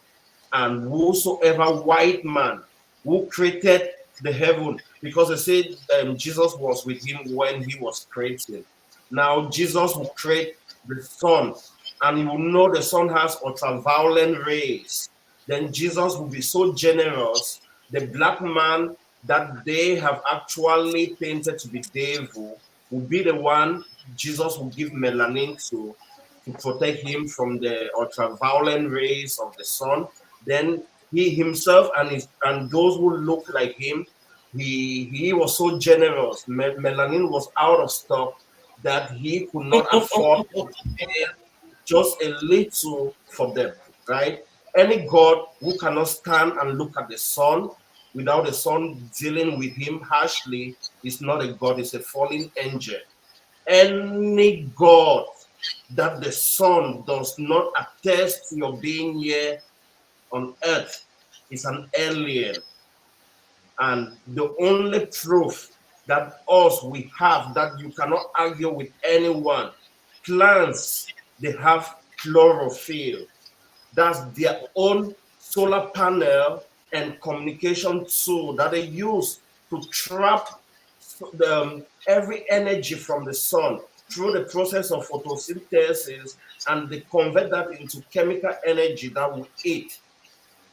and whosoever white man who created the heaven, because they said Jesus was with him when he was creating. Now Jesus will create the sun, and he will know the sun has ultraviolet rays. Then Jesus will be so generous. The black man that they have actually painted to be devil will be the one Jesus will give melanin to protect him from the ultraviolet rays of the sun. Then he himself and those who look like him, he was so generous. Melanin was out of stock that he could not afford to pay just a little for them, right? Any God who cannot stand and look at the sun without the sun dealing with him harshly is not a God, it's a fallen angel. Any God that the sun does not attest to your being here on earth is an alien. And the only proof that we have that you cannot argue with anyone, plants, they have chlorophyll. That's their own solar panel and communication tool that they use to trap every energy from the sun through the process of photosynthesis, and they convert that into chemical energy that we eat.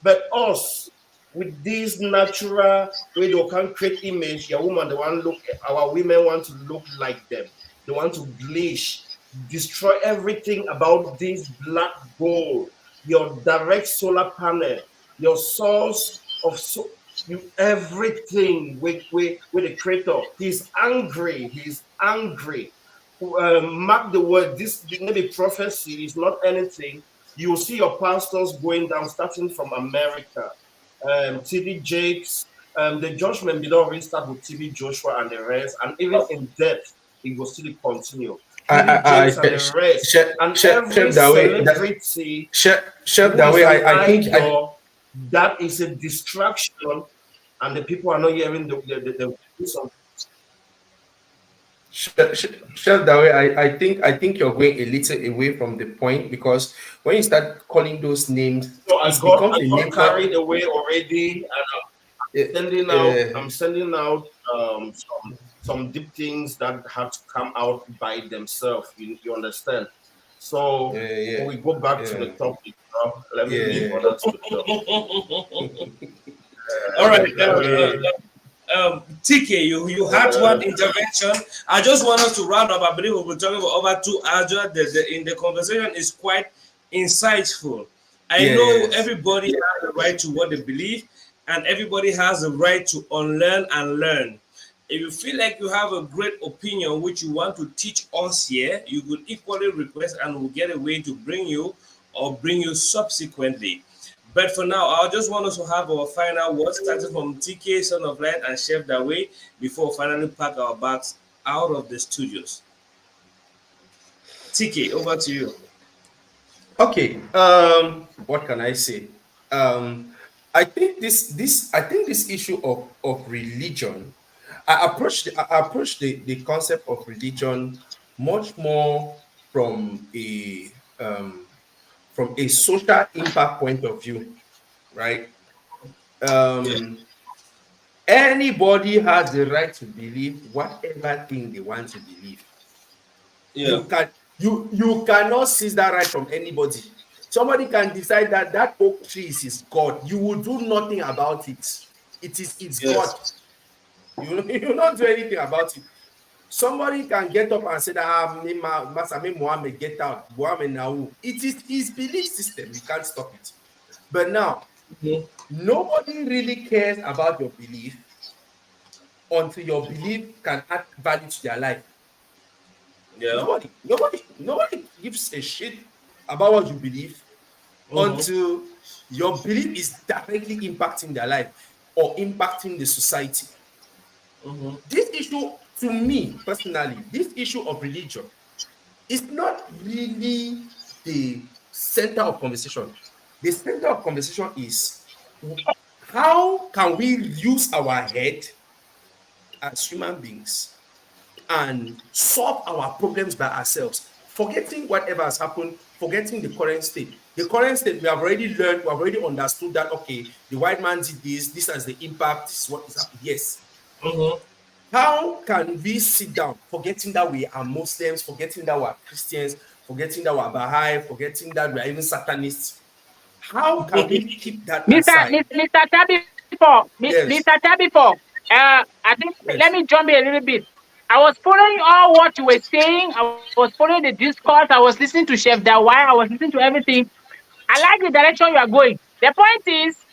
But us, with this natural way they can create image, your woman, they want look, our women want to look like them. They They want to bleach, destroy everything about this black gold, your direct solar panel, your source of everything with the creator. He's angry. He's angry. Mark the word. This maybe prophecy is not anything. You will see your pastors going down, starting from America. TD Jakes, the judgment will already start with TB Joshua and the rest, and even in depth, it will still continue. TD Jakes and the rest, and every celebrity, Chef, that way, I think that is a distraction, and the people are not hearing the Chef, that way, I think you're going a little away from the point, because when you start calling those names, so I got carried away already, and I'm sending out some deep things that have to come out by themselves. You understand? So when we go back to the topic, let me leave other to the topic. All right. TK, you had one intervention. I just want us to round up. I believe we'll be talking about over 2 hours. In the conversation is quite insightful. I know everybody has the right to what they believe, and everybody has the right to unlearn and learn. If you feel like you have a great opinion which you want to teach us here, you could equally request, and we'll get a way to bring you subsequently. But for now, I just want us to have our final words, starting from TK, Son of Light, and Chef Daway, before we finally pack our bags out of the studios. TK, over to you. Okay. What can I say? I think this issue of religion, I approach the concept of religion much more from a social impact point of view, right? Anybody has the right to believe whatever thing they want to believe. You cannot seize that right from anybody. Somebody can decide that oak tree is his God. You will do nothing about it. It's God. You will not do anything about it. Somebody can get up and say that Muhammad, get out. Muhammad now. It is his belief system. You can't stop it. But now, nobody really cares about your belief until your belief can add value to their life. Nobody gives a shit about what you believe until your belief is directly impacting their life or impacting the society. This issue, to me personally, this issue of religion is not really the center of conversation. The center of conversation is how can we use our head as human beings and solve our problems by ourselves, forgetting whatever has happened, forgetting the current state. The current state, we have already learned, we have already understood that, okay, the white man did this has the impact, this is what is happening. Yes. How can we sit down, forgetting that we are Muslims, forgetting that we are Christians, forgetting that we are Baha'i, forgetting that we are even Satanists? How can we keep that aside? Mr. Tabifo, I think, let me jump in a little bit. I was following all what you were saying. I was following the discourse. I was listening to Chef Daway. I was listening to everything. I like the direction you are going. The point is,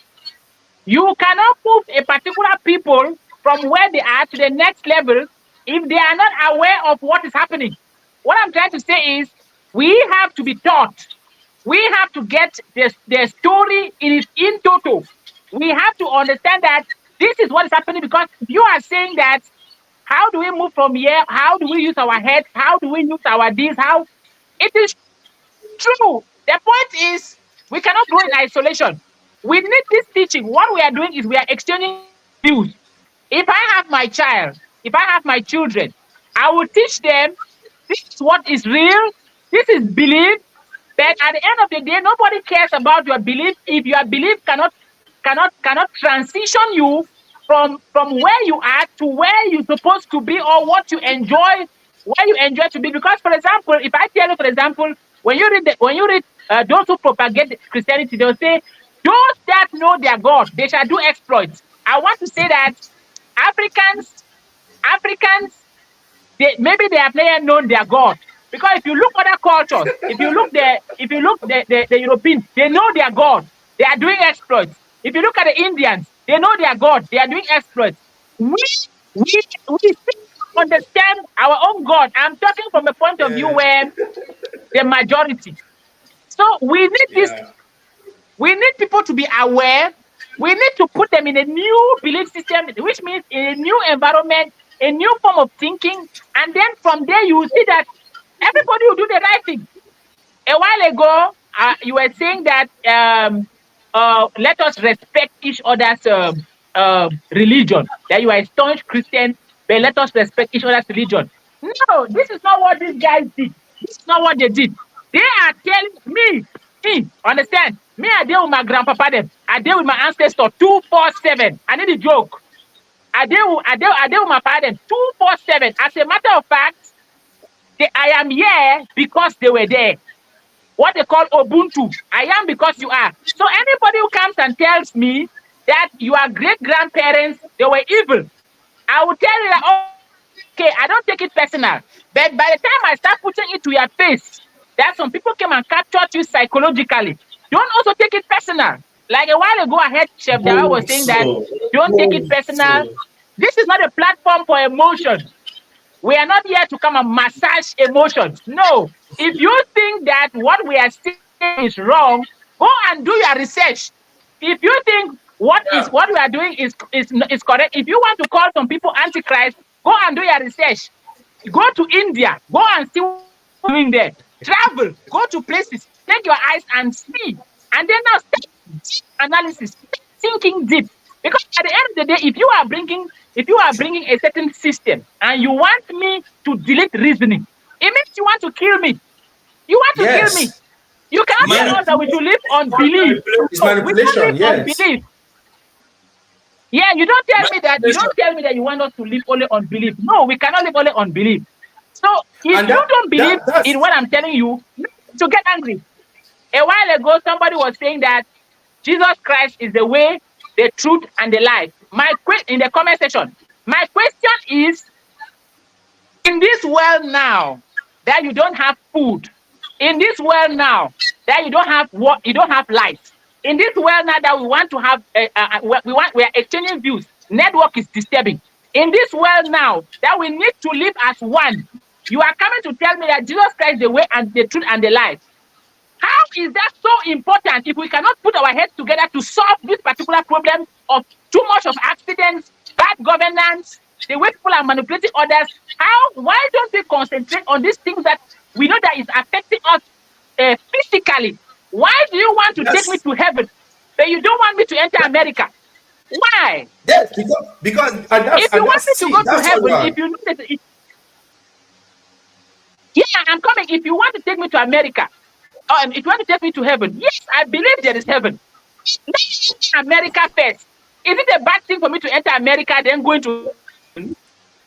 you cannot move a particular people from where they are to the next level if they are not aware of what is happening. What I'm trying to say is, we have to be taught. We have to get the story in total. We have to understand that this is what is happening, because you are saying that, how do we move from here? How do we use our head? How do we use our deeds? How? It is true. The point is, we cannot go in isolation. We need this teaching. What we are doing is we are exchanging views. If I have my child, if I have my children, I will teach them this is what is real, this is belief. But at the end of the day, nobody cares about your belief if your belief cannot transition you from where you are to where you're supposed to be, or what you enjoy, where you enjoy to be. Because, for example, if I tell you, for example, when you read those who propagate Christianity, they'll say, those that know their God, they shall do exploits. I want to say that Africans maybe they have never known their God. Because if you look other cultures, if you look the Europeans, they know their God. They are doing exploits. If you look at the Indians, they know their God. They are doing exploits. We still understand our own God. I'm talking from a point of view where the majority. So we need this. Yeah. We need people to be aware. We need to put them in a new belief system, which means in a new environment, a new form of thinking. And then from there, you will see that everybody will do the right thing. A while ago, you were saying that let us respect each other's religion. That you are a staunch Christian, but let us respect each other's religion. No, this is not what these guys did. This is not what they did. They are telling me, understand? Me, I deal with my grandpapa them. I deal with my ancestor 247. I need a joke. I deal with my parents 247. As a matter of fact, I am here because they were there. What they call Ubuntu. I am because you are. So anybody who comes and tells me that your great-grandparents, they were evil, I will tell you that, okay, I don't take it personal. But by the time I start putting it to your face, that some people came and captured you psychologically, don't also take it personal. Like a while ago, I heard Chef Dawa was saying that, don't take it personal. This is not a platform for emotion. We are not here to come and massage emotions. No. If you think that what we are saying is wrong, go and do your research. If you think what we are doing is correct, if you want to call some people antichrist, go and do your research. Go to India. Go and see what they're doing there. Travel. Go to places. Take your eyes and see. And then now start deep analysis. Start thinking deep. Because at the end of the day, if you are bringing a certain system and you want me to delete reasoning, it means you want to kill me. You want to kill me. You cannot tell us that we should live on belief. It's manipulation. Yes. Yeah, you don't tell me that. You don't tell me that you want us to live only on belief. No, we cannot live only on belief. So if you don't believe in what I'm telling you, to get angry. A while ago, somebody was saying that Jesus Christ is the way, the truth, and the life. In the comment section, my question is: in this world now that you don't have food, in this world now that you don't have light, in this world now that we want to have, we are exchanging views. Network is disturbing. In this world now that we need to live as one, you are coming to tell me that Jesus Christ is the way and the truth and the life. How is that so important if we cannot put our heads together to solve this particular problem of too much of accidents, bad governance, the way people are manipulating others? Why don't we concentrate on these things that we know that is affecting us physically? Why do you want to take me to heaven, but you don't want me to enter America? Why? Yes, because if you want me to go to heaven, if you know that I'm coming. If you want to take me to America, if you want to take me to heaven, yes, I believe there is heaven. Let's enter America first. Is it a bad thing for me to enter America, then go into?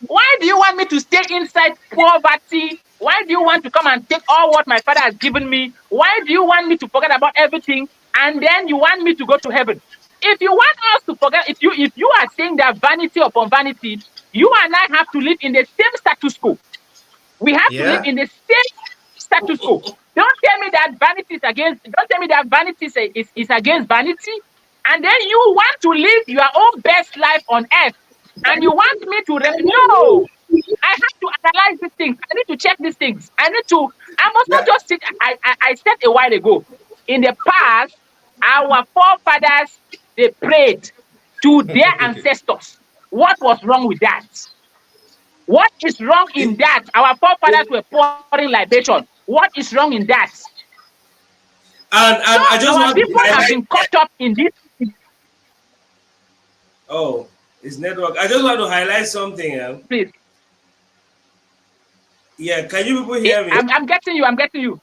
Why do you want me to stay inside poverty? Why do you want to come and take all what my father has given me? Why do you want me to forget about everything, and then you want me to go to heaven? If you want us to forget, if you are saying that vanity upon vanity, you and I have to live in the same status quo. We have to live in the same status quo. Don't tell me that vanity is against. Don't tell me that vanity is against vanity, and then you want to live your own best life on earth, and you want me to no. I have to analyze these things. I need to check these things. I must not just sit. I said a while ago, in the past, our forefathers, they prayed to their ancestors. What was wrong with that? What is wrong in that? Our forefathers were pouring libation. What is wrong in that? And I just want people have been caught up in this. Oh, it's network. I just want to highlight something. Please. Yeah, can you people hear me? I'm getting you. I'm getting you.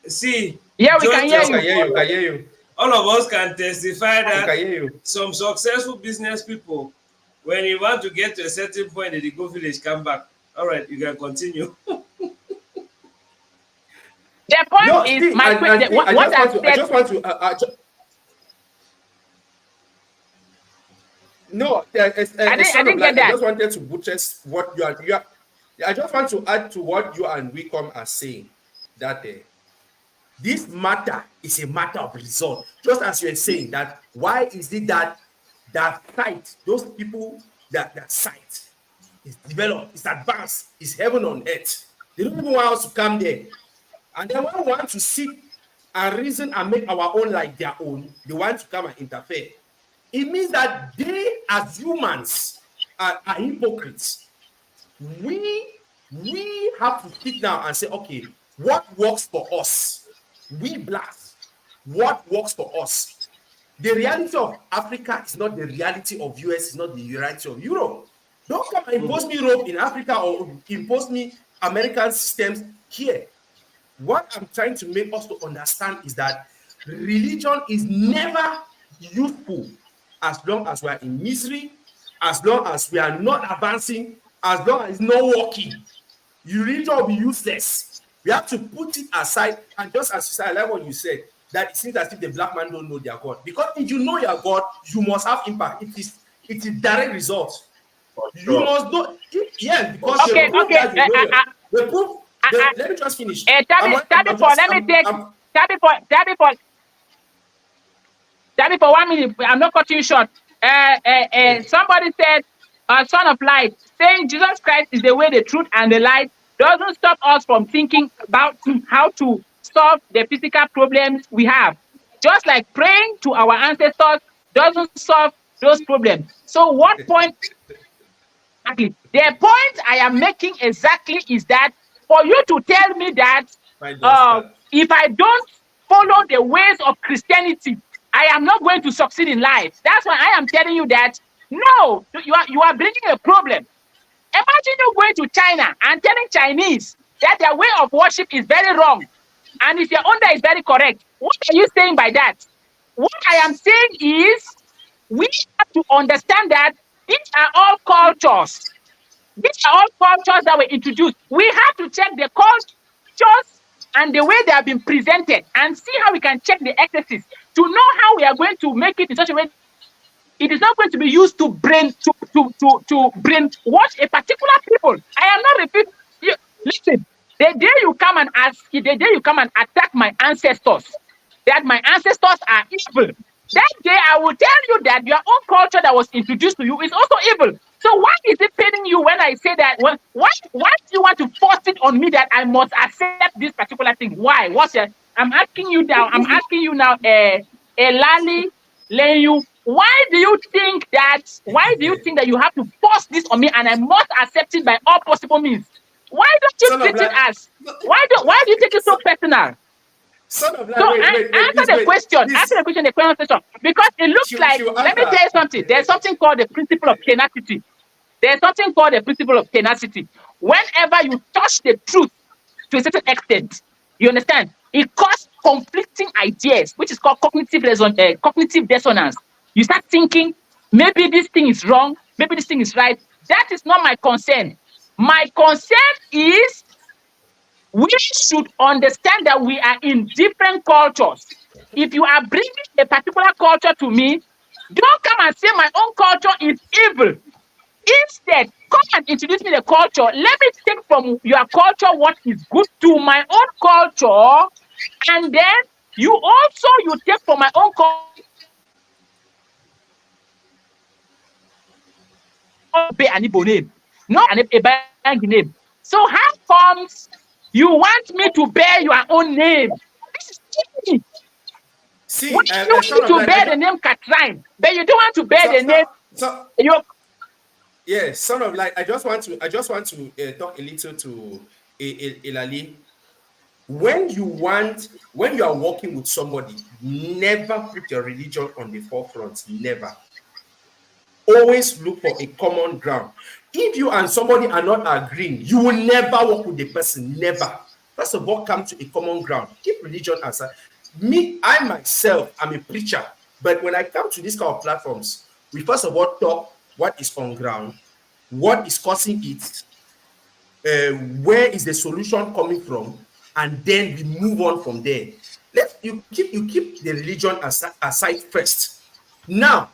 See. Yeah, we can hear you. Can hear you. All of us can testify that can hear you. Some successful business people, when you want to get to a certain point, they go village, come back. All right, you can continue. The point is, my question. I just want to. No, I didn't get that. I just wanted to buttress what you are. I just want to add to what you and Wicom are saying, that this matter is a matter of result. Just as you're saying that, why is it that site, those people that site is developed, is advanced, is heaven on earth. They don't even want us to come there. And then when we want to sit and reason and make our own like their own, they want to come and interfere. It means that they, as humans, are hypocrites. We have to sit down and say, okay, what works for us? We blacks, what works for us? The reality of Africa is not the reality of US, is not the reality of Europe. Don't come and impose me Europe in Africa or impose me American systems here. What I'm trying to make us to understand is that religion is never useful as long as we are in misery, as long as we are not advancing, as long as it's not working. Religion will be useless. We have to put it aside. And just as you said, I like what you said, that it seems as if the black man don't know their God. Because if you know your God, you must have impact. It is direct result. You must know. Yes, because Okay, the proof okay. that you know the proof. Let me just finish. Tabi for 1 minute. I'm not cutting you short. Somebody said, "Son of light," saying Jesus Christ is the way, the truth, and the light, doesn't stop us from thinking about how to solve the physical problems we have. Just like praying to our ancestors doesn't solve those problems. So, what point? Exactly. The point I am making exactly is that for you to tell me that if I don't follow the ways of Christianity, I am not going to succeed in life. That's why I am telling you that no, you are bringing a problem. Imagine you going to China and telling Chinese that their way of worship is very wrong, and if your own is very correct. What are you saying by that? What I am saying is we have to understand that these are all cultures. These are all cultures that were introduced. We have to check the cultures and the way they have been presented and see how we can check the excesses to know how we are going to make it in such a way it is not going to be used to brainwash a particular people. I am not repeating. Listen, the day you come and attack my ancestors, that my ancestors are evil, that day I will tell you that your own culture that was introduced to you is also evil. So why is it paining you when I say that? Well, why do you want to force it on me that I must accept this particular thing? Why? I'm asking you now, Elali Leyu, why do you think that you have to force this on me and I must accept it by all possible means? Why don't you treat it as why do you take it so personal? Answer the question, the question. Because it looks like, let me tell you something. There's something called the principle of tenacity. Whenever you touch the truth to a certain extent, you understand, it causes conflicting ideas, which is called cognitive dissonance. You start thinking, maybe this thing is wrong, maybe this thing is right. That is not my concern. My concern is we should understand that we are in different cultures. If you are bringing a particular culture to me, don't come and say my own culture is evil. Instead, come and introduce me the culture. Let me take from your culture what is good to my own culture, and then you take from my own culture. Not a bank name. So how comes you want me to bear your own name? This is cheating. See, you want me to bear the name Katrine, but you don't want to bear the name. Yes, son of light. I just want to talk a little to Elali. When you are working with somebody, never put your religion on the forefront. Never. Always look for a common ground. If you and somebody are not agreeing, you will never work with the person. Never. First of all, come to a common ground. Keep religion aside. Me, I myself, I'm a preacher. But when I come to these kind of platforms, we first of all talk what is on ground, what is causing it, where is the solution coming from, and then we move on from there. You keep the religion aside first. Now,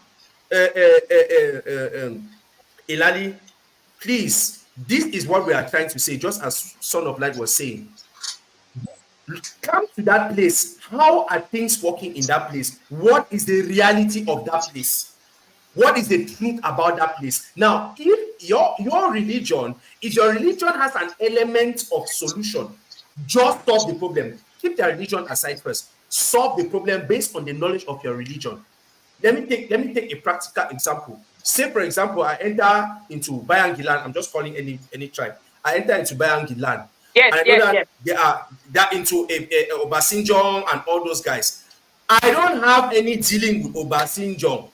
Elali, please This is what we are trying to say, just as Son of Light was saying. Come to that place. How are things working in that place? What is the reality of that place? What is the truth about that place? Now, if your religion, if your religion has an element of solution, just solve the problem. Keep the religion aside first. Solve the problem based on the knowledge of your religion. Let me take a practical example. Say, for example, I enter into Bayangilan. I'm just calling any tribe. I enter into Bayangilan. Yes, I know yes, that yes. they are into a Obasanjo and all those guys. I don't have any dealing with Obasanjo.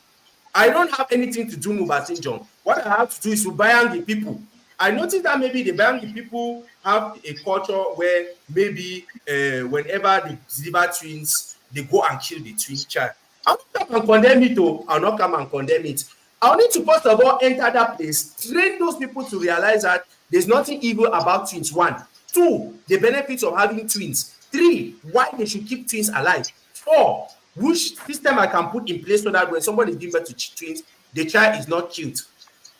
I don't have anything to do with Obasanjo. What I have to do is to Bayangi people. I noticed that maybe the Bayangi people have a culture where maybe whenever they deliver twins, they go and kill the twin child. I'll not come and condemn it, though. I'll not come and condemn it. I'll need to first of all enter that place, train those people to realize that there's nothing evil about twins. 1. 2, the benefits of having twins. 3, why they should keep twins alive. 4, which system I can put in place so that when somebody is giving birth to twins, the child is not killed.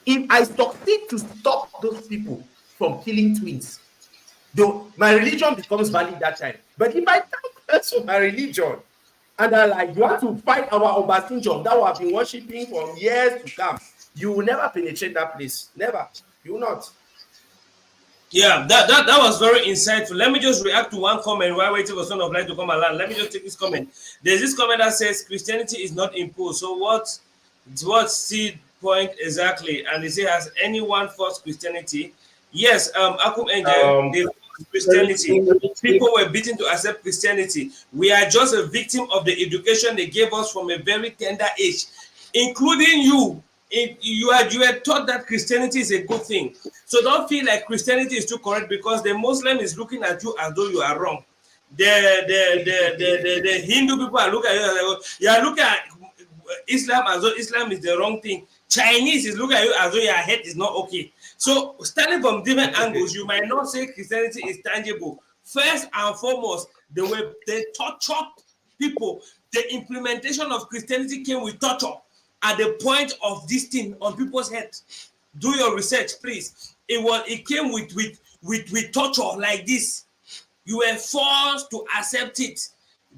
If I succeed to stop those people from killing twins, though my religion becomes valid that time. But if I cancel my religion and I like, you want to fight our Obasanjo that we have been worshiping for years to come, you will never penetrate that place. Never. You will not. Yeah, that was very insightful. Let me just react to one comment while waiting for Son of Light to come along. Let me just take this comment. There's this comment that says Christianity is not imposed. So what's the point exactly? And they say, has anyone forced Christianity? Yes, Akum Angel, they forced Christianity. People were beaten to accept Christianity. We are just a victim of the education they gave us from a very tender age, including you. You are taught that Christianity is a good thing. So don't feel like Christianity is too correct because the Muslim is looking at you as though you are wrong. The Hindu people are looking at you as you are looking at Islam as though Islam is the wrong thing. Chinese is looking at you as though your head is not okay. So standing from different angles, you might not say Christianity is tangible. First and foremost, they torture people. The implementation of Christianity came with torture. At the point of this thing on people's heads, do your research, please. It came with torture like this. You were forced to accept it.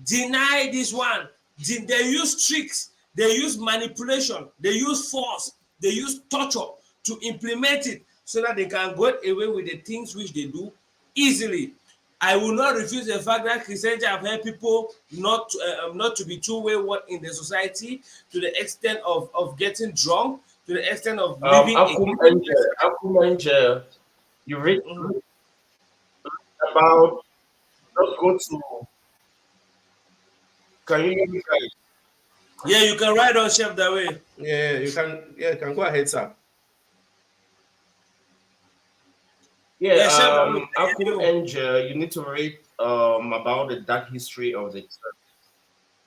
Deny this one. They use tricks. They use manipulation. They use force. They use torture to implement it so that they can get away with the things which they do easily. I will not refuse the fact that Christianity have helped people not to be too wayward in the society to the extent of getting drunk, to the extent of living. Akum Angel, you read about. Let's go to. Can you hear me, guys? Yeah, you can ride on, Chef, that way. Yeah, you can. Yeah, you can go ahead, sir. Yeah, Chef, Akum Angel, you need to read about the dark history of the church.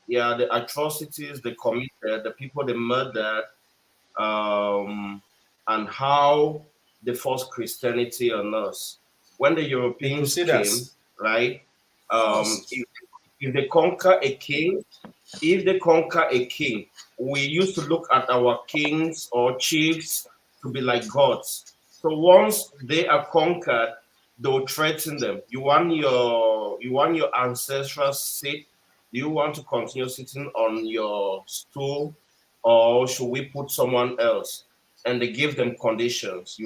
Yeah, the atrocities they committed, the people they murdered, and how they forced Christianity on us. When the Europeans came, right? If they conquer a king, we used to look at our kings or chiefs to be like gods. So once they are conquered, they will threaten them. You want your ancestral seat? Do you want to continue sitting on your stool, or should we put someone else? And they give them conditions.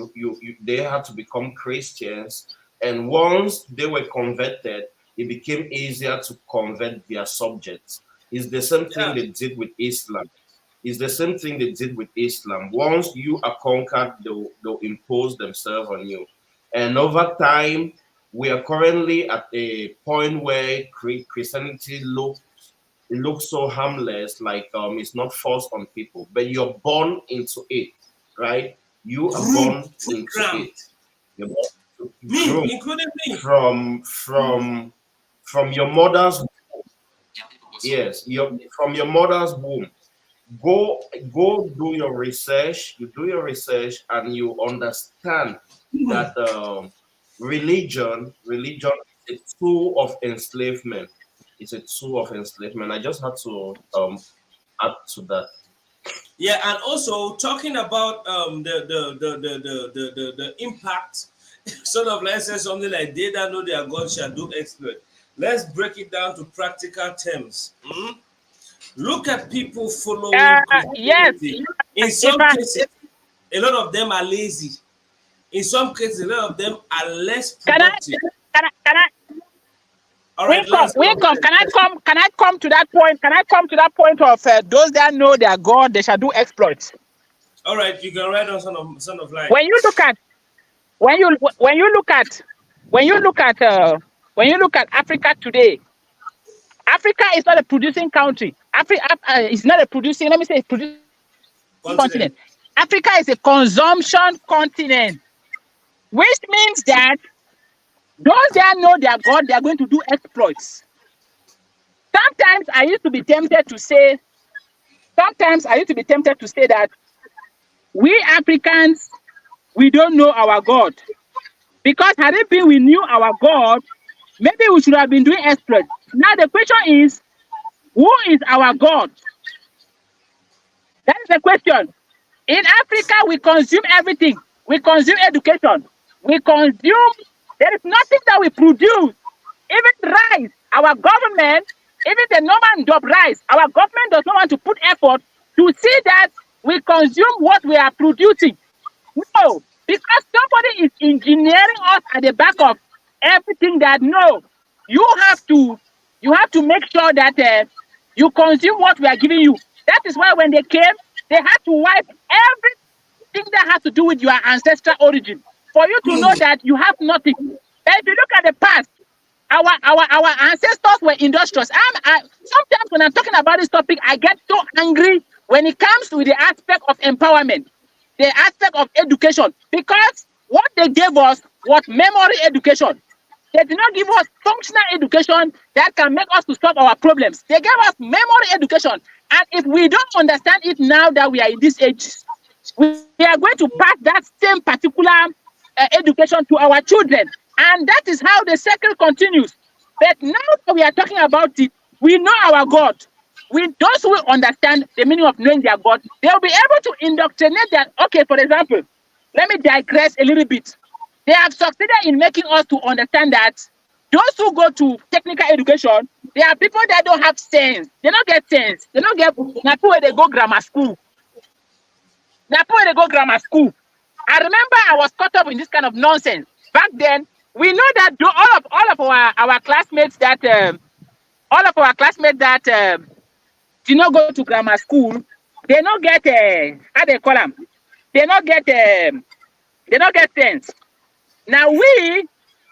They had to become Christians, and once they were converted, it became easier to convert their subjects. It's the same thing they did with Islam. It's the same thing they did with Islam. Once you are conquered, they'll impose themselves on you. And over time, we are currently at a point where Christianity looks so harmless, like it's not forced on people, but you're born into it, right? You are born into it. You're born into me, including me, from your mother's womb. Yes, from your mother's womb. Go do your research. You do your research and you understand that religion is a tool of enslavement. It's a tool of enslavement. I just had to add to that. Yeah, and also talking about the impact, sort of let's say something like they that know their God shall do exploit. Let's break it down to practical terms. Look at people following Yes. Christianity. In If some I cases, a lot of them are lazy. In some cases, a lot of them are less can I productive. can I All right, Lance, go Wake up. ahead. Can I come to that point? Can I come to that point of those that know their God, they shall do exploits? All right, you can write on Son of Light. When you look at when you when you look at when you look at when you look at Africa today, Africa is not a producing country. Africa is not a producing. Let me say, producing continent. Continent. Africa is a consumption continent, which means that those that know their God, they are going to do exploits. Sometimes I used to be tempted to say. Sometimes I used to be tempted to say that we Africans, we don't know our God. Because had it been we knew our God, maybe we should have been doing exploits. Now the question is, who is our God? That is the question. In Africa, we consume everything. We consume education. We consume, there is nothing that we produce. Even rice, our government, even the normal job rice, our government does not want to put effort to see that we consume what we are producing. No, because somebody is engineering us at the back of everything that no, you have to make sure that you consume what we are giving you. That is why when they came, they had to wipe everything that has to do with your ancestral origin for you to know that you have nothing. But if you look at the past, our ancestors were industrious. Sometimes when I'm talking about this topic, I get so angry when it comes to the aspect of empowerment, the aspect of education, because what they gave us was memory education. They did not give us functional education that can make us to solve our problems. They gave us memory education. And if we don't understand it now that we are in this age, we are going to pass that same particular education to our children. And that is how the cycle continues. But now that we are talking about it, we know our God. Those who understand the meaning of knowing their God, they'll be able to indoctrinate that. Okay, for example, let me digress a little bit. They have succeeded in making us to understand that those who go to technical education, they are people that don't have sense. They don't get sense. They don't get where they go grammar school. Where they go grammar school. I remember I was caught up in this kind of nonsense. Back then, we know that all of our classmates that did not go to grammar school, they not get how they call them. They not get sense. Now we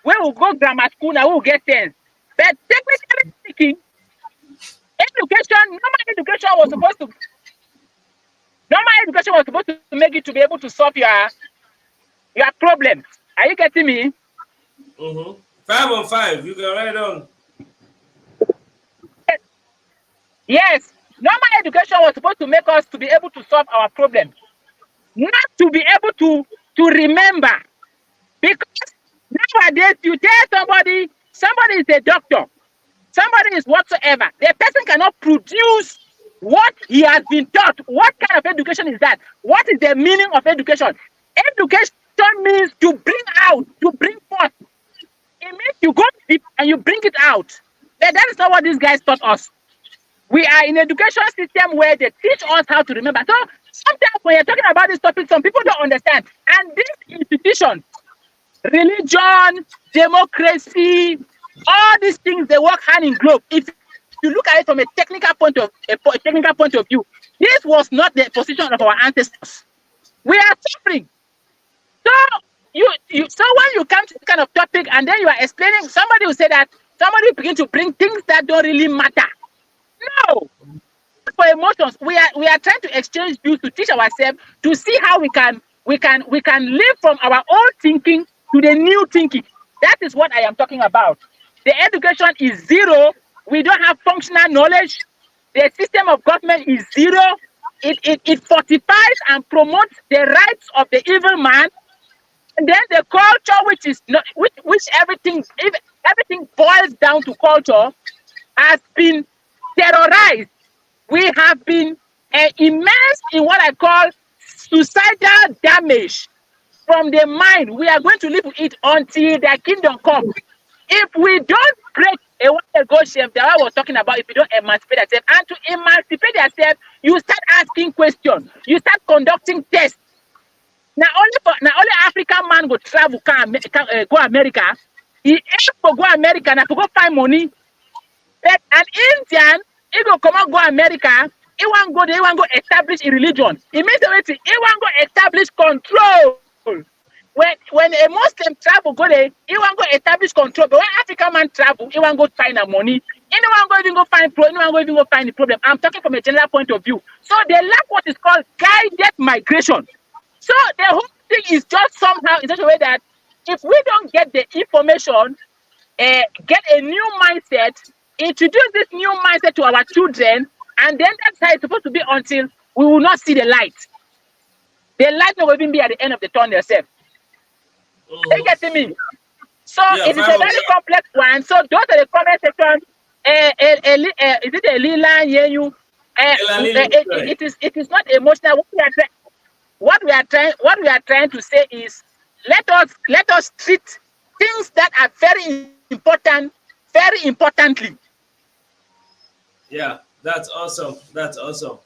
will go grammar school, now we will get sense. But technically speaking, normal education was supposed to make you to be able to solve your problems. Are you getting me? 5 on 5, you can write on. Yes, normal education was supposed to make us to be able to solve our problems, not to be able to remember. Because nowadays, you tell somebody is a doctor, somebody is whatsoever, the person cannot produce what he has been taught. What kind of education is that? What is the meaning of education? Education means to bring out, to bring forth. It means you go deep and you bring it out. But that is not what these guys taught us. We are in an education system where they teach us how to remember. So sometimes when you're talking about this topic, some people don't understand. And these institutions, religion, democracy, all these things, they work hand in glove. If you look at it from a technical point of view, this was not the position of our ancestors. We are suffering. So so when you come to this kind of topic and then you are explaining, somebody will say that somebody will begin to bring things that don't really matter. No. For emotions, we are trying to exchange views to teach ourselves to see how we can live from our old thinking to the new thinking. That is what I am talking about. The education is zero. We don't have functional knowledge. The system of government is zero. It fortifies and promotes the rights of the evil man. And then the culture, which is not, which everything boils down to culture, has been terrorized. We have been immense in what I call suicidal damage from the mind. We are going to live with it until their kingdom come. If we don't break a while ago, Chef, that I was talking about, if you don't emancipate yourself, and to emancipate yourself, you start asking questions, you start conducting tests. Now only African man go travel go America. He aim for go America and to go find money. But an Indian, he go come out go America. He want go there. He want go establish a religion. It means that he want go establish control. When a Muslim travel go there, he want go establish control. But when African man travel, he want go find a money. Anyone go even go find anyone go even go find the problem. I'm talking from a general point of view. So they lack what is called guided migration. So the whole thing is just somehow in such a way that if we don't get the information, get a new mindset, introduce this new mindset to our children, and then that's how it's supposed to be until we will not see the light. The light will even be at the end of the tunnel yourself. You get me? So Yeah, it is a very complex one. So those are the comment section. Is it a lila you? It is not emotional. What we are trying to say is let us treat things that are very importantly. Yeah, that's awesome. That's awesome.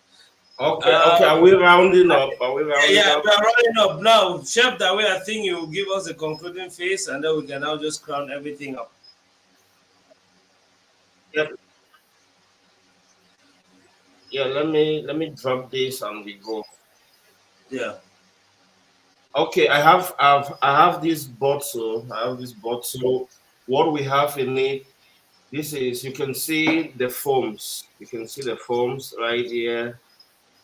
Okay, are we rounding up? Yeah, we're rounding up now. Chef Daweh, I think you will give us a concluding phase, and then we can now just crown everything up. Yep. Yeah, let me drop this and we go. Yeah. Okay, I have this bottle. What we have in it, this is, you can see the foams. You can see the foams right here.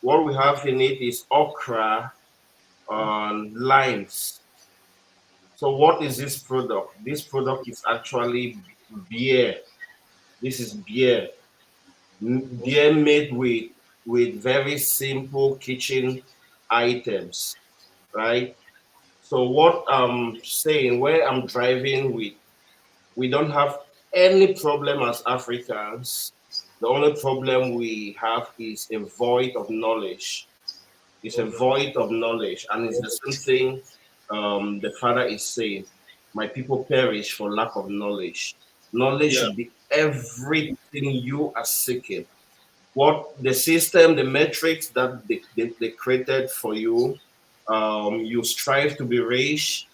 What we have in it is okra and limes. So what is this product? This product is actually beer. This is beer. Beer made with very simple kitchen items, right? So what I'm saying, where I'm driving with, we don't have any problem as Africans. The only problem we have is a void of knowledge. It's a void of knowledge, and it's the same thing the Father is saying. My people perish for lack of knowledge. Knowledge should be everything you are seeking. What the system, the metrics that they created for you, you strive to be rich,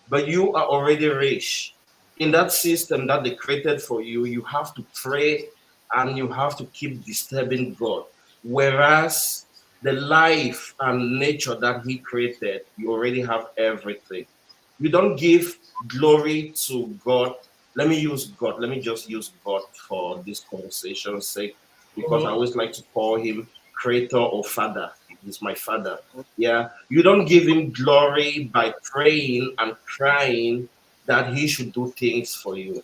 but you are already rich. In that system that they created for you, you have to pray and you have to keep disturbing God. Whereas the life and nature that He created, you already have everything. You don't give glory to God. Let me just use God for this conversation's sake, because I always like to call Him Creator or Father. He's my Father. Yeah. You don't give Him glory by praying and crying that He should do things for you.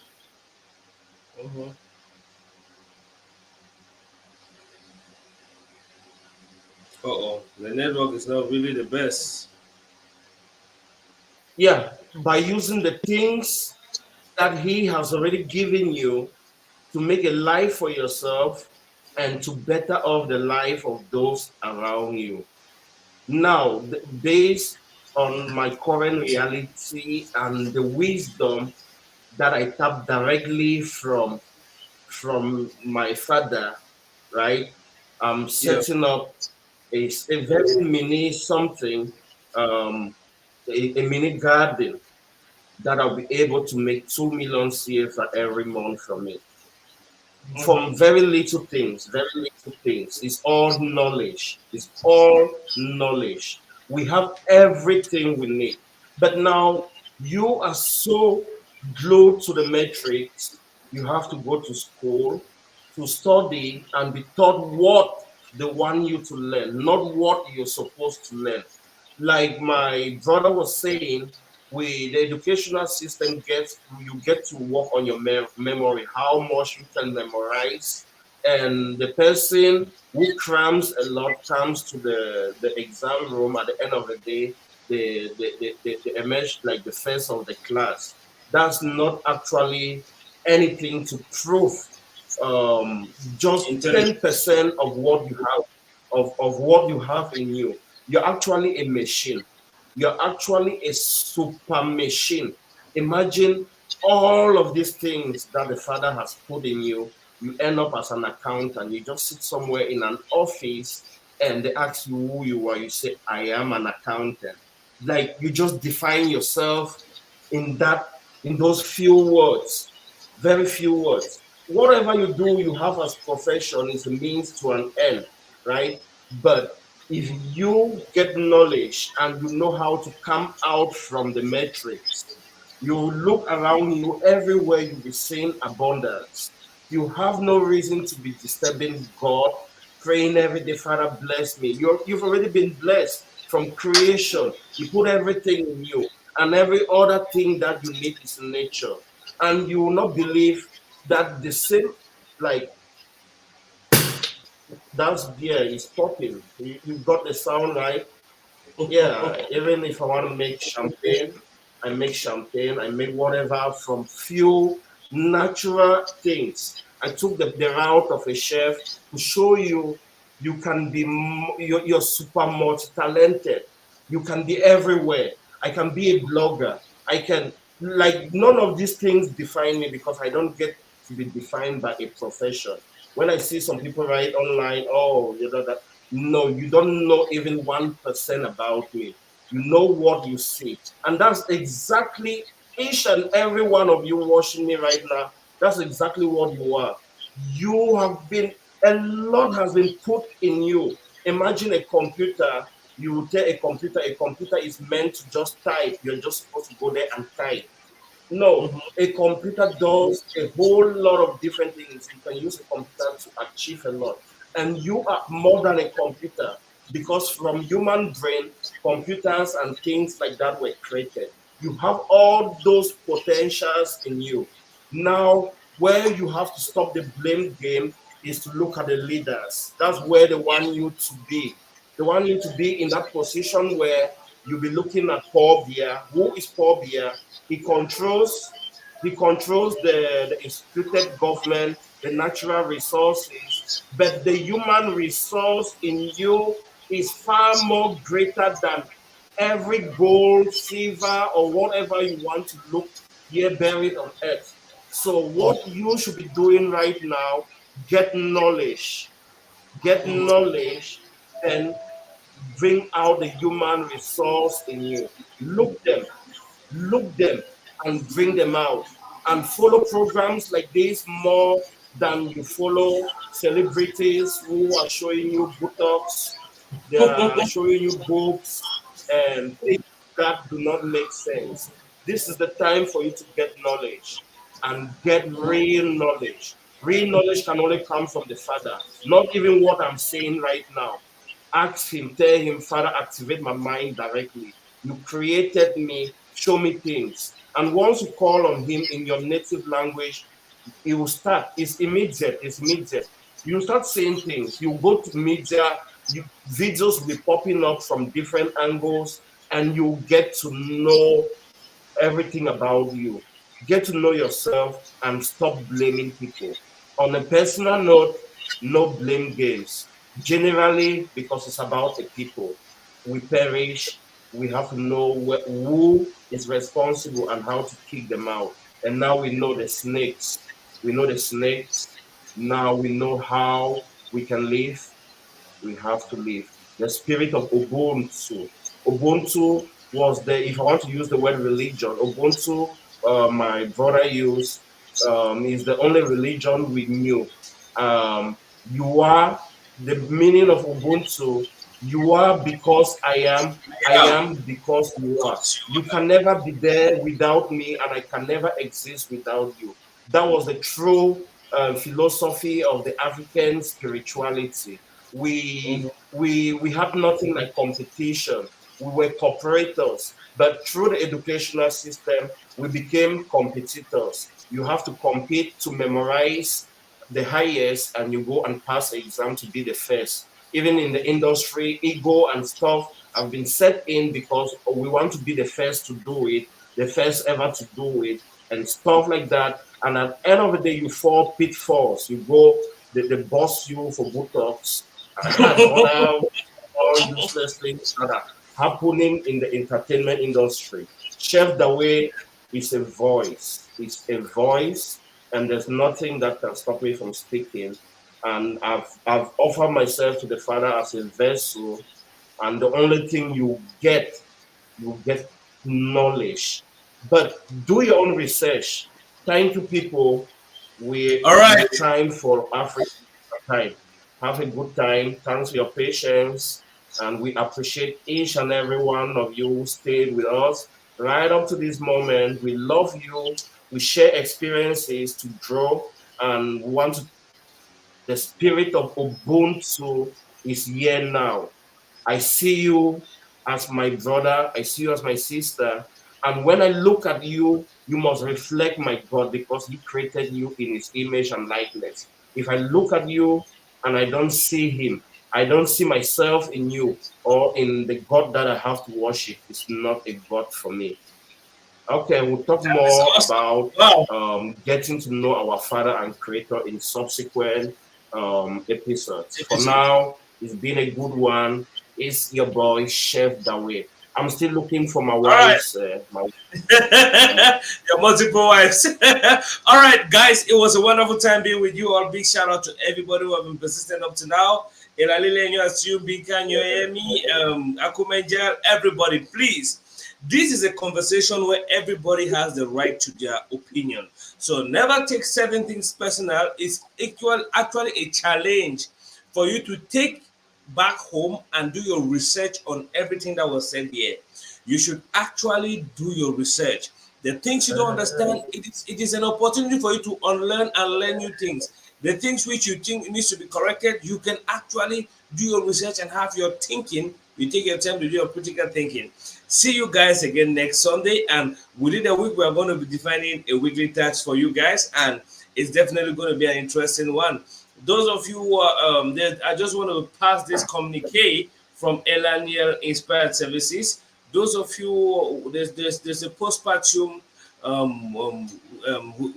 The network is not really the best. Yeah, by using the things that He has already given you to make a life for yourself and to better off the life of those around you. Now, based on my current reality and the wisdom that I tap directly from my Father, right? I'm setting up a very mini something, a mini garden that I'll be able to make 2 million CFA every month from it. From very little things. It's all knowledge. We have everything we need. But now you are so glued to the matrix, you have to go to school to study and be taught what they want you to learn, not what you're supposed to learn. Like my brother was saying, with the educational system, you get to work on your memory, how much you can memorize, and the person who crams a lot comes to the exam room at the end of the day, they emerge like the first of the class. That's not actually anything to prove. Just 10% of what you have. of what you have in you. You're actually a machine. You're actually a super machine. Imagine all of these things that the Father has put in you. You end up as an accountant. You just sit somewhere in an office and they ask you who you are. You say, I am an accountant. Like you just define yourself in those few words, very few words. Whatever you do, you have as profession is a means to an end, right? But if you get knowledge and you know how to come out from the matrix, you look around you everywhere, you'll be seeing abundance. You have no reason to be disturbing God, praying every day, Father, bless me. You've already been blessed from creation. He put everything in you, and every other thing that you need is in nature. And you will not believe that the same, like, that's beer is popping. You got the sound right. Yeah, even if I want to make champagne, I make champagne, I make whatever from few natural things. I took the route of a chef to show you you can be, you're super multi-talented. You can be everywhere. I can be a blogger. I can, like, none of these things define me because I don't get to be defined by a profession. When I see some people write online, oh, you know that, no, you don't know even 1% about me. You know what you see. And that's exactly each and every one of you watching me right now. That's exactly what you are. You have been, a lot has been put in you. Imagine a computer. You will tell a computer is meant to just type. You're just supposed to go there and type. No, a computer does a whole lot of different things. You can use a computer to achieve a lot. And you are more than a computer because from human brain, computers and things like that were created. You have all those potentials in you. Now, where you have to stop the blame game is to look at the leaders. That's where they want you to be. They want you to be in that position where you'll be looking at Paul Biya. Who is Paul Biya? He controls the instituted government, the natural resources, but the human resource in you is far more greater than every gold, silver, or whatever you want to look here buried on earth. So what you should be doing right now, get knowledge, and bring out the human resource in you. Look them and bring them out and follow programs like this more than you follow celebrities who are showing you buttocks, they are showing you boobs and things that do not make sense. This is the time for you to get knowledge and get real knowledge. Real knowledge can only come from the Father, not even what I'm saying right now. Ask him, tell him, Father, activate my mind directly. You created me, show me things. And once you call on him in your native language, it will start. It's immediate. It's immediate. You start saying things. You go to media, videos will be popping up from different angles, and you get to know everything about you. Get to know yourself and stop blaming people. On a personal note, no blame games. Generally, because it's about the people. We perish. We have to know who is responsible and how to kick them out. And now we know the snakes. We know the snakes. Now we know how we can live. We have to live. The spirit of Ubuntu. Ubuntu was the, if I want to use the word religion, Ubuntu, my brother used, is the only religion we knew. You are, the meaning of Ubuntu, you are because I am because you are. You can never be there without me, and I can never exist without you. That was the true philosophy of the African spirituality. We had nothing like competition. We were cooperators, but through the educational system, we became competitors. You have to compete to memorize the highest, and you go and pass the exam to be the first. Even in the industry, ego and stuff have been set in because we want to be the first to do it, the first ever to do it, and stuff like that. And at the end of the day, you fall pitfalls. You go, they boss you for Botox, and all useless things that are happening in the entertainment industry. Chef Daway is a voice. It's a voice, and there's nothing that can stop me from speaking. And I've offered myself to the Father as a vessel, and the only thing you get knowledge. But do your own research. Thank you, people. All right. It's time for Africa time. Have a good time. Thanks for your patience. And we appreciate each and every one of you who stayed with us right up to this moment. We love you. We share experiences to grow, and we want to, the spirit of Ubuntu is here now. I see you as my brother, I see you as my sister. And when I look at you, you must reflect my God because He created you in His image and likeness. If I look at you and I don't see Him, I don't see myself in you or in the God that I have to worship, it's not a God for me. Okay, we'll talk That is more awesome. about Wow. getting to know our Father and Creator in subsequent episodes. For Episode. now, it's been a good one. It's your boy Chef Daway. I'm still looking for my All right. wife's. My Your multiple wives. All right, guys, it was a wonderful time being with you all. Big shout out to everybody who have been persistent up to now. Elalile Nyo Asiu, Bika Nyo Emi, Akumenjel, everybody, please. This is a conversation where everybody has the right to their opinion. So never take certain things personal. It's actually a challenge for you to take back home and do your research on everything that was said here. You should actually do your research. The things you don't understand, it is an opportunity for you to unlearn and learn new things. The things which you think needs to be corrected, you can actually do your research and have your thinking. You take your time to do your critical thinking. See you guys again next Sunday, and within a week we are going to be defining a weekly task for you guys, and it's definitely going to be an interesting one. Those of you who are I just want to pass this communique from Elaniel Inspired Services. Those of you, there's a postpartum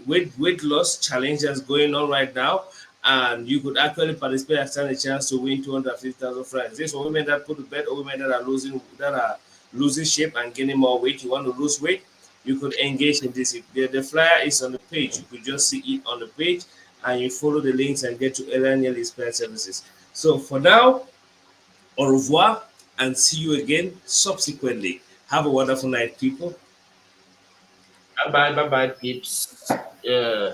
weight loss challenge that's going on right now, and you could actually participate and stand a chance to win 250,000 francs. This for women that put to bed or women that are losing shape and gaining more weight. You want to lose weight, you could engage in this. The flyer is on the page. You could just see it on the page, and you follow the links and get to Elaniel Inspired Services. So for now, au revoir, and see you again subsequently. Have a wonderful night, people. bye bye peeps. Yeah.